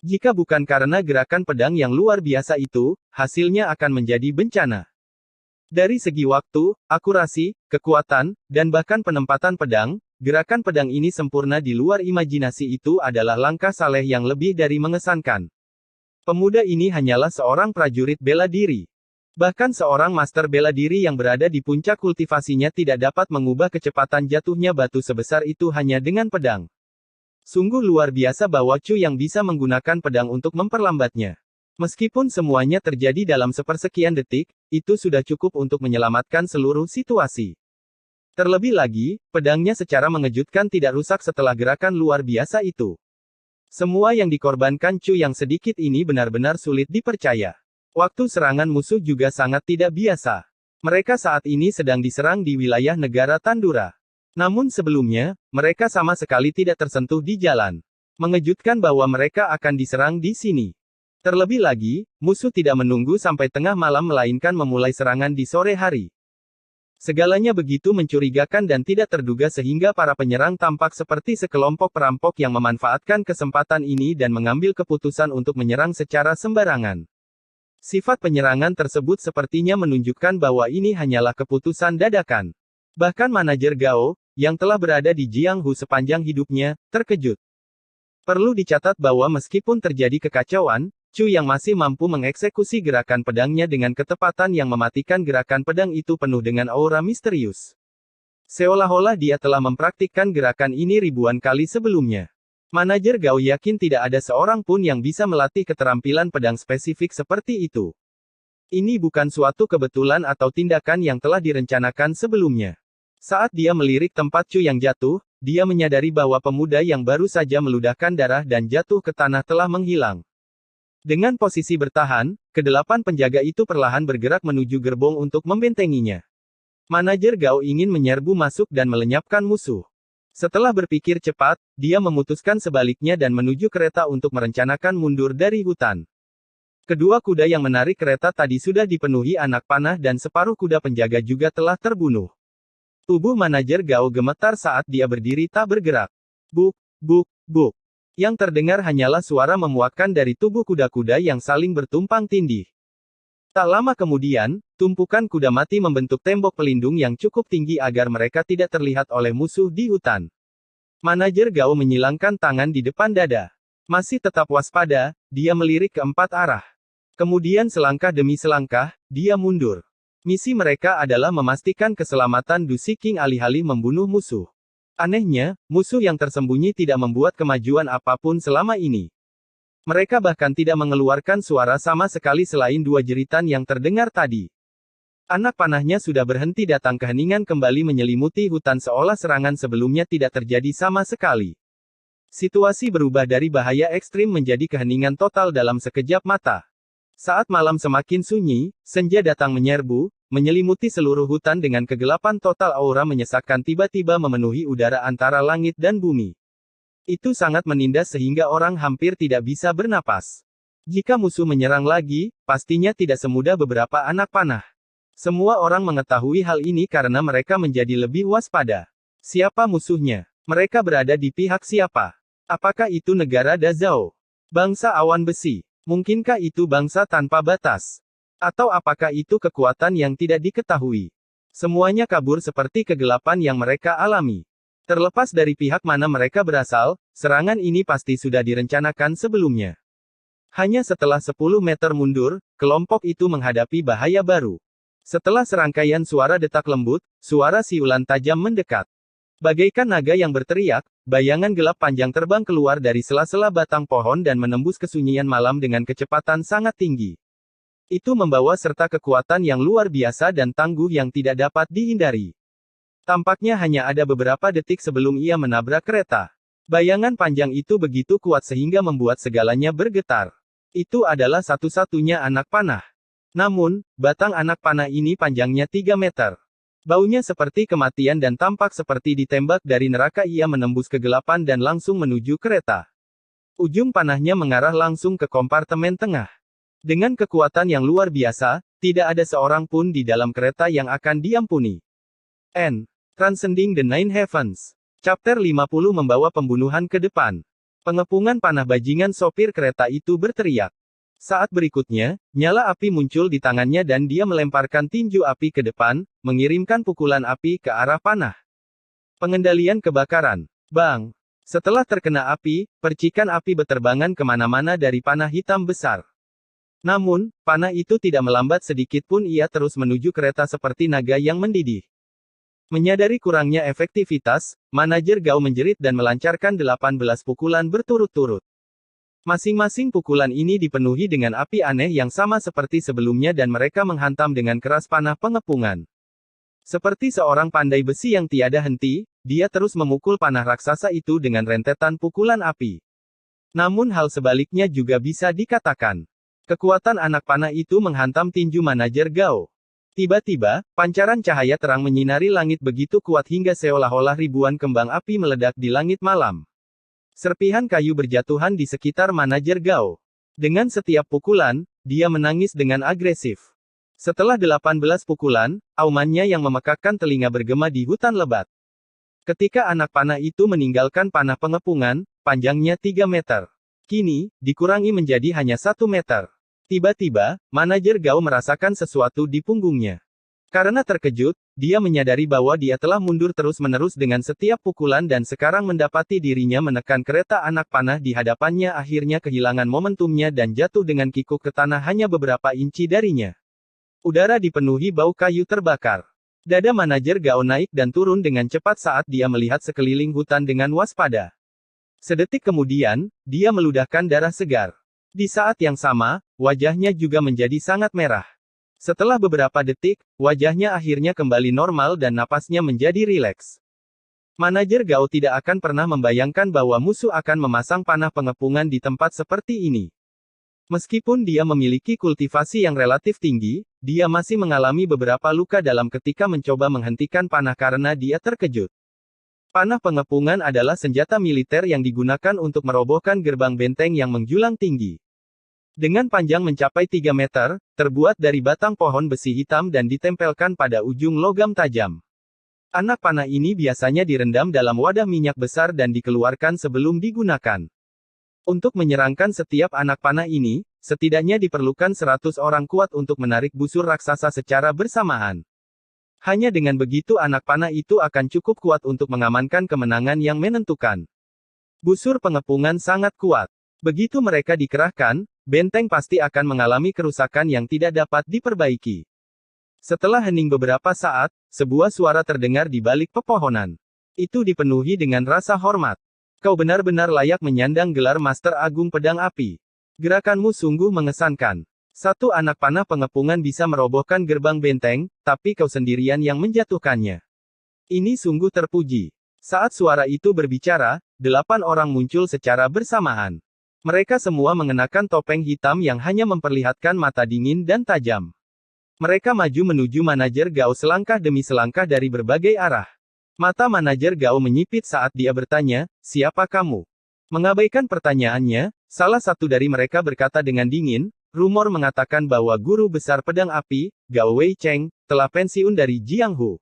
Jika bukan karena gerakan pedang yang luar biasa itu, hasilnya akan menjadi bencana. Dari segi waktu, akurasi, kekuatan, dan bahkan penempatan pedang, gerakan pedang ini sempurna di luar imajinasi. Itu adalah langkah Saleh yang lebih dari mengesankan. Pemuda ini hanyalah seorang prajurit bela diri. Bahkan seorang master bela diri yang berada di puncak kultivasinya tidak dapat mengubah kecepatan jatuhnya batu sebesar itu hanya dengan pedang. Sungguh luar biasa bahwa Chu yang bisa menggunakan pedang untuk memperlambatnya. Meskipun semuanya terjadi dalam sepersekian detik, itu sudah cukup untuk menyelamatkan seluruh situasi. Terlebih lagi, pedangnya secara mengejutkan tidak rusak setelah gerakan luar biasa itu. Semua yang dikorbankan Chu yang sedikit ini benar-benar sulit dipercaya. Waktu serangan musuh juga sangat tidak biasa. Mereka saat ini sedang diserang di wilayah negara Tandura. Namun sebelumnya, mereka sama sekali tidak tersentuh di jalan. Mengejutkan bahwa mereka akan diserang di sini. Terlebih lagi, musuh tidak menunggu sampai tengah malam melainkan memulai serangan di sore hari. Segalanya begitu mencurigakan dan tidak terduga sehingga para penyerang tampak seperti sekelompok perampok yang memanfaatkan kesempatan ini dan mengambil keputusan untuk menyerang secara sembarangan. Sifat penyerangan tersebut sepertinya menunjukkan bahwa ini hanyalah keputusan dadakan. Bahkan manajer Gao, yang telah berada di Jianghu sepanjang hidupnya, terkejut. Perlu dicatat bahwa meskipun terjadi kekacauan, Chu yang masih mampu mengeksekusi gerakan pedangnya dengan ketepatan yang mematikan. Gerakan pedang itu penuh dengan aura misterius. Seolah-olah dia telah mempraktikkan gerakan ini ribuan kali sebelumnya. Manajer Gao yakin tidak ada seorang pun yang bisa melatih keterampilan pedang spesifik seperti itu. Ini bukan suatu kebetulan atau tindakan yang telah direncanakan sebelumnya. Saat dia melirik tempat Chu yang jatuh, dia menyadari bahwa pemuda yang baru saja meludahkan darah dan jatuh ke tanah telah menghilang. Dengan posisi bertahan, kedelapan penjaga itu perlahan bergerak menuju gerbong untuk membentenginya. Manajer Gao ingin menyerbu masuk dan melenyapkan musuh. Setelah berpikir cepat, dia memutuskan sebaliknya dan menuju kereta untuk merencanakan mundur dari hutan. Kedua kuda yang menarik kereta tadi sudah dipenuhi anak panah dan separuh kuda penjaga juga telah terbunuh. Tubuh manajer Gao gemetar saat dia berdiri tak bergerak. Buk, buk, buk. Yang terdengar hanyalah suara memuakkan dari tubuh kuda-kuda yang saling bertumpang tindih. Tak lama kemudian, tumpukan kuda mati membentuk tembok pelindung yang cukup tinggi agar mereka tidak terlihat oleh musuh di hutan. Manajer Gao menyilangkan tangan di depan dada. Masih tetap waspada, dia melirik ke 4 arah. Kemudian selangkah demi selangkah, dia mundur. Misi mereka adalah memastikan keselamatan Du King alih-alih membunuh musuh. Anehnya, musuh yang tersembunyi tidak membuat kemajuan apapun selama ini. Mereka bahkan tidak mengeluarkan suara sama sekali selain 2 jeritan yang terdengar tadi. Anak panahnya sudah berhenti datang. Keheningan kembali menyelimuti hutan seolah serangan sebelumnya tidak terjadi sama sekali. Situasi berubah dari bahaya ekstrim menjadi keheningan total dalam sekejap mata. Saat malam semakin sunyi, senja datang menyerbu, menyelimuti seluruh hutan dengan kegelapan total. Aura menyesakkan tiba-tiba memenuhi udara antara langit dan bumi. Itu sangat menindas sehingga orang hampir tidak bisa bernapas. Jika musuh menyerang lagi, pastinya tidak semudah beberapa anak panah. Semua orang mengetahui hal ini karena mereka menjadi lebih waspada. Siapa musuhnya? Mereka berada di pihak siapa? Apakah itu negara Dazhao? Bangsa awan besi? Mungkinkah itu bangsa tanpa batas? Atau apakah itu kekuatan yang tidak diketahui? Semuanya kabur seperti kegelapan yang mereka alami. Terlepas dari pihak mana mereka berasal, serangan ini pasti sudah direncanakan sebelumnya. Hanya setelah 10 meter mundur, kelompok itu menghadapi bahaya baru. Setelah serangkaian suara detak lembut, suara siulan tajam mendekat. Bagaikan naga yang berteriak, bayangan gelap panjang terbang keluar dari sela-sela batang pohon dan menembus kesunyian malam dengan kecepatan sangat tinggi. Itu membawa serta kekuatan yang luar biasa dan tangguh yang tidak dapat dihindari. Tampaknya hanya ada beberapa detik sebelum ia menabrak kereta. Bayangan panjang itu begitu kuat sehingga membuat segalanya bergetar. Itu adalah satu-satunya anak panah. Namun, batang anak panah ini panjangnya 3 meter. Baunya seperti kematian dan tampak seperti ditembak dari neraka. Ia menembus kegelapan dan langsung menuju kereta. Ujung panahnya mengarah langsung ke kompartemen tengah. Dengan kekuatan yang luar biasa, tidak ada seorang pun di dalam kereta yang akan diampuni. Transcending the Nine Heavens. Chapter 50 membawa pembunuhan ke depan. Pengepungan panah bajingan sopir kereta itu berteriak. Saat berikutnya, nyala api muncul di tangannya dan dia melemparkan tinju api ke depan, mengirimkan pukulan api ke arah panah. Pengendalian kebakaran. Bang! Setelah terkena api, percikan api beterbangan kemana-mana dari panah hitam besar. Namun, panah itu tidak melambat sedikit pun. Ia terus menuju kereta seperti naga yang mendidih. Menyadari kurangnya efektivitas, manajer Gao menjerit dan melancarkan 18 pukulan berturut-turut. Masing-masing pukulan ini dipenuhi dengan api aneh yang sama seperti sebelumnya dan mereka menghantam dengan keras panah pengepungan. Seperti seorang pandai besi yang tiada henti, dia terus memukul panah raksasa itu dengan rentetan pukulan api. Namun hal sebaliknya juga bisa dikatakan. Kekuatan anak panah itu menghantam tinju manajer Gao. Tiba-tiba, pancaran cahaya terang menyinari langit begitu kuat hingga seolah-olah ribuan kembang api meledak di langit malam. Serpihan kayu berjatuhan di sekitar manajer Gao. Dengan setiap pukulan, dia menangis dengan agresif. Setelah 18 pukulan, aumannya yang memekakkan telinga bergema di hutan lebat. Ketika anak panah itu meninggalkan panah pengepungan, panjangnya 3 meter. Kini, dikurangi menjadi hanya 1 meter. Tiba-tiba, manajer Gao merasakan sesuatu di punggungnya. Karena terkejut, dia menyadari bahwa dia telah mundur terus-menerus dengan setiap pukulan dan sekarang mendapati dirinya menekan kereta anak panah di hadapannya. Akhirnya kehilangan momentumnya dan jatuh dengan kikuk ke tanah hanya beberapa inci darinya. Udara dipenuhi bau kayu terbakar. Dada manajer Gao naik dan turun dengan cepat saat dia melihat sekeliling hutan dengan waspada. Sedetik kemudian, dia meludahkan darah segar. Di saat yang sama, wajahnya juga menjadi sangat merah. Setelah beberapa detik, wajahnya akhirnya kembali normal dan napasnya menjadi rileks. Manajer Gao tidak akan pernah membayangkan bahwa musuh akan memasang panah pengepungan di tempat seperti ini. Meskipun dia memiliki kultivasi yang relatif tinggi, dia masih mengalami beberapa luka dalam ketika mencoba menghentikan panah karena dia terkejut. Panah pengepungan adalah senjata militer yang digunakan untuk merobohkan gerbang benteng yang menjulang tinggi. Dengan panjang mencapai 3 meter, terbuat dari batang pohon besi hitam dan ditempelkan pada ujung logam tajam. Anak panah ini biasanya direndam dalam wadah minyak besar dan dikeluarkan sebelum digunakan. Untuk menyerangkan setiap anak panah ini, setidaknya diperlukan 100 orang kuat untuk menarik busur raksasa secara bersamaan. Hanya dengan begitu anak panah itu akan cukup kuat untuk mengamankan kemenangan yang menentukan. Busur pengepungan sangat kuat. Begitu mereka dikerahkan, benteng pasti akan mengalami kerusakan yang tidak dapat diperbaiki. Setelah hening beberapa saat, sebuah suara terdengar di balik pepohonan. Itu dipenuhi dengan rasa hormat. Kau benar-benar layak menyandang gelar Master Agung Pedang Api. Gerakanmu sungguh mengesankan. Satu anak panah pengepungan bisa merobohkan gerbang benteng, tapi kau sendirian yang menjatuhkannya. Ini sungguh terpuji. Saat suara itu berbicara, 8 orang muncul secara bersamaan. Mereka semua mengenakan topeng hitam yang hanya memperlihatkan mata dingin dan tajam. Mereka maju menuju manajer Gao selangkah demi selangkah dari berbagai arah. Mata manajer Gao menyipit saat dia bertanya, "Siapa kamu?" Mengabaikan pertanyaannya, salah satu dari mereka berkata dengan dingin, Rumor mengatakan bahwa guru besar pedang api, Gao Wei Cheng, telah pensiun dari Jianghu.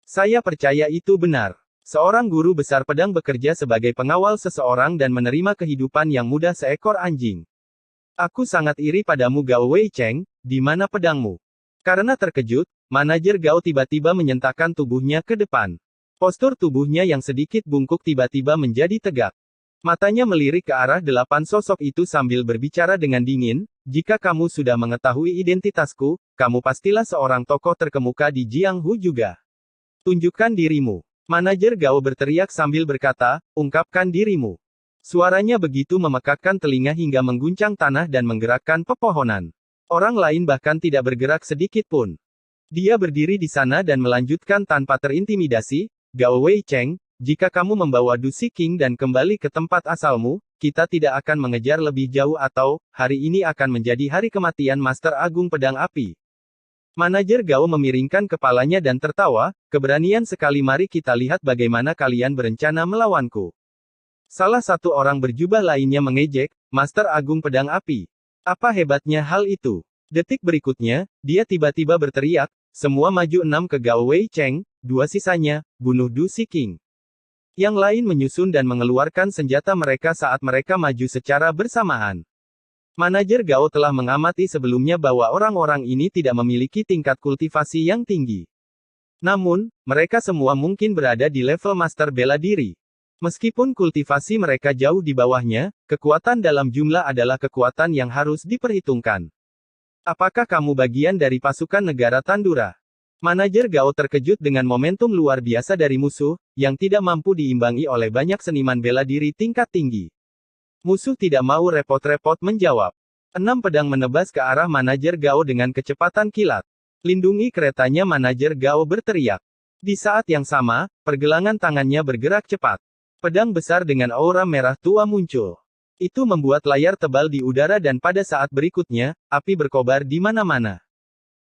Saya percaya itu benar. Seorang guru besar pedang bekerja sebagai pengawal seseorang dan menerima kehidupan yang mudah seekor anjing. Aku sangat iri padamu Gao Wei Cheng, di mana pedangmu? Karena terkejut, manajer Gao tiba-tiba menyentakkan tubuhnya ke depan. Postur tubuhnya yang sedikit bungkuk tiba-tiba menjadi tegak. Matanya melirik ke arah 8 sosok itu sambil berbicara dengan dingin, jika kamu sudah mengetahui identitasku, kamu pastilah seorang tokoh terkemuka di Jianghu juga. Tunjukkan dirimu. Manajer Gao berteriak sambil berkata, ungkapkan dirimu. Suaranya begitu memekakkan telinga hingga mengguncang tanah dan menggerakkan pepohonan. Orang lain bahkan tidak bergerak sedikit pun. Dia berdiri di sana dan melanjutkan tanpa terintimidasi, Gao Wei Cheng, jika kamu membawa Du King dan kembali ke tempat asalmu, kita tidak akan mengejar lebih jauh atau, hari ini akan menjadi hari kematian Master Agung Pedang Api. Manajer Gao memiringkan kepalanya dan tertawa, keberanian sekali mari kita lihat bagaimana kalian berencana melawanku. Salah satu orang berjubah lainnya mengejek, Master Agung Pedang Api. Apa hebatnya hal itu? Detik berikutnya, dia tiba-tiba berteriak, semua maju 6 ke Gao Wei Cheng, 2 sisanya, bunuh Du King. Yang lain menyusun dan mengeluarkan senjata mereka saat mereka maju secara bersamaan. Manajer Gao telah mengamati sebelumnya bahwa orang-orang ini tidak memiliki tingkat kultivasi yang tinggi. Namun, mereka semua mungkin berada di level master bela diri. Meskipun kultivasi mereka jauh di bawahnya, kekuatan dalam jumlah adalah kekuatan yang harus diperhitungkan. Apakah kamu bagian dari pasukan negara Tandura? Manajer Gao terkejut dengan momentum luar biasa dari musuh, yang tidak mampu diimbangi oleh banyak seniman bela diri tingkat tinggi. Musuh tidak mau repot-repot menjawab. 6 pedang menebas ke arah manajer Gao dengan kecepatan kilat. Lindungi keretanya manajer Gao berteriak. Di saat yang sama, pergelangan tangannya bergerak cepat. Pedang besar dengan aura merah tua muncul. Itu membuat layar tebal di udara dan pada saat berikutnya, api berkobar di mana-mana.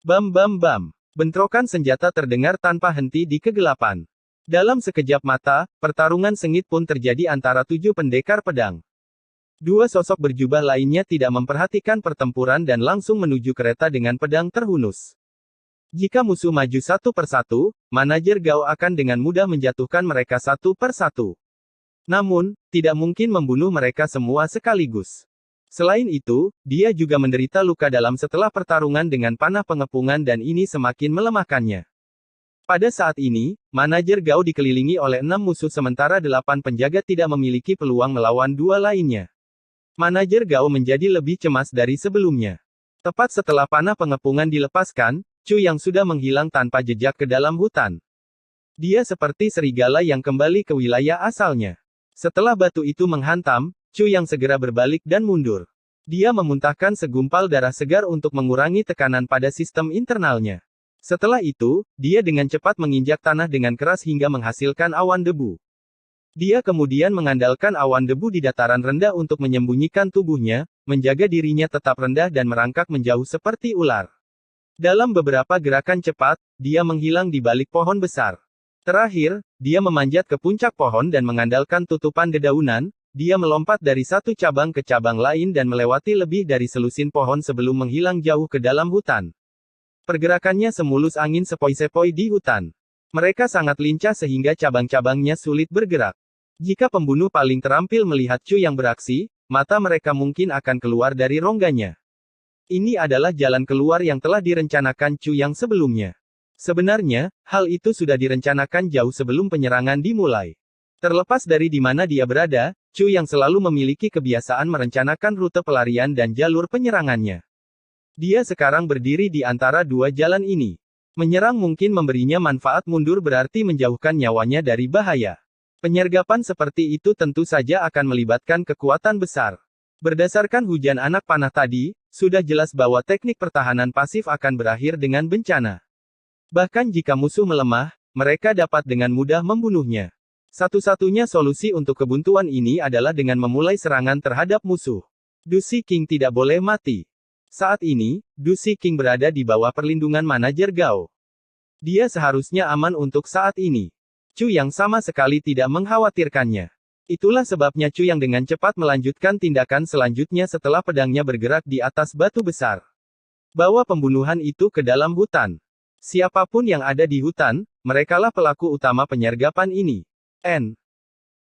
Bam bam bam. Bentrokan senjata terdengar tanpa henti di kegelapan. Dalam sekejap mata, pertarungan sengit pun terjadi antara 7 pendekar pedang. 2 sosok berjubah lainnya tidak memperhatikan pertempuran dan langsung menuju kereta dengan pedang terhunus. Jika musuh maju satu persatu, manajer Gao akan dengan mudah menjatuhkan mereka satu persatu. Namun, tidak mungkin membunuh mereka semua sekaligus. Selain itu, dia juga menderita luka dalam setelah pertarungan dengan panah pengepungan dan ini semakin melemahkannya. Pada saat ini, manajer Gao dikelilingi oleh 6 musuh sementara 8 penjaga tidak memiliki peluang melawan 2 lainnya. Manajer Gao menjadi lebih cemas dari sebelumnya. Tepat setelah panah pengepungan dilepaskan, Chu yang sudah menghilang tanpa jejak ke dalam hutan. Dia seperti serigala yang kembali ke wilayah asalnya. Setelah batu itu menghantam, Chu yang segera berbalik dan mundur. Dia memuntahkan segumpal darah segar untuk mengurangi tekanan pada sistem internalnya. Setelah itu, dia dengan cepat menginjak tanah dengan keras hingga menghasilkan awan debu. Dia kemudian mengandalkan awan debu di dataran rendah untuk menyembunyikan tubuhnya, menjaga dirinya tetap rendah dan merangkak menjauh seperti ular. Dalam beberapa gerakan cepat, dia menghilang di balik pohon besar. Terakhir, dia memanjat ke puncak pohon dan mengandalkan tutupan dedaunan. Dia melompat dari satu cabang ke cabang lain dan melewati lebih dari selusin pohon sebelum menghilang jauh ke dalam hutan. Pergerakannya semulus angin sepoi-sepoi di hutan. Mereka sangat lincah sehingga cabang-cabangnya sulit bergerak. Jika pembunuh paling terampil melihat Chu yang beraksi, mata mereka mungkin akan keluar dari rongganya. Ini adalah jalan keluar yang telah direncanakan Chu yang sebelumnya. Sebenarnya, hal itu sudah direncanakan jauh sebelum penyerangan dimulai. Terlepas dari di mana dia berada, Chu yang selalu memiliki kebiasaan merencanakan rute pelarian dan jalur penyerangannya. Dia sekarang berdiri di antara 2 jalan ini. Menyerang mungkin memberinya manfaat, mundur berarti menjauhkan nyawanya dari bahaya. Penyergapan seperti itu tentu saja akan melibatkan kekuatan besar. Berdasarkan hujan anak panah tadi, sudah jelas bahwa teknik pertahanan pasif akan berakhir dengan bencana. Bahkan jika musuh melemah, mereka dapat dengan mudah membunuhnya. Satu-satunya solusi untuk kebuntuan ini adalah dengan memulai serangan terhadap musuh. Du King tidak boleh mati. Saat ini, Du King berada di bawah perlindungan manajer Gao. Dia seharusnya aman untuk saat ini. Chu yang sama sekali tidak mengkhawatirkannya. Itulah sebabnya Chu yang dengan cepat melanjutkan tindakan selanjutnya setelah pedangnya bergerak di atas batu besar. Bawa pembunuhan itu ke dalam hutan. Siapapun yang ada di hutan, merekalah pelaku utama penyergapan ini. N.